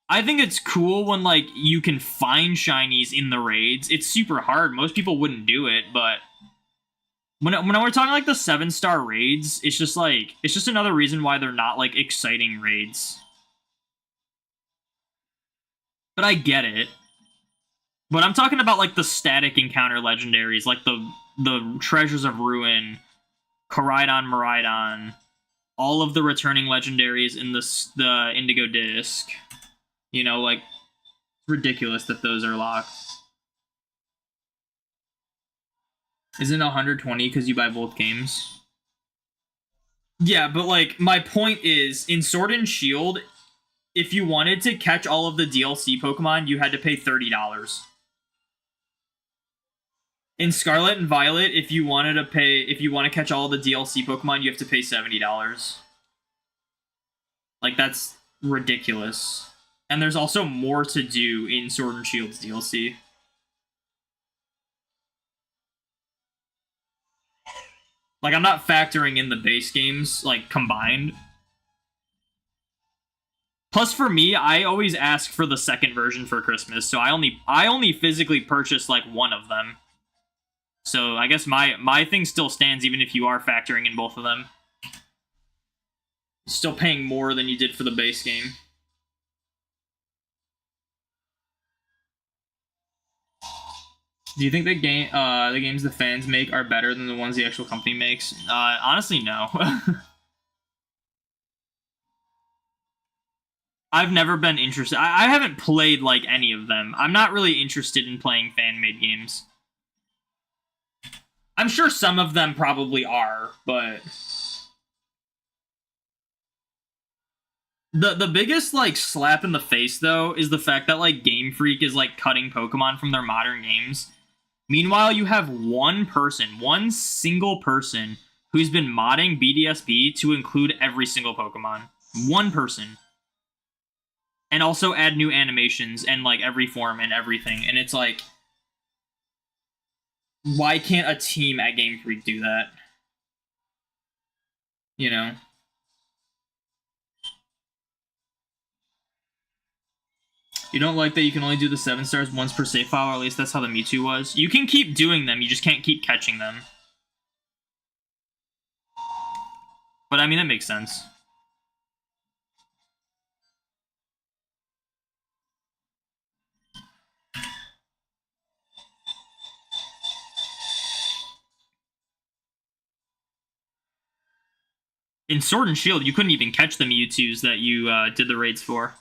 I think it's cool when like you can find shinies in the raids. It's super hard. Most people wouldn't do it, but when we're talking like the 7-star raids, it's just another reason why they're not like exciting raids. But I get it. But I'm talking about like the static encounter legendaries, like the Treasures of Ruin, Koraidon, Miraidon, all of the returning legendaries in the Indigo Disc. You know, like, ridiculous that those are locked. Isn't it 120 because you buy both games? Yeah, but like my point is, in Sword and Shield, if you wanted to catch all of the DLC Pokemon, you had to pay $30. In Scarlet and Violet, if you want to catch all the DLC Pokemon, you have to pay $70. Like, that's ridiculous. And there's also more to do in Sword and Shield's DLC. Like, I'm not factoring in the base games, like, combined. Plus, for me, I always ask for the second version for Christmas, so I only physically purchase, like, one of them. So, I guess my thing still stands, even if you are factoring in both of them. Still paying more than you did for the base game. Do you think the games the fans make are better than the ones the actual company makes? Honestly, no. I've never been interested. I haven't played, like, any of them. I'm not really interested in playing fan-made games. I'm sure some of them probably are, but... The biggest, like, slap in the face, though, is the fact that, like, Game Freak is, like, cutting Pokemon from their modern games. Meanwhile, you have one single person, who's been modding BDSP to include every single Pokemon. One person. And also add new animations and, like, every form and everything. And it's like... Why can't a team at Game Freak do that? You know? You don't like that you can only do the 7 stars once per save file, or at least that's how the Mewtwo was? You can keep doing them, you just can't keep catching them. But I mean, that makes sense. In Sword and Shield, you couldn't even catch the Mewtwo's that you did the raids for.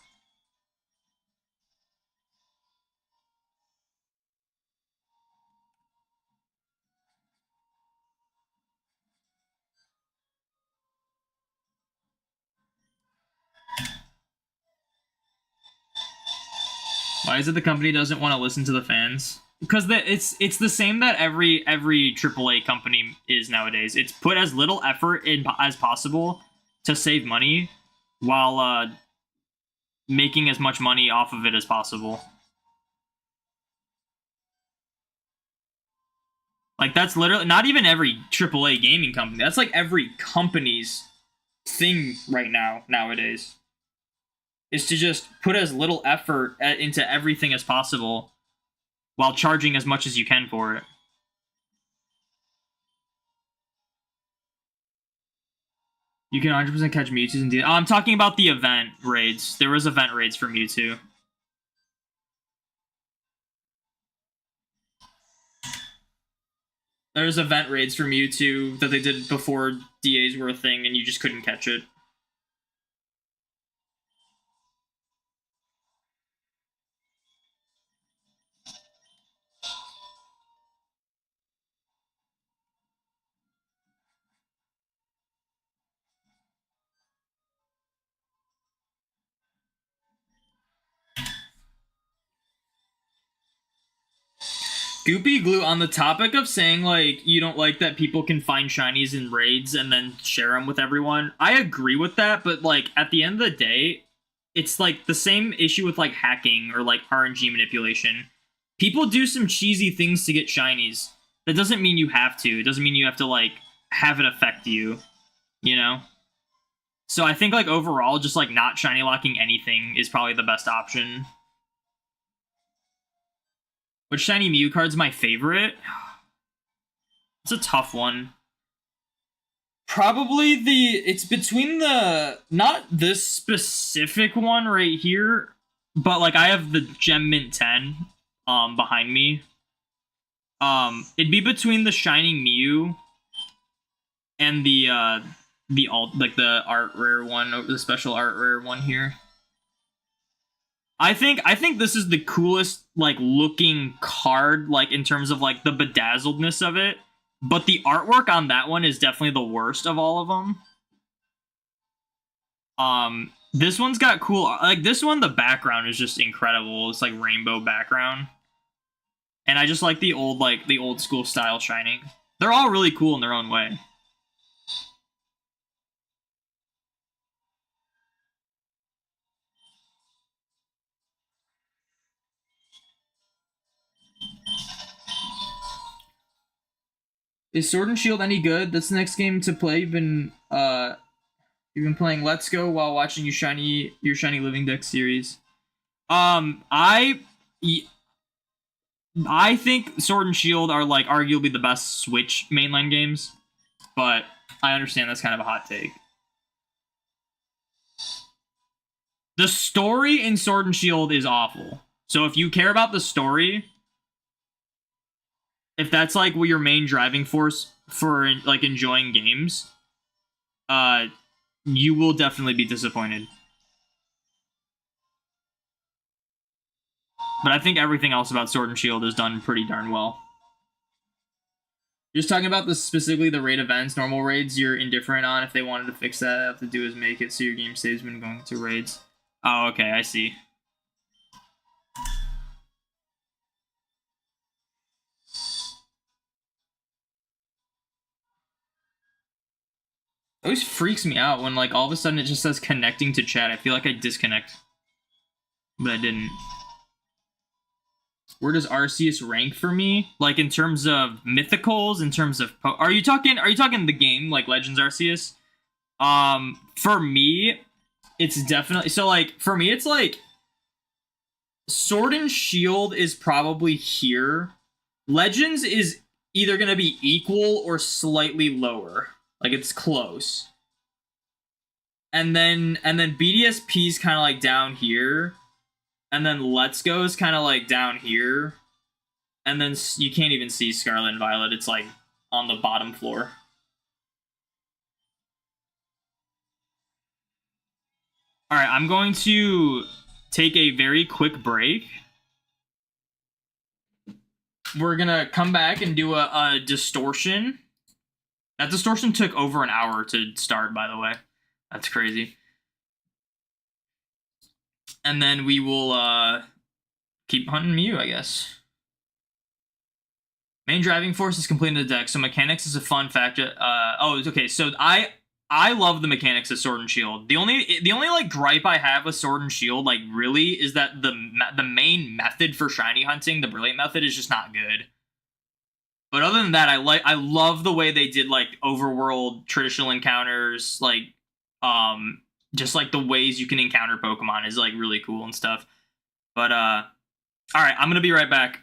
Why is it the company doesn't want to listen to the fans? Because it's the same that every AAA company is nowadays. It's put as little effort in as possible to save money, while making as much money off of it as possible. Like, that's literally not even every AAA gaming company. That's like every company's thing right now nowadays. Is to just put as little effort into everything as possible, while charging as much as you can for it. You can 100% catch Mewtwo's and I'm talking about the event raids. There was event raids for Mewtwo. There's event raids for Mewtwo that they did before DAs were a thing, and you just couldn't catch it. Goopy Glue, on the topic of saying, like, you don't like that people can find shinies in raids and then share them with everyone, I agree with that, but, like, at the end of the day, it's, like, the same issue with, like, hacking or, like, RNG manipulation. People do some cheesy things to get shinies. That doesn't mean you have to. It doesn't mean you have to, like, have it affect you, you know? So I think, like, overall, just, like, not shiny locking anything is probably the best option. Which shiny Mew card's my favorite? It's a tough one. Probably it's between the, not this specific one right here, but, like, I have the Gem Mint 10 behind me. It'd be between the Shining Mew and the art rare one, or the special art rare one here. I think this is the coolest, like, looking card, like, in terms of, like, the bedazzledness of it. But the artwork on that one is definitely the worst of all of them. This one's got cool, like this one, the background is just incredible. It's like rainbow background. And I just like the old school style Shining. They're all really cool in their own way. Is Sword and Shield any good? That's the next game to play. You've been playing Let's Go while watching your Shiny Living Deck series. I think Sword and Shield are like arguably the best Switch mainline games, but I understand that's kind of a hot take. The story in Sword and Shield is awful. So if you care about the story, if that's like what your main driving force for like enjoying games, you will definitely be disappointed. But I think everything else about Sword and Shield is done pretty darn well. You're just talking about specifically the raid events, normal raids you're indifferent on. If they wanted to fix that, all they have to do is make it so your game saves when going to raids. Oh, okay, I see. It always freaks me out when like all of a sudden it just says connecting to chat. I feel like I disconnect. But I didn't. Where does Arceus rank for me? Like in terms of mythicals, in terms of are you talking the game like Legends Arceus? For me, it's definitely so like for me it's like Sword and Shield is probably here. Legends is either gonna be equal or slightly lower. Like it's close. And then BDSP is kind of like down here. And then Let's Go is kind of like down here. And then you can't even see Scarlet and Violet. It's like on the bottom floor. Alright, I'm going to take a very quick break. We're gonna come back and do a Distortion. That Distortion took over an hour to start, by the way. That's crazy. And then we will keep hunting Mew, I guess. Main driving force is completing the deck, so mechanics is a fun factor. Oh, okay. So I love the mechanics of Sword and Shield. The only like gripe I have with Sword and Shield, like really, is that the main method for shiny hunting, the Brilliant method, is just not good. But other than that, I love the way they did like overworld traditional encounters, like just like the ways you can encounter Pokemon is like really cool and stuff. But all right, I'm gonna be right back.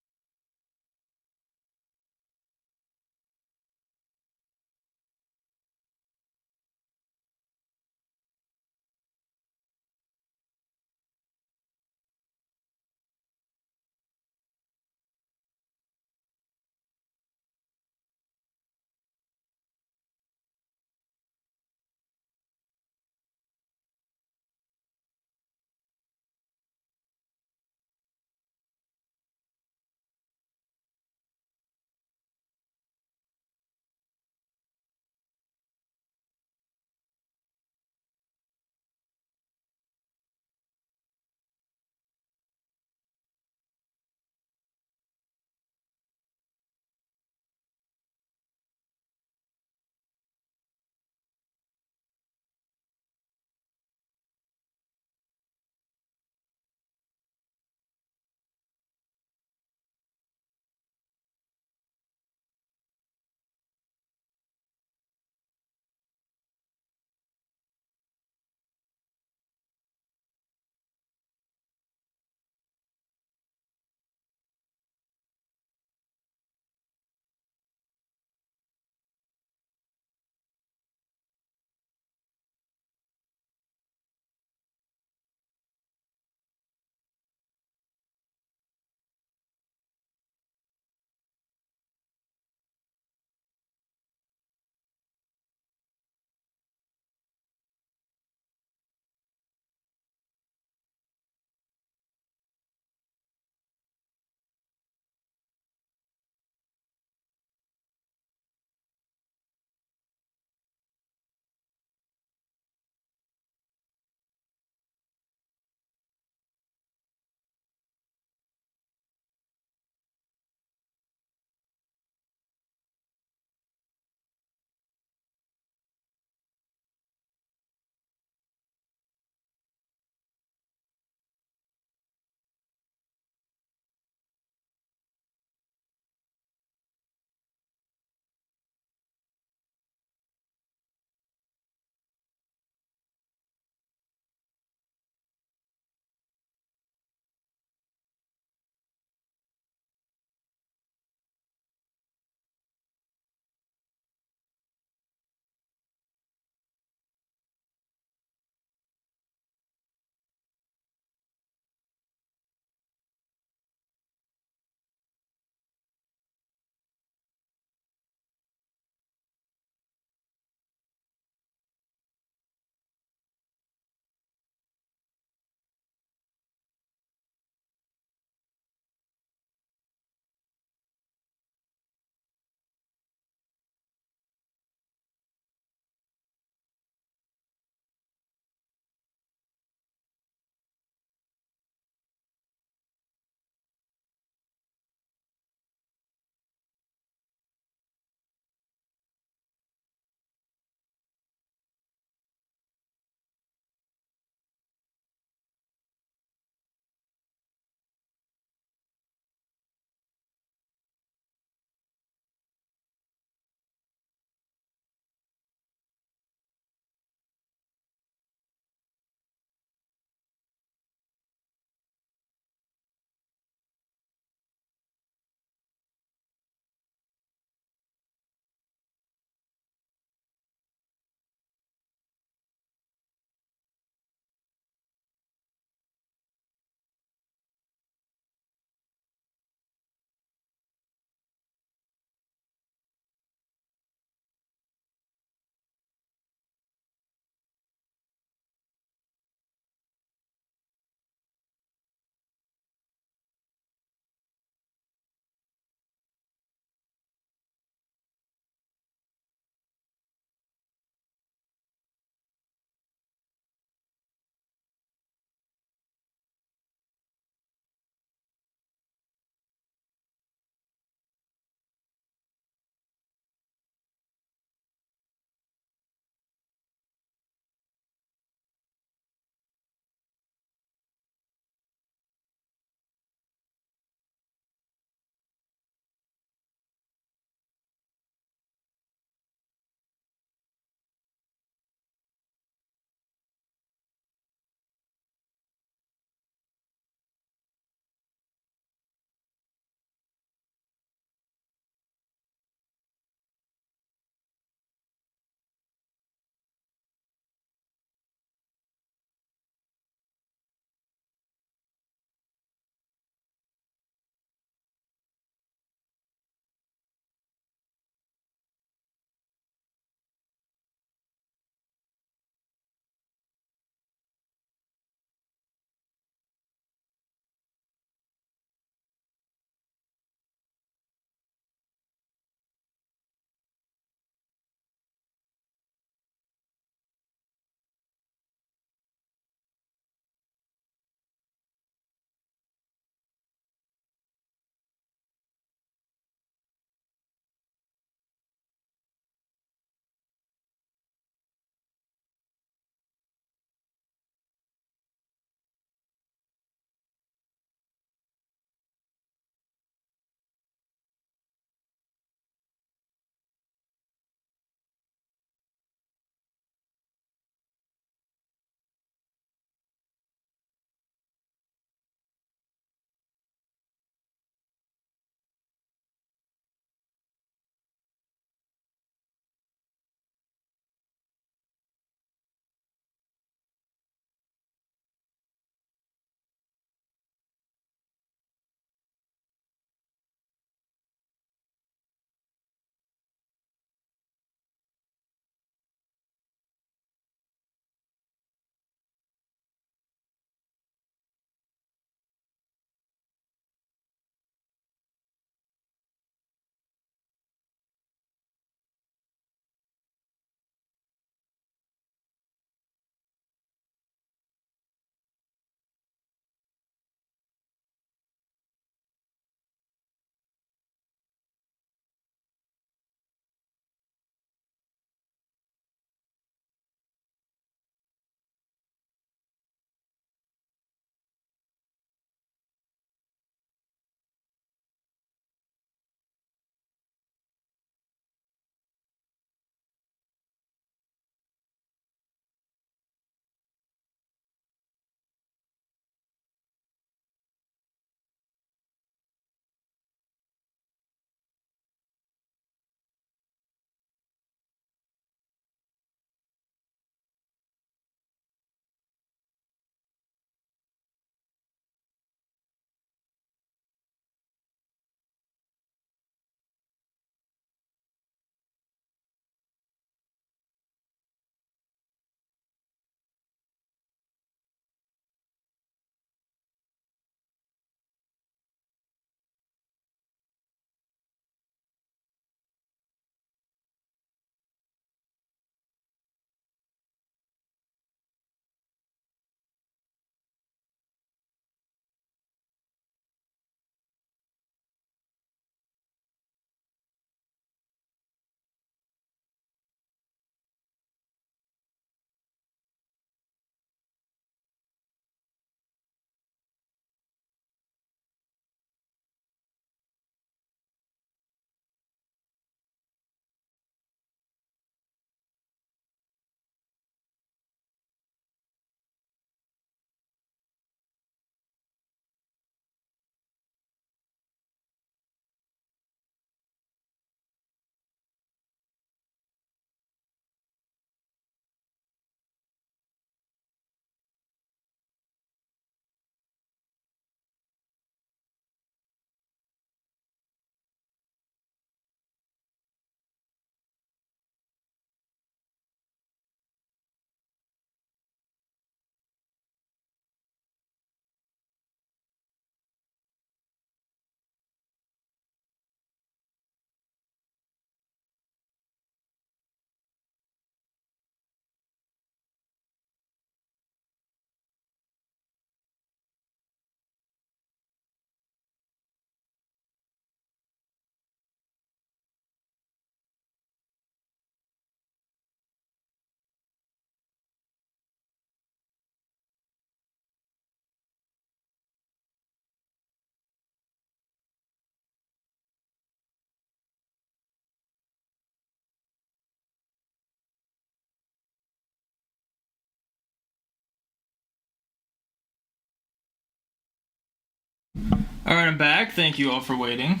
Alright, I'm back. Thank you all for waiting.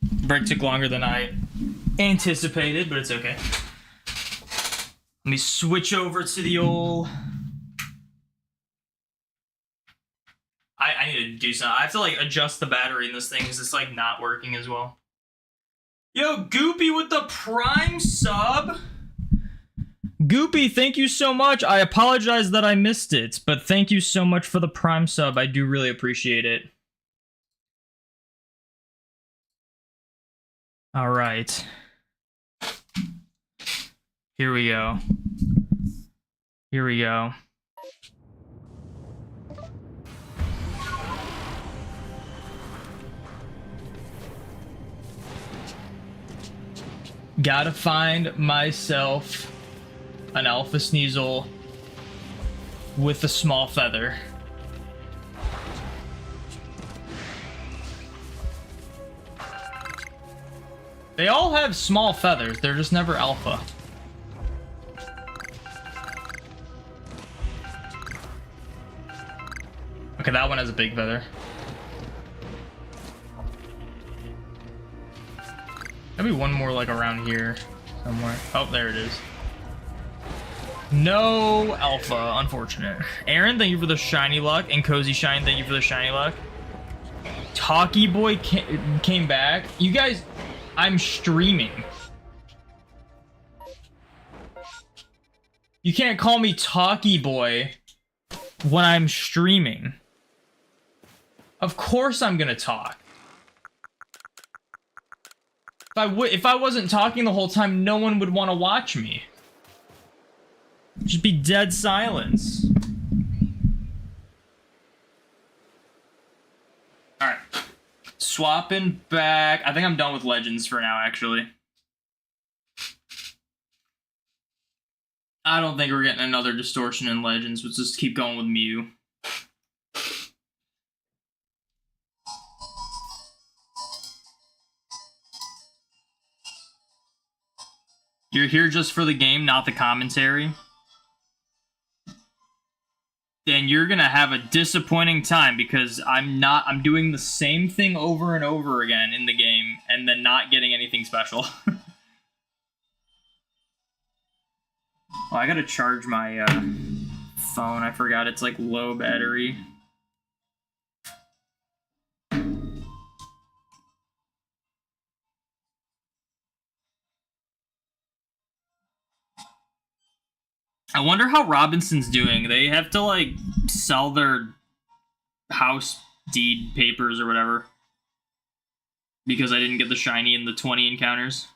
Break took longer than I anticipated, but it's okay. Let me switch over to the old... I need to do something. I have to, like, adjust the battery in this thing because it's, like, not working as well. Yo, Goopy with the Prime sub! Goopy, thank you so much. I apologize that I missed it, but thank you so much for the Prime sub. I do really appreciate it. Alright. Here we go. Here we go. Gotta find myself an Alpha Sneasel with a small feather. They all have small feathers, they're just never alpha. Okay, that one has a big feather. Maybe one more like around here somewhere. Oh, there it is. No alpha, unfortunate. Aaron, thank you for the shiny luck. And Cozy Shine, thank you for the shiny luck. Talkie Boy came back. You guys, I'm streaming. You can't call me Talkie Boy when I'm streaming. Of course I'm gonna talk. If I wasn't talking the whole time, no one would want to watch me. Just be dead silence. Alright. Swapping back. I think I'm done with Legends for now, actually. I don't think we're getting another Distortion in Legends. Let's just keep going with Mew. You're here just for the game, not the commentary. Then you're gonna have a disappointing time because I'm doing the same thing over and over again in the game and then not getting anything special. Oh, I gotta charge my phone. I forgot it's like low battery. I wonder how Robinson's doing. They have to, like, sell their house deed papers or whatever. Because I didn't get the shiny in the 20 encounters.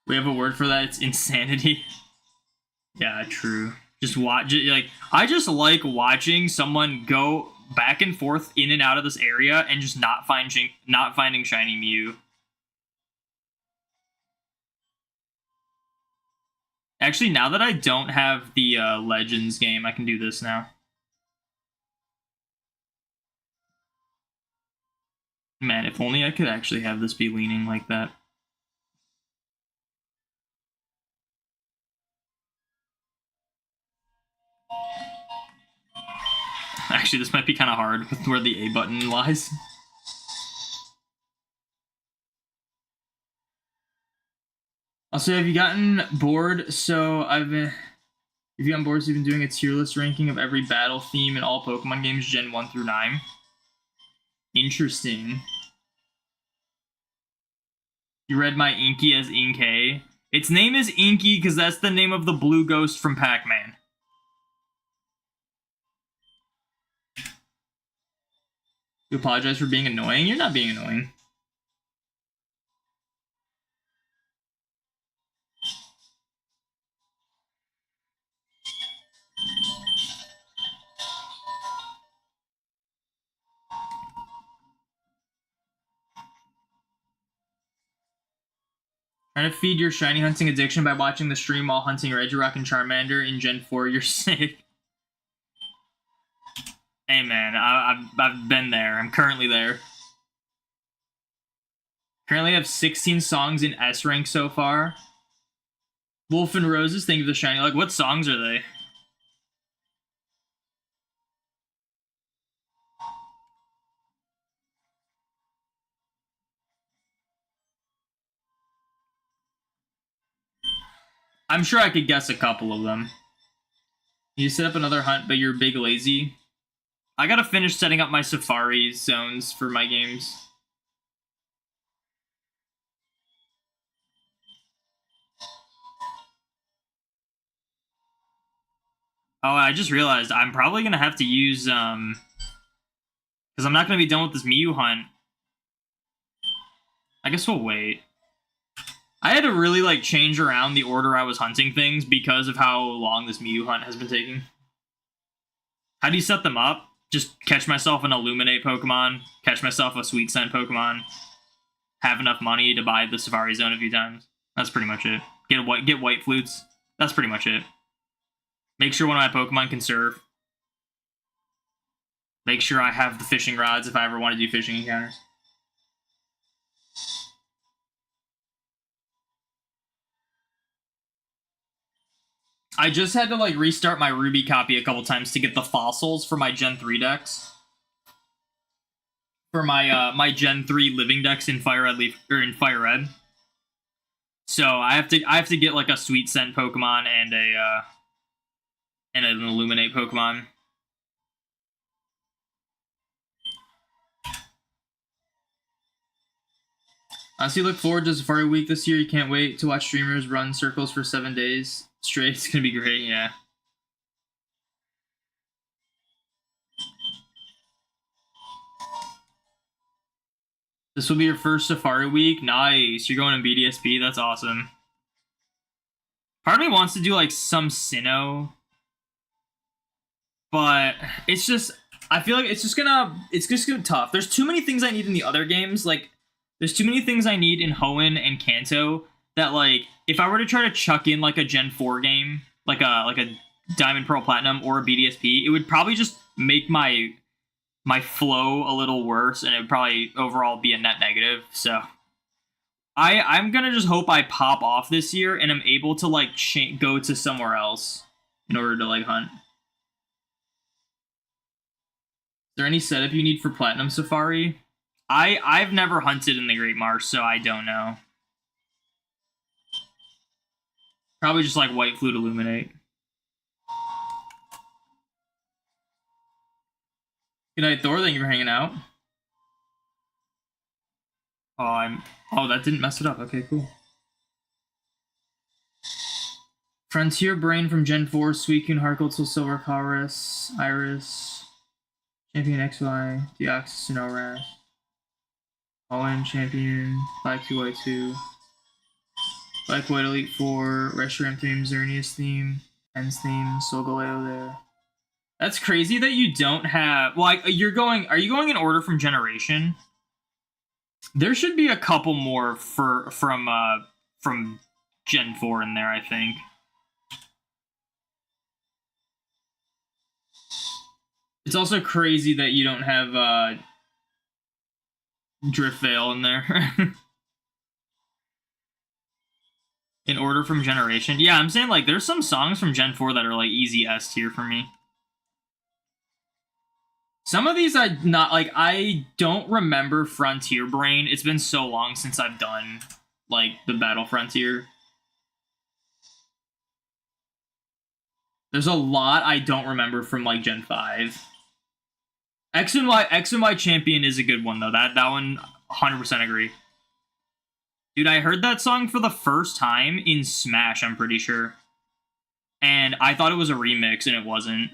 We have a word for that. It's insanity. Yeah, true. Just watch it. Like, I just like watching someone go back and forth in and out of this area and just not finding shiny Mew. Actually, now that I don't have the Legends game, I can do this now. Man, if only I could actually have this be leaning like that. Actually, this might be kind of hard with where the A button lies. Also, have you gotten bored? So I've been... If you gotten bored, so you've been doing a tier list ranking of every battle theme in all Pokemon games, Gen 1 through 9. Interesting. You read my Inky as Inkay. Its name is Inky because that's the name of the blue ghost from Pac-Man. You apologize for being annoying? You're not being annoying. Trying to feed your shiny hunting addiction by watching the stream while hunting Regirock and Charmander in Gen 4, you're sick. Hey man, I've been there. I'm currently there. Currently have 16 songs in S rank so far. Wolf and Roses, thank you for the shiny. Like, what songs are they? I'm sure I could guess a couple of them. You set up another hunt, but you're big lazy. I gotta finish setting up my Safari zones for my games. Oh, I just realized I'm probably gonna have to use, because I'm not gonna be done with this Mew hunt. I guess we'll wait. I had to really, like, change around the order I was hunting things because of how long this Mew hunt has been taking. How do you set them up? Just catch myself an Illuminate Pokemon, catch myself a Sweet Scent Pokemon, have enough money to buy the Safari Zone a few times. That's pretty much it. Get white flutes. That's pretty much it. Make sure one of my Pokemon can serve. Make sure I have the fishing rods if I ever want to do fishing encounters. I just had to, like, restart my Ruby copy a couple times to get the fossils for my Gen 3 decks. For my my Gen 3 living decks in Fire Red Leaf or in Fire Red. So I have to get like a Sweet Scent Pokemon and an Illuminate Pokemon. Honestly, look forward to Safari Week this year. You can't wait to watch streamers run circles for 7 days straight. It's gonna be great, yeah. This will be your first Safari Week. Nice. You're going to BDSP. That's awesome. Part of me wants to do like some Sinnoh, but it's just, I feel like it's just gonna be tough. There's too many things I need in the other games. Like, there's too many things I need in Hoenn and Kanto that, like, if I were to try to chuck in like a Gen 4 game, like a Diamond Pearl Platinum or a BDSP, it would probably just make my flow a little worse, and it would probably overall be a net negative. So I'm gonna just hope I pop off this year and I'm able to, like, go to somewhere else in order to, like, hunt. Is there any setup you need for Platinum Safari? I've never hunted in the Great Marsh, so I don't know. Probably just like White Flute Illuminate. Good night, Thor. Thank you for hanging out. Oh, that didn't mess it up. Okay, cool. Frontier Brain from Gen 4, Suicune, Harcourt, Silver, Chorus, Iris, Champion XY, Deoxys, Sinoras, Owen, Champion, Black 2, White 2, Black White Elite 4, Reshiram theme, Xerneas theme, Ens theme, Solgaleo there. That's crazy that you don't have... Well, are you going in order from generation? There should be a couple more from Gen 4 in there, I think. It's also crazy that you don't have Drift Veil in there. In order from generation. Yeah, I'm saying, like, there's some songs from Gen 4 that are, like, easy S tier for me. Some of these I don't remember Frontier Brain. It's been so long since I've done, like, the Battle Frontier. There's a lot I don't remember from, like, Gen 5. X and Y Champion is a good one, though. That one, 100% agree. Dude, I heard that song for the first time in Smash, I'm pretty sure. And I thought it was a remix, and it wasn't.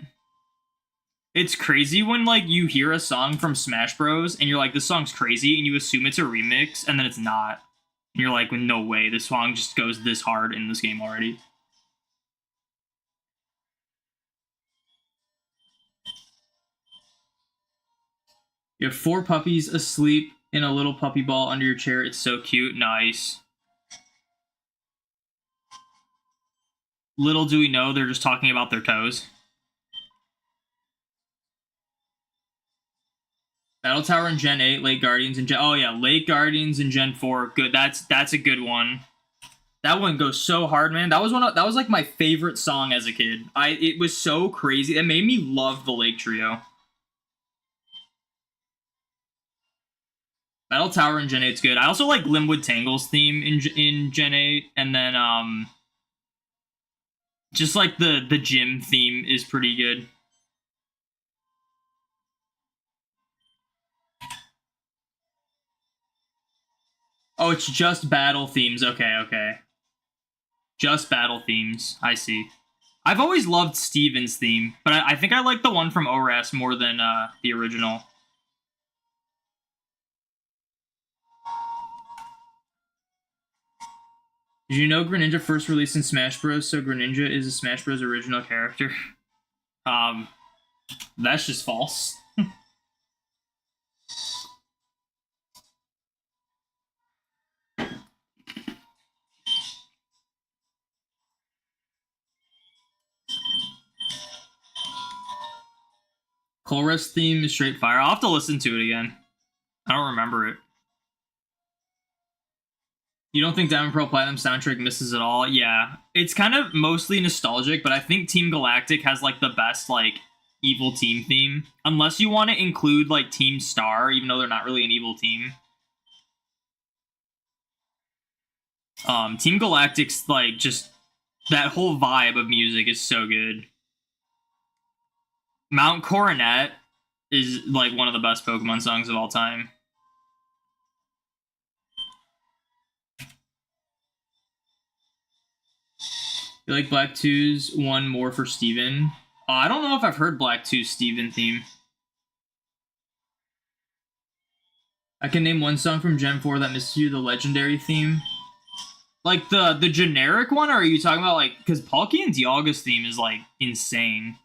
It's crazy when, like, you hear a song from Smash Bros. And you're like, this song's crazy, and you assume it's a remix, and then it's not. And you're like, no way, this song just goes this hard in this game already. You have 4 puppies asleep in a little puppy ball under your chair. It's so cute. Nice. Little do we know, they're just talking about their toes. Battle Tower in Gen 8, Lake Guardians in Gen... Oh, yeah, Lake Guardians in Gen 4. Good. That's a good one. That one goes so hard, man. That was that was like my favorite song as a kid. It was so crazy. It made me love the Lake Trio. Battle Tower in Gen 8's good. I also like Limwood Tangle's theme in Gen 8, and then just like the gym theme is pretty good. Oh, it's just battle themes. Okay, okay. Just battle themes. I see. I've always loved Steven's theme, but I think I like the one from ORAS more than the original. Did you know Greninja first released in Smash Bros, so Greninja is a Smash Bros original character? That's just false. Colress theme is straight fire. I'll have to listen to it again. I don't remember it. You don't think Diamond Pearl Platinum soundtrack misses at all? Yeah. It's kind of mostly nostalgic, but I think Team Galactic has like the best like evil team theme. Unless you want to include like Team Star, even though they're not really an evil team. Team Galactic's like just that whole vibe of music is so good. Mount Coronet is like one of the best Pokemon songs of all time. You like Black 2's one more for Steven? I don't know if I've heard Black 2's Steven theme. I can name one song from Gen 4 that misses you, the legendary theme. Like the generic one, or are you talking about like, because Palkia and Dialga's theme is like insane.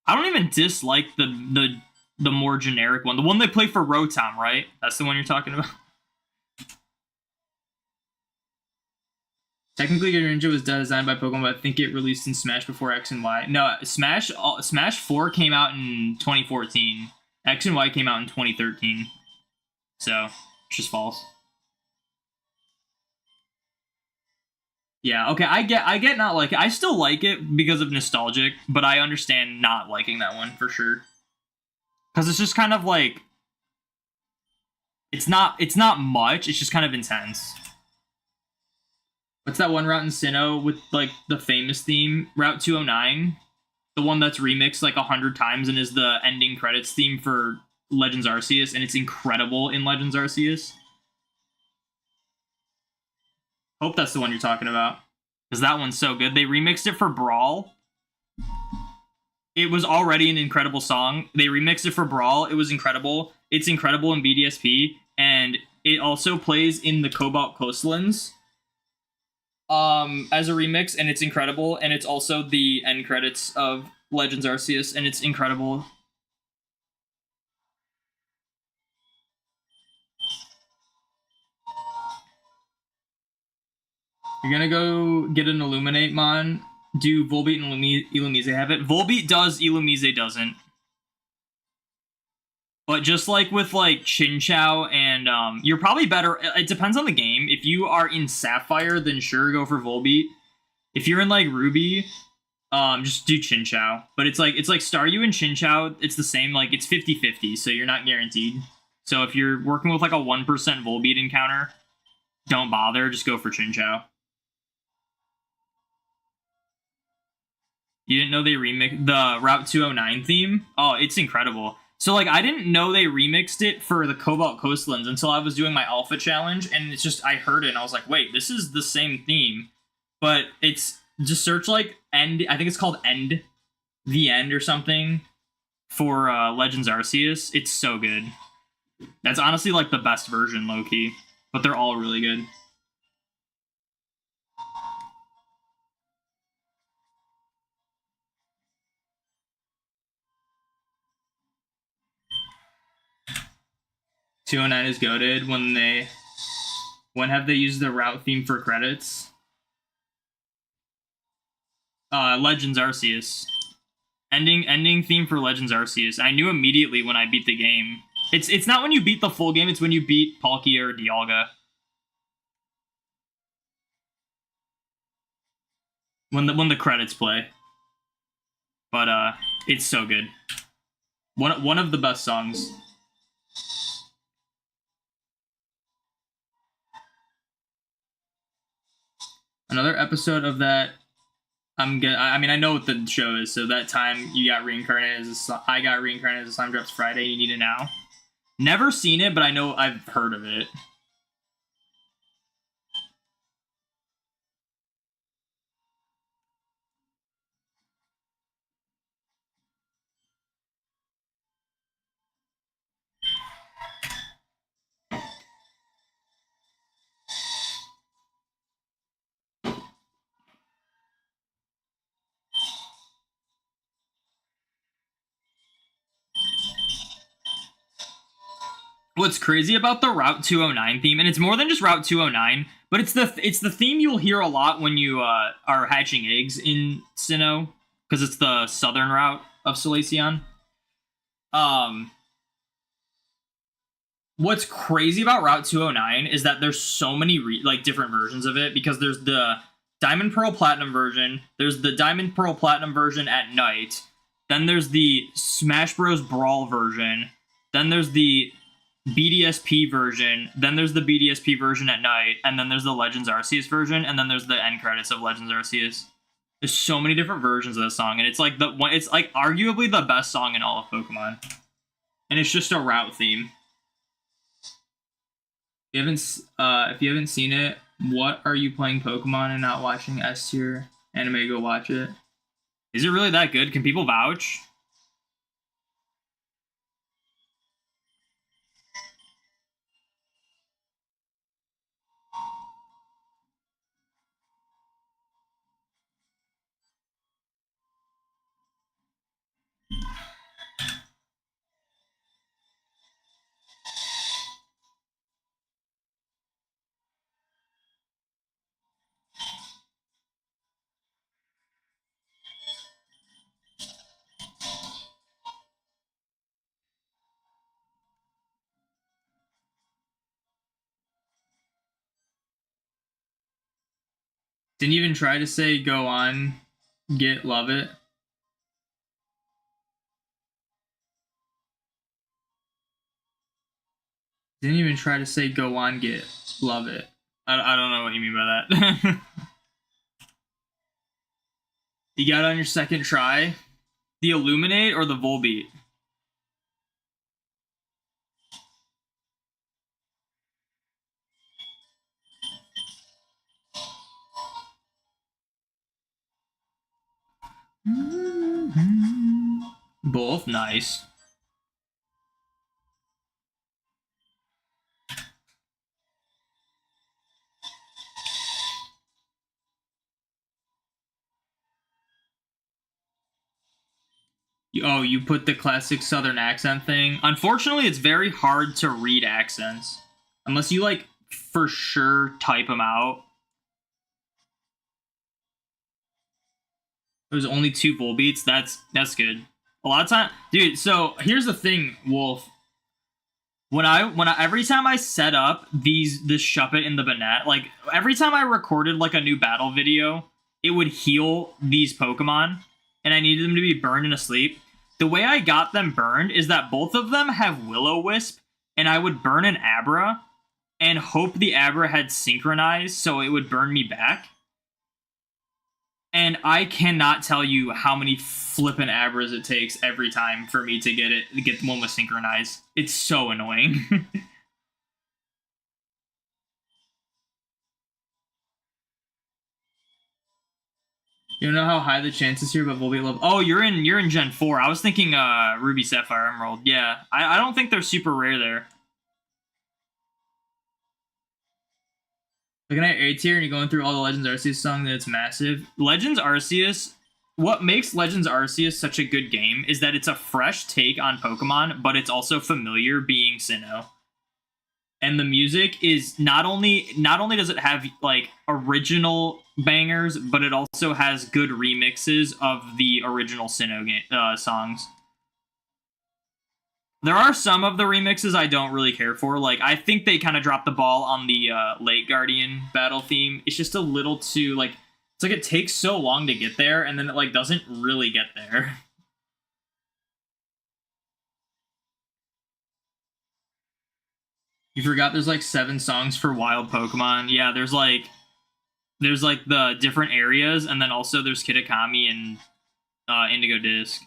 I don't even dislike the more generic one. The one they play for Rotom, right? That's the one you're talking about? Technically, Greninja was designed by Pokemon, but I think it released in Smash before X and Y. No, Smash 4 came out in 2014. X and Y came out in 2013. So, it's just false. Yeah, okay, I get not like it. I still like it because of nostalgic, but I understand not liking that one for sure. Because it's just kind of like it's not much, it's just kind of intense. What's that one route in Sinnoh with like the famous theme? Route 209? The one that's remixed like 100 times and is the ending credits theme for Legends Arceus, and it's incredible in Legends Arceus. Hope that's the one you're talking about. Because that one's so good. They remixed it for Brawl. It was already an incredible song. They remixed it for Brawl. It was incredible. It's incredible in BDSP. And it also plays in the Cobalt Coastlands as a remix. And it's incredible. And it's also the end credits of Legends Arceus. And it's incredible. You're gonna go get an Illuminate Mon. Do Volbeat and Illumise have it? Volbeat does, Illumise doesn't. But just like with like Chinchou and you're probably better. It depends on the game. If you are in Sapphire, then sure, go for Volbeat. If you're in like Ruby, just do Chinchou. But it's like Staryu and Chinchou, it's the same, like it's 50-50, so you're not guaranteed. So if you're working with like a 1% Volbeat encounter, don't bother, just go for Chinchou. You didn't know they remixed the Route 209 theme? Oh, it's incredible. So, like, I didn't know they remixed it for the Cobalt Coastlands until I was doing my Alpha Challenge, and it's just, I heard it, and I was like, wait, this is the same theme. But it's, just search, like, End, I think it's called End, The End or something, for Legends Arceus. It's so good. That's honestly, like, the best version, low-key. But they're all really good. .209 is goated. When have they used the route theme for credits? Legends Arceus. Ending theme for Legends Arceus. I knew immediately when I beat the game. It's not when you beat the full game, it's when you beat Palkia or Dialga. when the credits play. But it's so good. One of the best songs. Another episode of that. I mean, I know what the show is. So that time you got reincarnated as I got reincarnated as a Slime Drops Friday. You need it now. Never seen it, but I know I've heard of it. What's crazy about the Route 209 theme, and it's more than just Route 209, but it's the theme you'll hear a lot when you are hatching eggs in Sinnoh, because it's the southern route of Solaceon. What's crazy about Route 209 is that there's so many different versions of it, because there's the Diamond Pearl Platinum version, there's the Diamond Pearl Platinum version at night, then there's the Smash Bros. Brawl version, then there's the BDSP version, then there's the BDSP version at night, and then there's the Legends Arceus version, and then there's the end credits of Legends Arceus. There's so many different versions of this song, and it's like it's like arguably the best song in all of Pokemon. And it's just a route theme. If you haven't seen it, what are you playing Pokemon and not watching S tier anime? Go watch it. Is it really that good? Can people vouch? Didn't even try to say go on, get love it. Didn't even try to say go on, get love it. I don't know what you mean by that. You got it on your second try? The Illuminate or the Volbeat? Both nice. Oh, you put the classic Southern accent thing. Unfortunately, it's very hard to read accents. Unless you, like, for sure type them out. There's only 2 Volbeats. That's good. A lot of time, dude. So here's the thing, Wolf. When I every time I set up this Shuppet and the Banette, like every time I recorded like a new battle video, it would heal these Pokemon, and I needed them to be burned and asleep. The way I got them burned is that both of them have Will-O-Wisp, and I would burn an Abra and hope the Abra had synchronized so it would burn me back. And I cannot tell you how many flippin' Abras it takes every time for me to get the one with synchronized. It's so annoying. You don't know how high the chances here about Volbeat level. Oh, you're in Gen 4. I was thinking Ruby, Sapphire, Emerald. Yeah, I don't think they're super rare there. Looking at A tier and you're going through all the Legends Arceus songs, and it's massive. Legends Arceus, what makes Legends Arceus such a good game is that it's a fresh take on Pokemon, but it's also familiar being Sinnoh. And the music is not only does it have like original bangers, but it also has good remixes of the original Sinnoh songs. There are some of the remixes I don't really care for. Like, I think they kind of dropped the ball on the Late Guardian battle theme. It's just a little too, like, It's like it takes so long to get there, and then it like doesn't really get there. You forgot there's like 7 songs for Wild Pokemon. Yeah, there's like the different areas, and then also there's Kitakami and Indigo Disc.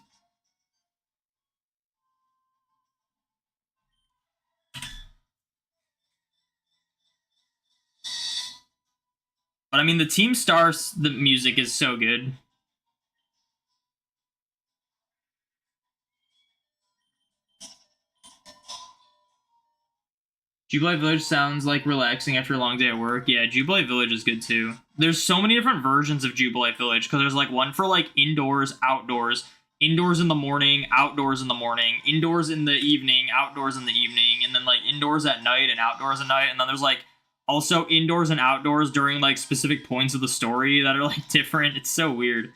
But I mean, the Team Stars, the music is so good. Jubilee Village sounds like relaxing after a long day at work. Yeah, Jubilee Village is good too. There's so many different versions of Jubilee Village, because there's like one for like indoors, outdoors, indoors in the morning, outdoors in the morning, indoors in the evening, outdoors in the evening, and then like indoors at night and outdoors at night. And then there's like also indoors and outdoors during like specific points of the story that are like different. It's so weird.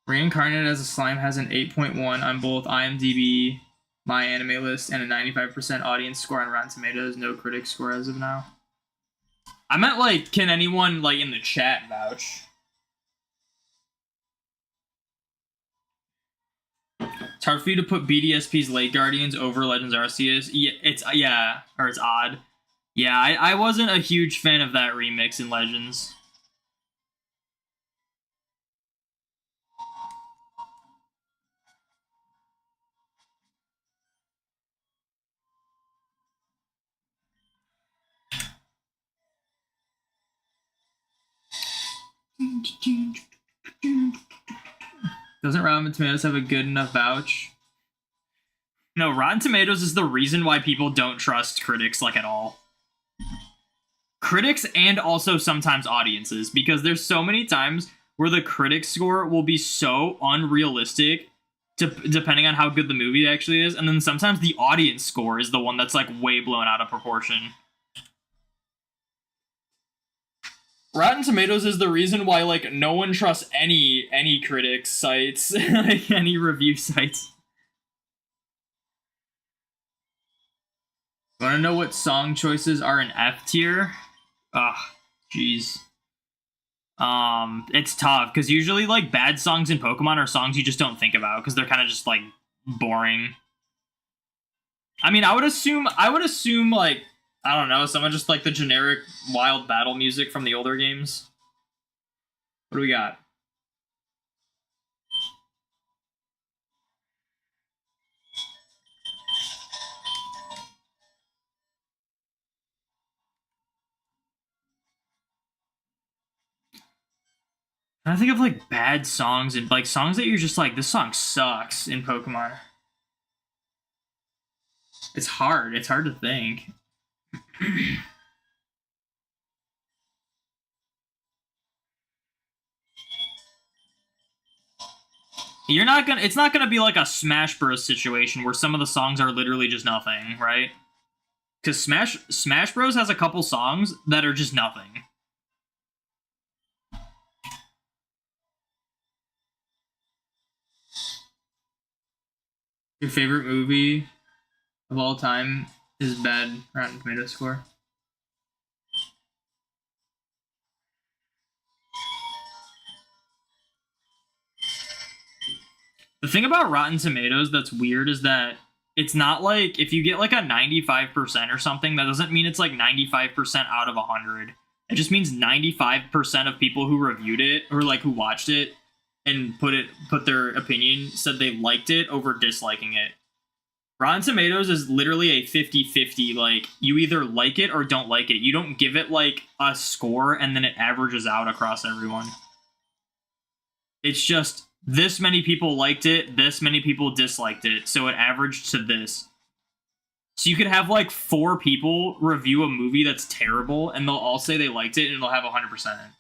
Reincarnated as a Slime has an 8.1 on both IMDb, My Anime List, and a 95% audience score on Rotten Tomatoes. No critic score as of now. I meant, like, can anyone, like, in the chat vouch? It's hard for you to put BDSP's Late Guardians over Legends Arceus. Yeah, it's odd. Yeah, I wasn't a huge fan of that remix in Legends. Doesn't Rotten Tomatoes have a good enough vouch? No, Rotten Tomatoes is the reason why people don't trust critics, like, at all. Critics and also sometimes audiences, because there's so many times where the critic score will be so unrealistic depending on how good the movie actually is, and then sometimes the audience score is the one that's like way blown out of proportion. Rotten Tomatoes is the reason why like no one trusts any critics sites, like any review sites. Wanna know what song choices are in F tier? Ugh, jeez. It's tough, because usually, like, bad songs in Pokemon are songs you just don't think about, because they're kind of just, like, boring. I mean, I would assume, like, I don't know, someone just, like, the generic wild battle music from the older games. What do we got? I think of, like, bad songs, and, like, songs that you're just like, this song sucks in Pokemon. It's hard to think. It's not gonna be like a Smash Bros situation where some of the songs are literally just nothing, right? Because Smash Bros has a couple songs that are just nothing. Your favorite movie of all time is bad Rotten Tomatoes score. The thing about Rotten Tomatoes that's weird is that it's not like, if you get like a 95% or something, that doesn't mean it's like 95% out of 100. It just means 95% of people who reviewed it, or like who watched it and put their opinion, said they liked it over disliking it. Rotten Tomatoes is literally a 50-50, like, you either like it or don't like it. You don't give it, like, a score and then it averages out across everyone. It's just, this many people liked it, this many people disliked it, so it averaged to this. So you could have, like, 4 people review a movie that's terrible, and they'll all say they liked it, and they'll have 100%.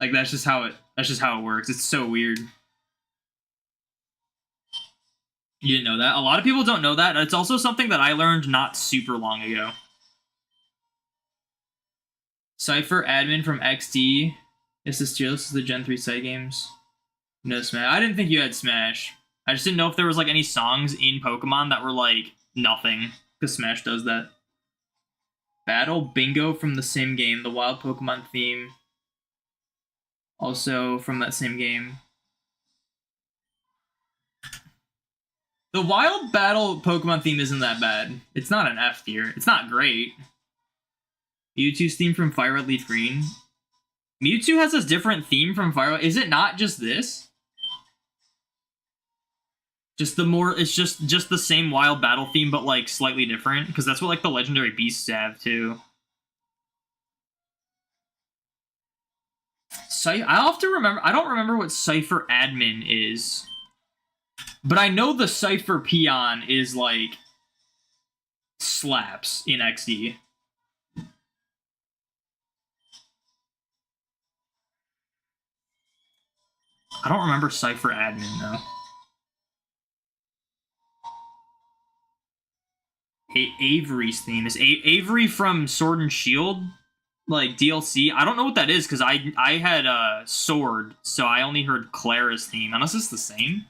Like, that's just how it works. It's so weird. You didn't know that? A lot of people don't know that. It's also something that I learned not super long ago. Cypher admin from XD. This is the Gen 3 site games. No Smash. I didn't think you had Smash. I just didn't know if there was like any songs in Pokemon that were like nothing, because Smash does that. Battle Bingo from the same game, the wild Pokemon theme. Also from that same game. The wild battle Pokemon theme isn't that bad. It's not an F tier. It's not great. Mewtwo's theme from Fire Red Leaf Green. Mewtwo has a different theme from Fire Red. Is it not just this? Just the more, it's just the same wild battle theme, but like slightly different, because that's what like the legendary beasts have too. I'll have to remember. I don't remember what Cypher admin is, but I know the Cypher peon is like slaps in XD. I don't remember Cypher admin though. Avery's theme is Avery from Sword and Shield, like DLC. I don't know what that is because I had Sword, so I only heard Clara's theme. Unless it's the same.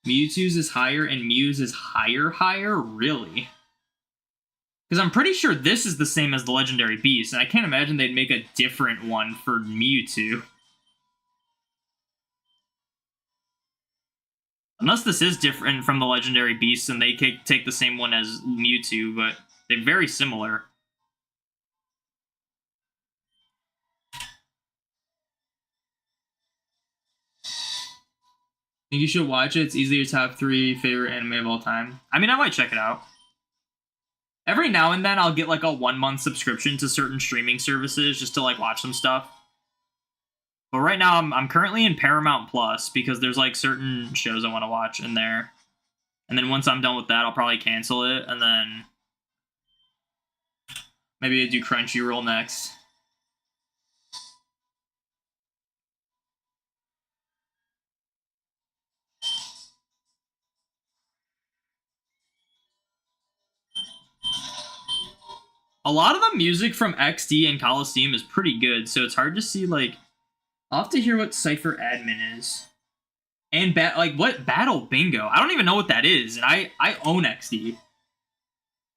Mewtwo's is higher and Mew's is higher? Really? Because I'm pretty sure this is the same as the Legendary Beast, and I can't imagine they'd make a different one for Mewtwo. Unless this is different from the Legendary Beast and they take the same one as Mewtwo, but they're very similar. Think you should watch it? It's easily your top 3 favorite anime of all time. I mean, I might check it out. Every now and then I'll get like a 1-month subscription to certain streaming services just to like watch some stuff. But right now I'm currently in Paramount Plus because there's like certain shows I want to watch in there. And then once I'm done with that, I'll probably cancel it and then maybe I do Crunchyroll next. A lot of the music from XD and Coliseum is pretty good, so it's hard to see, like... I'll have to hear what Cypher admin is. And, what Battle Bingo? I don't even know what that is, and I own XD.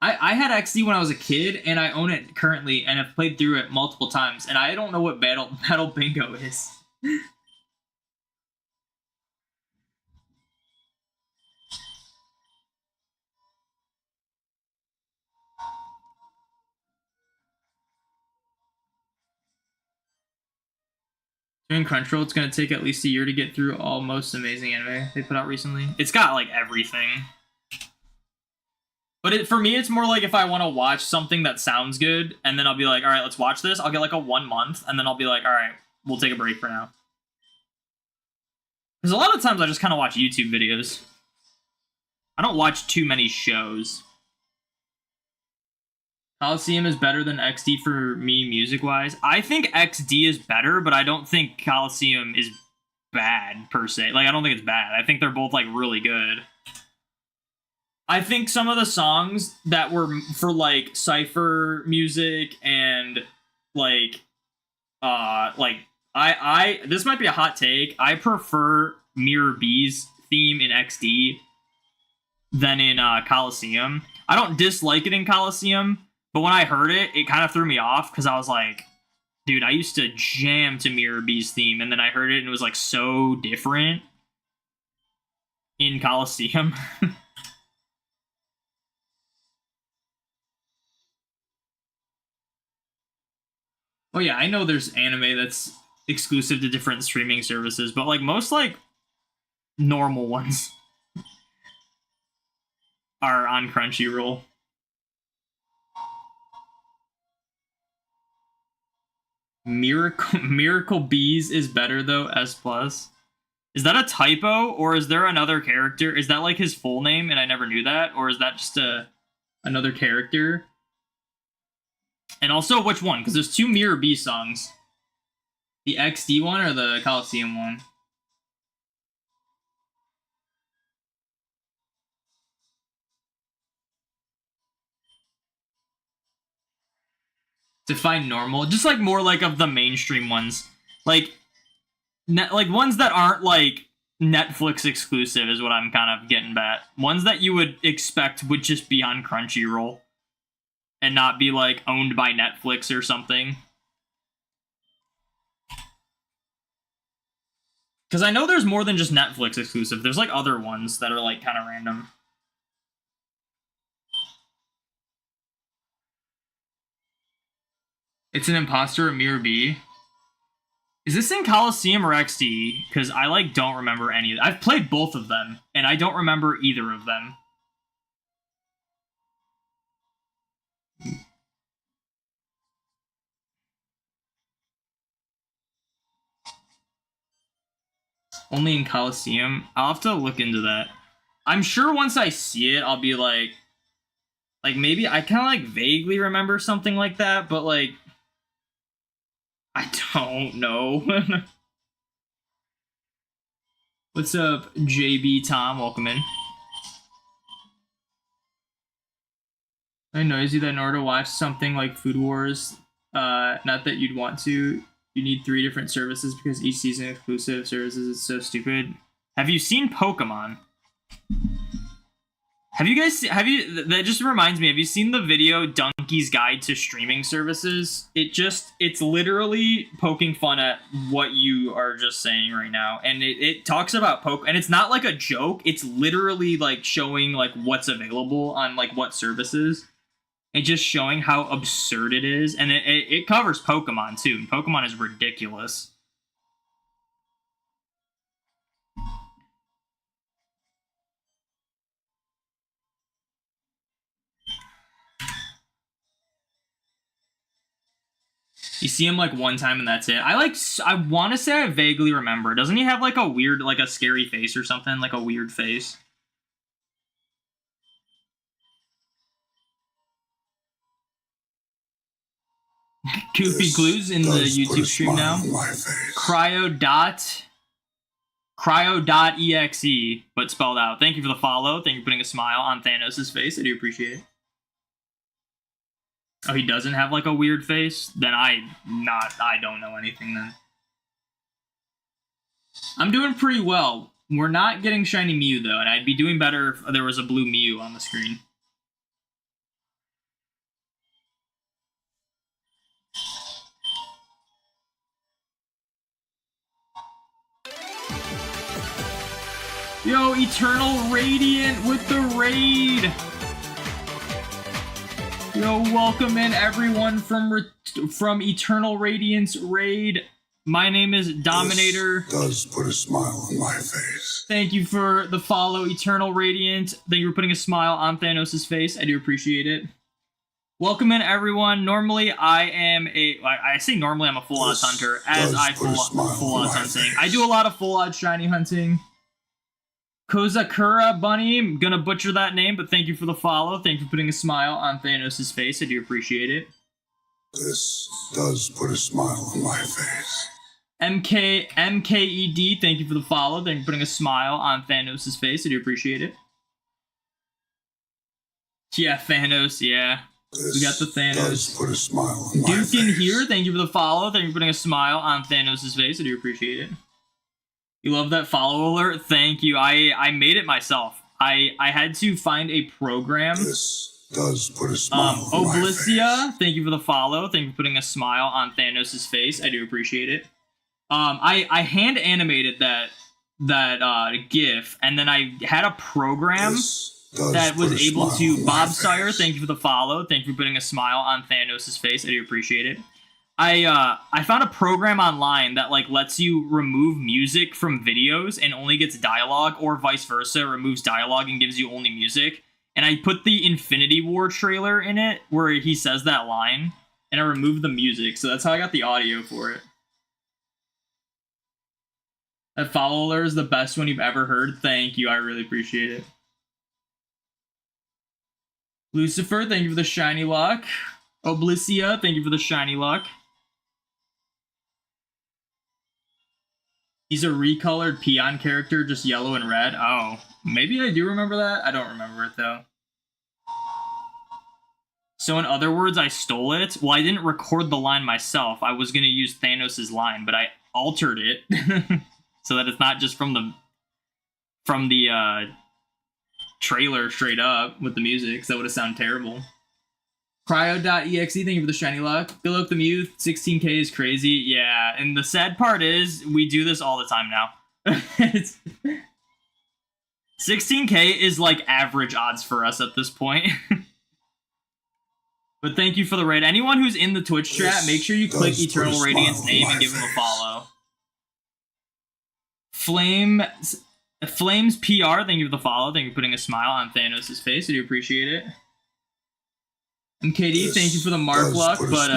I had XD when I was a kid, and I own it currently, and have played through it multiple times, and I don't know what Battle Bingo is. During Crunchyroll, it's going to take at least a year to get through all most amazing anime they put out recently. It's got, like, everything. But for me, it's more like if I want to watch something that sounds good, and then I'll be like, all right, let's watch this. I'll get, like, a 1 month, and then I'll be like, all right, we'll take a break for now. Because a lot of times I just kind of watch YouTube videos. I don't watch too many shows. Coliseum is better than XD for me music-wise. I think XD is better, but I don't think Coliseum is bad, per se. Like, I don't think it's bad. I think they're both, like, really good. I think some of the songs that were for, like, Cypher music and, like, this might be a hot take. I prefer Mirror B's theme in XD than in, Coliseum. I don't dislike it in Coliseum, but when I heard it, it kind of threw me off because I was like, dude, I used to jam to Mirror B's theme, and then I heard it and it was like so different in Coliseum. Oh yeah, I know there's anime that's exclusive to different streaming services, but like most like normal ones are on Crunchyroll. Miracle Bees is better though, S+. Is that a typo, or is there another character? Is that like his full name and I never knew that? Or is that just another character? And also, which one? Because there's 2 Mirror B songs. The XD one or the Coliseum one? Define normal. Just like more like of the mainstream ones. Like, like ones that aren't like Netflix exclusive is what I'm kind of getting at. Ones that you would expect would just be on Crunchyroll and not be like owned by Netflix or something. Because I know there's more than just Netflix exclusive. There's like other ones that are like kind of random. It's an imposter, a mirror B. Is this in Coliseum or XD? Because I like don't remember any. I've played both of them, and I don't remember either of them. Only in Coliseum? I'll have to look into that. I'm sure once I see it, I'll be like maybe I kind of like vaguely remember something like that, but like I don't know. What's up, JB Tom? Welcome in. I know is that in order to watch something like Food Wars, not that you'd want to, you need 3 different services because each season exclusive services is so stupid. Have you seen Pokemon? That just reminds me, have you seen the video Donkey's Guide to Streaming Services? It's literally poking fun at what you are just saying right now. And it talks about and it's not like a joke, it's literally like showing like what's available on like what services. And just showing how absurd it is. And it covers Pokemon too. And Pokemon is ridiculous. You see him like one time and that's it. I want to say I vaguely remember. Doesn't he have like a weird, like a scary face or something? Like a weird face. Goofy Glues in the YouTube stream now. Cryo.exe, but spelled out. Thank you for the follow. Thank you for putting a smile on Thanos' face. I do appreciate it. Oh, he doesn't have like a weird face? Then I don't know anything then. I'm doing pretty well. We're not getting shiny Mew though, and I'd be doing better if there was a blue Mew on the screen. Yo, Eternal Radiant with the raid. Yo, welcome in everyone from Eternal Radiance raid. My name is Dominator. This does put a smile on my face. Thank you for the follow, Eternal Radiant. Thank you for putting a smile on Thanos' face. I do appreciate it. Welcome in everyone. Normally I say normally I'm a full odds hunter, as I full odds hunting. I do a lot of full odds shiny hunting. Kozakura Bunny, I'm gonna butcher that name, but thank you for the follow. Thank you for putting a smile on Thanos' face. I do appreciate it. This does put a smile on my face. MKED, thank you for the follow. Thank you for putting a smile on Thanos' face. I do appreciate it. Yeah, Thanos, yeah. We got the Thanos. Does put a smile on my Duke in face. here, thank you for the follow. Thank you for putting a smile on Thanos' face. I do appreciate it. You love that follow alert? Thank you. I made it myself. I had to find a program. This does put a smile on my Oblicia, face. thank you for the follow. Thank you for putting a smile on Thanos' face. I do appreciate it. I hand animated that GIF, and then I had a program that was able to. Bob Sire, thank you for the follow. Thank you for putting a smile on Thanos' face. I do appreciate it. I found a program online that like lets you remove music from videos and only gets dialogue, or vice versa, removes dialogue and gives you only music. And I put the Infinity War trailer in it where he says that line, and I removed the music, so that's how I got the audio for it. That follow alert is the best one you've ever heard. Thank you, I really appreciate it. Lucifer, thank you for the shiny luck. Oblicia, thank you for the shiny luck. He's a recolored peon character, just yellow and red. Oh, maybe I do remember that. I don't remember it, though. So in other words, I stole it. Well, I didn't record the line myself. I was going to use Thanos' line, but altered it so that it's not just from the trailer straight up with the music, because that would have sounded terrible. Cryo.exe, thank you for the shiny luck. Fill up the Mew, 16k is crazy. Yeah, and the sad part is we do this all the time now. 16k is like average odds for us at this point. But thank you for the raid. Anyone who's in the Twitch chat, make sure you click Eternal Radiant's name and give him a follow. Flames PR, thank you for the follow. Thank you for putting a smile on Thanos' face. I do appreciate it. MKD, thank you for the mark luck, but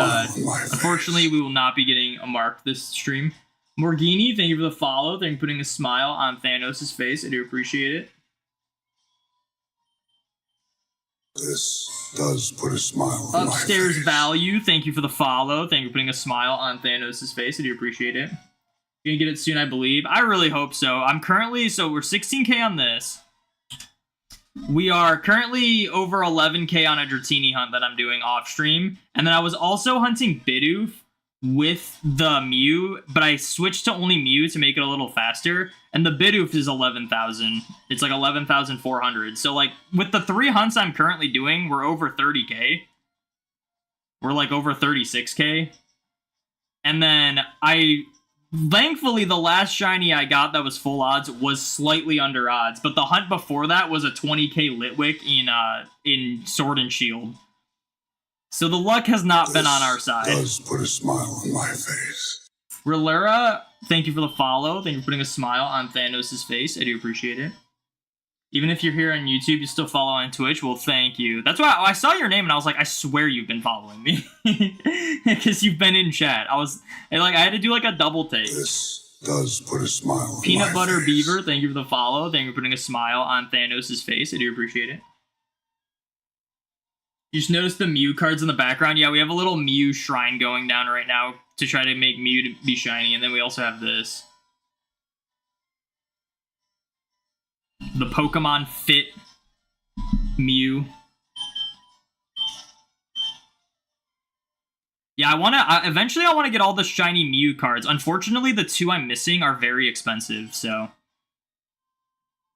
unfortunately we will not be getting a mark this stream. Morgini, thank you for the follow. Thank you for putting a smile on Thanos' face. I do appreciate it. This does put a smile on Upstairs my face. Value, thank you for the follow. Thank you for putting a smile on Thanos' face. I do appreciate it. You're gonna get it soon, I believe. I really hope so. I'm currently, so we're 16k on this. We are currently over 11k on a Dratini hunt that I'm doing off stream. And then I was also hunting Bidoof with the Mew, but I switched to only Mew to make it a little faster. And the Bidoof is 11,000. It's like 11,400. So like with the 3 hunts I'm currently doing, we're over 30k. We're like over 36k. And then thankfully, the last shiny I got that was full odds was slightly under odds, but the hunt before that was a 20k Litwick in Sword and Shield. So the luck has not been on our side. Does put a smile on my face. Rilera, thank you for the follow. Thank you for putting a smile on Thanos' face. I do appreciate it. Even if you're here on YouTube, you still follow on Twitch. Well, thank you. That's why I saw your name and I was like, I swear you've been following me. Because you've been in chat. I had to do like a double take. This does put a smile on Peanut my Butter face. Beaver, thank you for the follow. Thank you for putting a smile on Thanos' face. I do appreciate it. You just noticed the Mew cards in the background. Yeah, we have a little Mew shrine going down right now to try to make Mew to be shiny. And then we also have this. The Pokemon Fit Mew. Yeah, eventually I want to get all the shiny Mew cards. Unfortunately, the 2 I'm missing are very expensive, so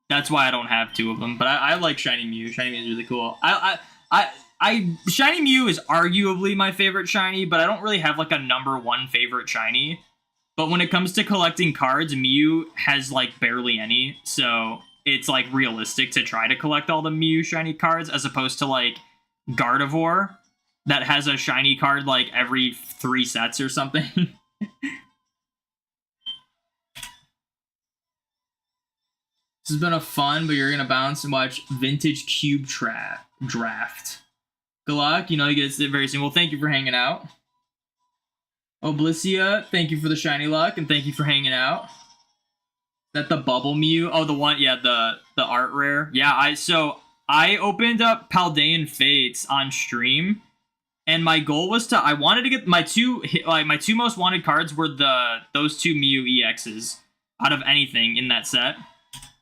that's why I don't have 2 of them. But I like shiny Mew. Shiny Mew is really cool. Shiny Mew is arguably my favorite shiny, but I don't really have like a #1 favorite shiny. But when it comes to collecting cards, Mew has like barely any, so it's like realistic to try to collect all the Mew shiny cards as opposed to like Gardevoir that has a shiny card like every 3 sets or something. This has been a fun, but you're gonna bounce and watch Vintage Cube Draft. Good luck, you know you get it very soon. Well, thank you for hanging out. Oblicia, thank you for the shiny luck, and thank you for hanging out. Is that the Bubble Mew? Oh, the one, yeah, the art rare. Yeah, I opened up Paldean Fates on stream, and my goal was I wanted to get my two most wanted cards were those 2 Mew EXs out of anything in that set.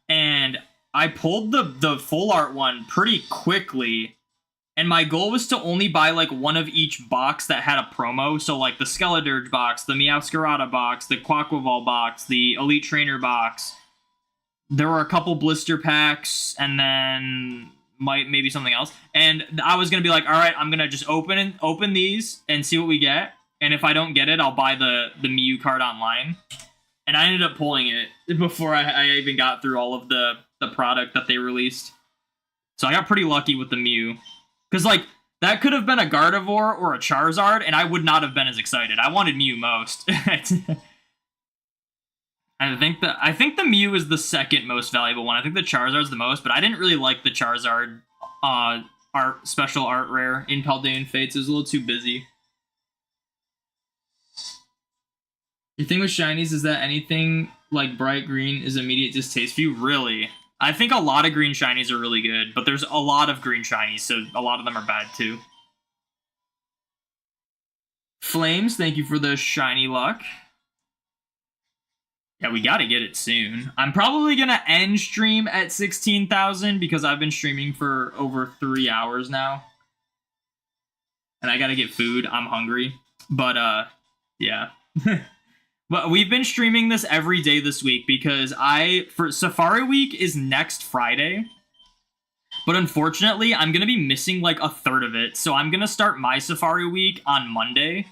And I pulled the full art one pretty quickly, and my goal was to only buy like 1 of each box that had a promo. So like the Skeledirge box, the Meowscarada box, the Quaquaval box, the Elite Trainer box. There were a couple blister packs, and then maybe something else. And I was gonna be like, all right, I'm gonna just open these and see what we get. And if I don't get it, I'll buy the Mew card online. And I ended up pulling it before I even got through all of the product that they released. So I got pretty lucky with the Mew. Because, like, that could have been a Gardevoir or a Charizard, and I would not have been as excited. I wanted Mew most. I think the Mew is the second most valuable one. I think the Charizard's the most, but I didn't really like the Charizard special art rare in Paldean Fates. It was a little too busy. Your thing with shinies is that anything like bright green is immediate distaste for you? Really? I think a lot of green shinies are really good, but there's a lot of green shinies, so a lot of them are bad too. Flames, thank you for the shiny luck. Yeah, we gotta get it soon. I'm probably gonna end stream at 16,000 because I've been streaming for over 3 hours now. And I gotta get food. I'm hungry. But, yeah. But we've been streaming this every day this week because for Safari Week is next Friday. But unfortunately, I'm going to be missing like a third of it. So I'm going to start my Safari Week on Monday.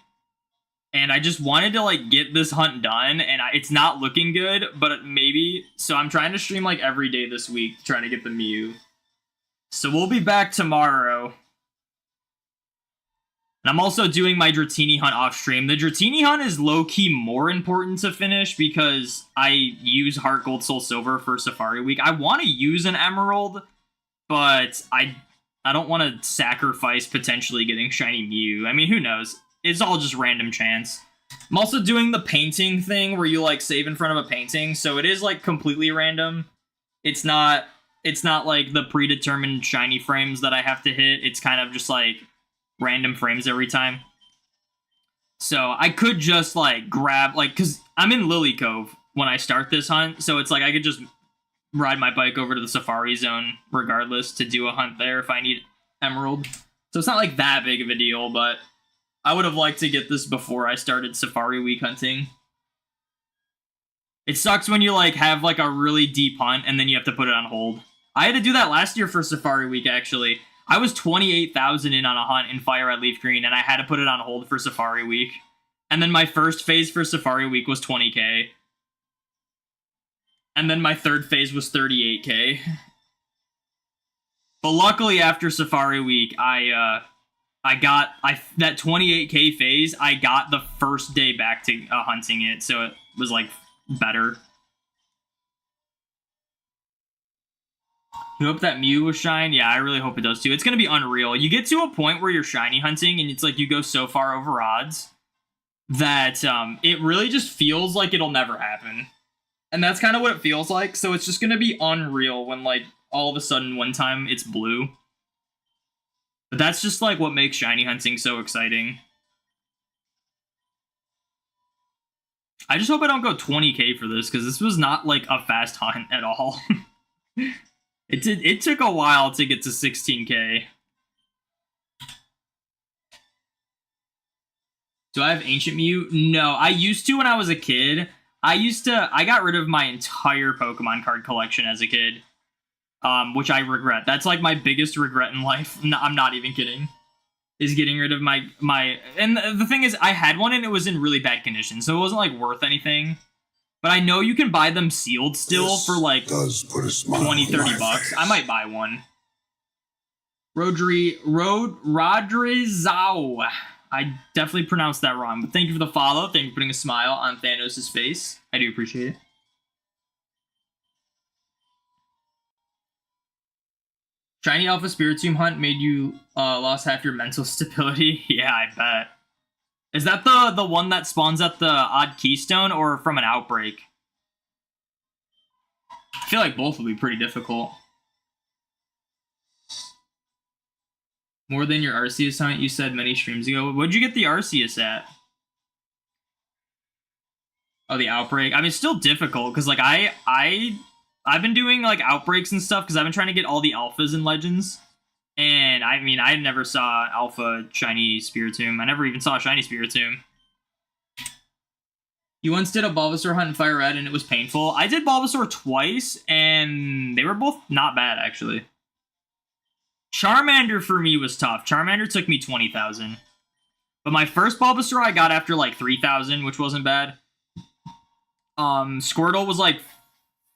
And I just wanted to like get this hunt done, and it's not looking good, but maybe. So I'm trying to stream like every day this week, trying to get the Mew. So we'll be back tomorrow. And I'm also doing my Dratini hunt off stream. The Dratini hunt is low-key more important to finish because I use Heart Gold Soul Silver for Safari Week. I want to use an Emerald, but I don't want to sacrifice potentially getting Shiny Mew. I mean, who knows? It's all just random chance. I'm also doing the painting thing where you like save in front of a painting, so it is like completely random. It's not like the predetermined shiny frames that I have to hit. It's kind of just like random frames every time. So I could just like grab like, cause I'm in Lily Cove when I start this hunt, so it's like I could just ride my bike over to the Safari Zone regardless to do a hunt there if I need Emerald. So it's not like that big of a deal, but I would have liked to get this before I started Safari Week hunting. It sucks when you like have like a really deep hunt and then you have to put it on hold. I had to do that last year for Safari Week, actually. I was 28,000 in on a hunt in Fire Red Leaf Green, and I had to put it on hold for Safari Week. And then my first phase for Safari Week was 20k. And then my third phase was 38k. But luckily, after Safari Week, I got that 28k phase. I got the first day back to hunting it, so it was like better. You hope that Mew will shine? Yeah, I really hope it does too. It's gonna be unreal. You get to a point where you're shiny hunting, and it's like you go so far over odds that it really just feels like it'll never happen. And that's kind of what it feels like. So it's just gonna be unreal when like all of a sudden one time it's blue. But that's just like what makes shiny hunting so exciting. I just hope I don't go 20k for this, because this was not like a fast hunt at all. It took a while to get to 16k. Do I have Ancient Mew? No, I used to when I was a kid. I got rid of my entire Pokemon card collection as a kid. Which I regret. That's like my biggest regret in life. I'm not even kidding. Is getting rid of my and the thing is, I had one and it was in really bad condition, so it wasn't like worth anything. But I know you can buy them sealed still for like 20, 30 bucks. I might buy one. Rodrizao. I definitely pronounced that wrong, but thank you for the follow. Thank you for putting a smile on Thanos' face. I do appreciate it. Shiny Alpha Spiritomb hunt made you lost half your mental stability. Yeah, I bet. Is that the one that spawns at the odd keystone or from an outbreak? I feel like both will be pretty difficult. More than your Arceus hunt, you said many streams ago. What'd you get the Arceus at? Oh, the outbreak. I mean, it's still difficult because like I've been doing like outbreaks and stuff because I've been trying to get all the alphas and legends. And I mean, I never saw alpha shiny Spiritomb. I never even saw a shiny Spiritomb. You once did a Bulbasaur hunt in Fire Red and it was painful. I did Bulbasaur twice and they were both not bad, actually. Charmander for me was tough. Charmander took me 20,000. But my first Bulbasaur I got after like 3,000, which wasn't bad. Squirtle was like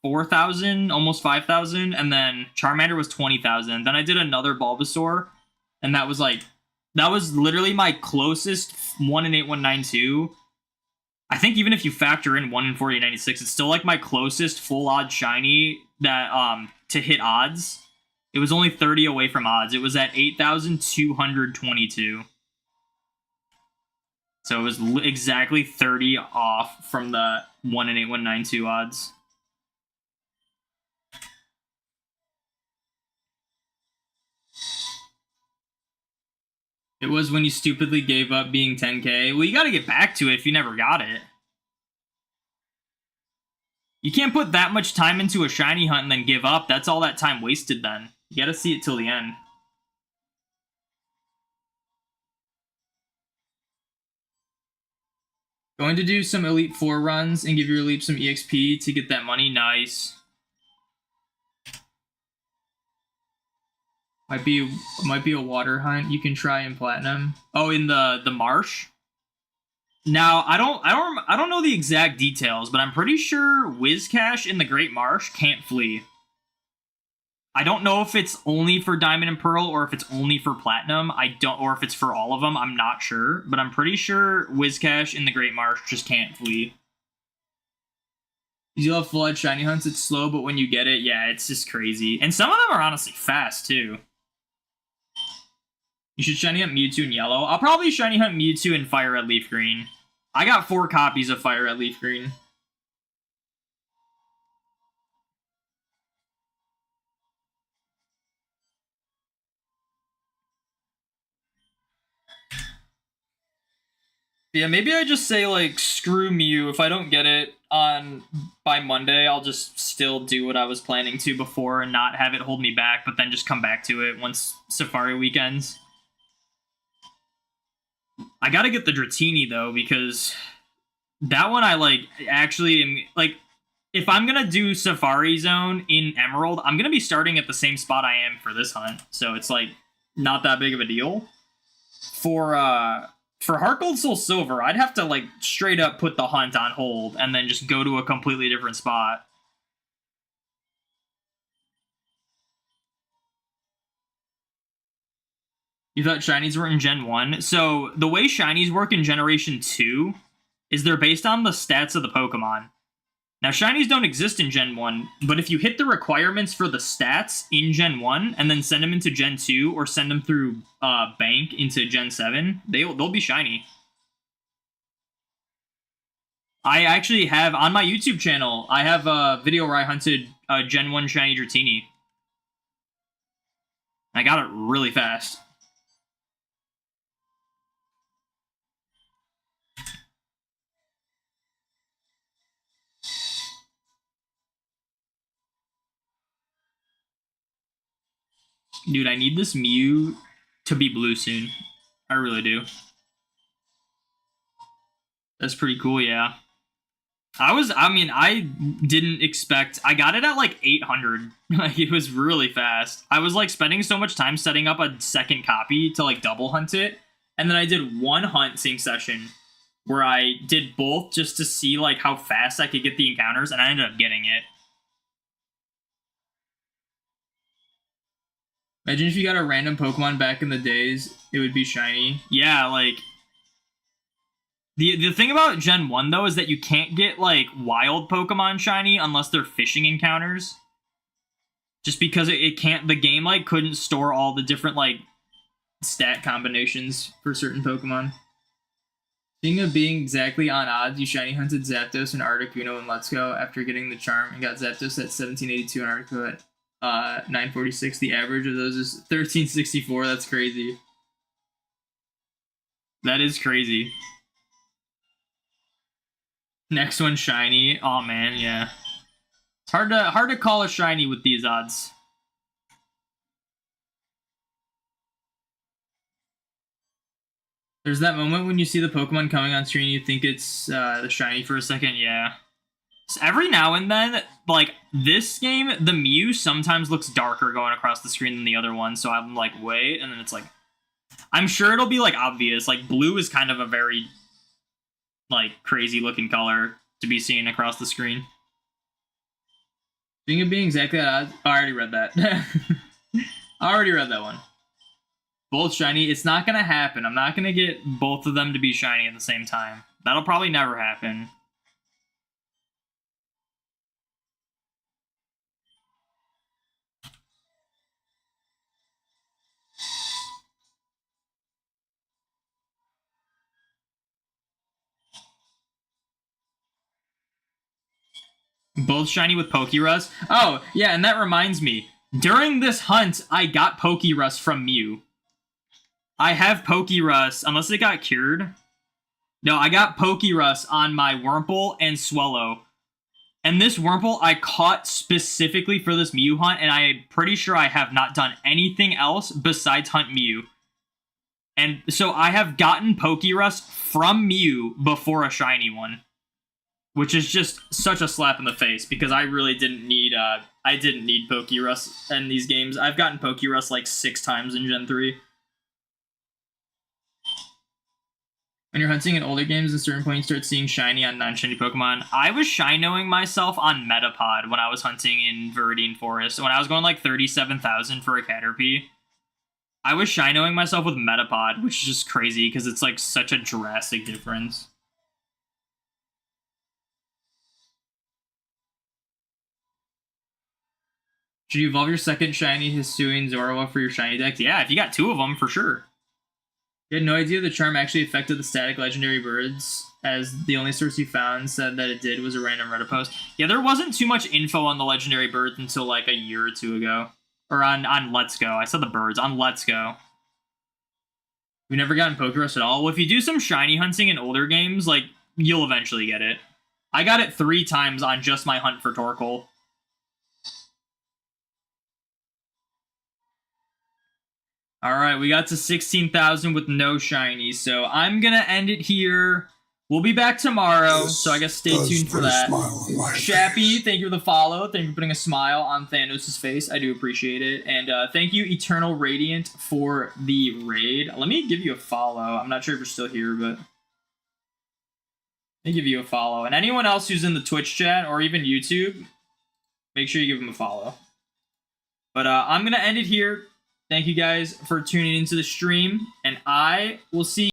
4,000, almost 5,000, and then Charmander was 20,000. Then I did another Bulbasaur, and that was literally my closest 1 in 8192. I think even if you factor in 1 in 4096, it's still like my closest full odd shiny that to hit odds. It was only 30 away from odds. It was at 8,222. So it was exactly 30 off from the 1 in 8192 odds. It was when you stupidly gave up being 10k. Well, you gotta get back to it if you never got it. You can't put that much time into a shiny hunt and then give up. That's all that time wasted then. You gotta see it till the end. Going to do some Elite 4 runs and give your Elite some EXP to get that money. Nice. Might be a water hunt you can try in Platinum. Oh, in the marsh? Now, I don't know the exact details, but I'm pretty sure Whiscash in the Great Marsh can't flee. I don't know if it's only for Diamond and Pearl or if it's only for Platinum. Or if it's for all of them. I'm not sure, but I'm pretty sure Whiscash in the Great Marsh just can't flee. You love Flood Shiny Hunts. It's slow, but when you get it, yeah, it's just crazy. And some of them are honestly fast, too. You should Shiny Hunt Mewtwo in Yellow. I'll probably Shiny Hunt Mewtwo in Fire Red Leaf Green. I got 4 copies of Fire Red Leaf Green. Yeah, maybe I just say, like, screw Mew. If I don't get it by Monday, I'll just still do what I was planning to before and not have it hold me back, but then just come back to it once Safari weekends. I gotta get the Dratini, though, because that one I, actually am, if I'm gonna do Safari Zone in Emerald, I'm gonna be starting at the same spot I am for this hunt, so it's, not that big of a deal. For Heart Gold Soul Silver, I'd have to, straight up put the hunt on hold and then just go to a completely different spot. You thought Shinies were in Gen 1? So, the way Shinies work in Generation 2 is they're based on the stats of the Pokemon. Now, Shinies don't exist in Gen 1, but if you hit the requirements for the stats in Gen 1 and then send them into Gen 2 or send them through Bank into Gen 7, they'll be shiny. I actually have, on my YouTube channel, I have a video where I hunted Gen 1 Shiny Dratini. I got it really fast. Dude, I need this Mew to be blue soon. I really do. That's pretty cool, yeah. I didn't expect... I got it at, 800. It was really fast. I was, spending so much time setting up a second copy to, double hunt it. And then I did one hunting session where I did both just to see, how fast I could get the encounters, and I ended up getting it. Imagine if you got a random Pokemon back in the days, it would be shiny. Yeah, The thing about Gen 1, though, is that you can't get, wild Pokemon shiny unless they're fishing encounters. Just because it can't... The game, couldn't store all the different, stat combinations for certain Pokemon. Speaking of being exactly on odds, you shiny hunted Zapdos and Articuno in Let's Go after getting the charm and got Zapdos at 1782 and Articuno at 946. The average of those is 1364. That's crazy. That is crazy. Next one shiny. Oh man, yeah. It's hard to call a shiny with these odds. There's that moment when you see the Pokemon coming on screen, you think it's the shiny for a second. Yeah. So every now and then, this game, the Mew sometimes looks darker going across the screen than the other one. So I'm wait, and then it's I'm sure it'll be obvious. Blue is kind of a very crazy looking color to be seen across the screen. Speaking of being exactly at odds, I already read that. I already read that one. Both shiny. It's not gonna happen. I'm not gonna get both of them to be shiny at the same time. That'll probably never happen. Both shiny with Pokerus. Oh, yeah, and that reminds me. During this hunt, I got Pokerus from Mew. I have Pokerus, unless it got cured. No, I got Pokerus on my Wurmple and Swellow. And this Wurmple I caught specifically for this Mew hunt, and I'm pretty sure I have not done anything else besides hunt Mew. And so I have gotten Pokerus from Mew before a shiny one, which is just such a slap in the face because I really didn't need Pokerus in these games. I've gotten Pokerus like 6 times in Gen 3. When you're hunting in older games, at a certain point you start seeing shiny on non-shiny Pokemon. I was shinoing myself on Metapod when I was hunting in Viridian Forest. When I was going like 37,000 for a Caterpie, I was shinoing myself with Metapod, which is just crazy because it's like such a drastic difference. Should you evolve your second shiny Hisuian Zorua for your shiny deck? Yeah, if you got 2 of them, for sure. You had no idea the charm actually affected the static legendary birds, as the only source you found said that it did was a random Reddit post. Yeah, there wasn't too much info on the legendary birds until like a year or 2 ago. Or on Let's Go. I said the birds. On Let's Go. We've never gotten Pokerus at all. Well, if you do some shiny hunting in older games, like, you'll eventually get it. I got it 3 times on just my hunt for Torkoal. Alright, we got to 16,000 with no shinies, so I'm gonna end it here. We'll be back tomorrow, so I guess stay tuned for that. Shappy, thank you for the follow. Thank you for putting a smile on Thanos' face. I do appreciate it. And thank you, Eternal Radiant, for the raid. Let me give you a follow. I'm not sure if you're still here, but... let me give you a follow. And anyone else who's in the Twitch chat, or even YouTube, make sure you give them a follow. But I'm gonna end it here. Thank you guys for tuning into the stream, and I will see you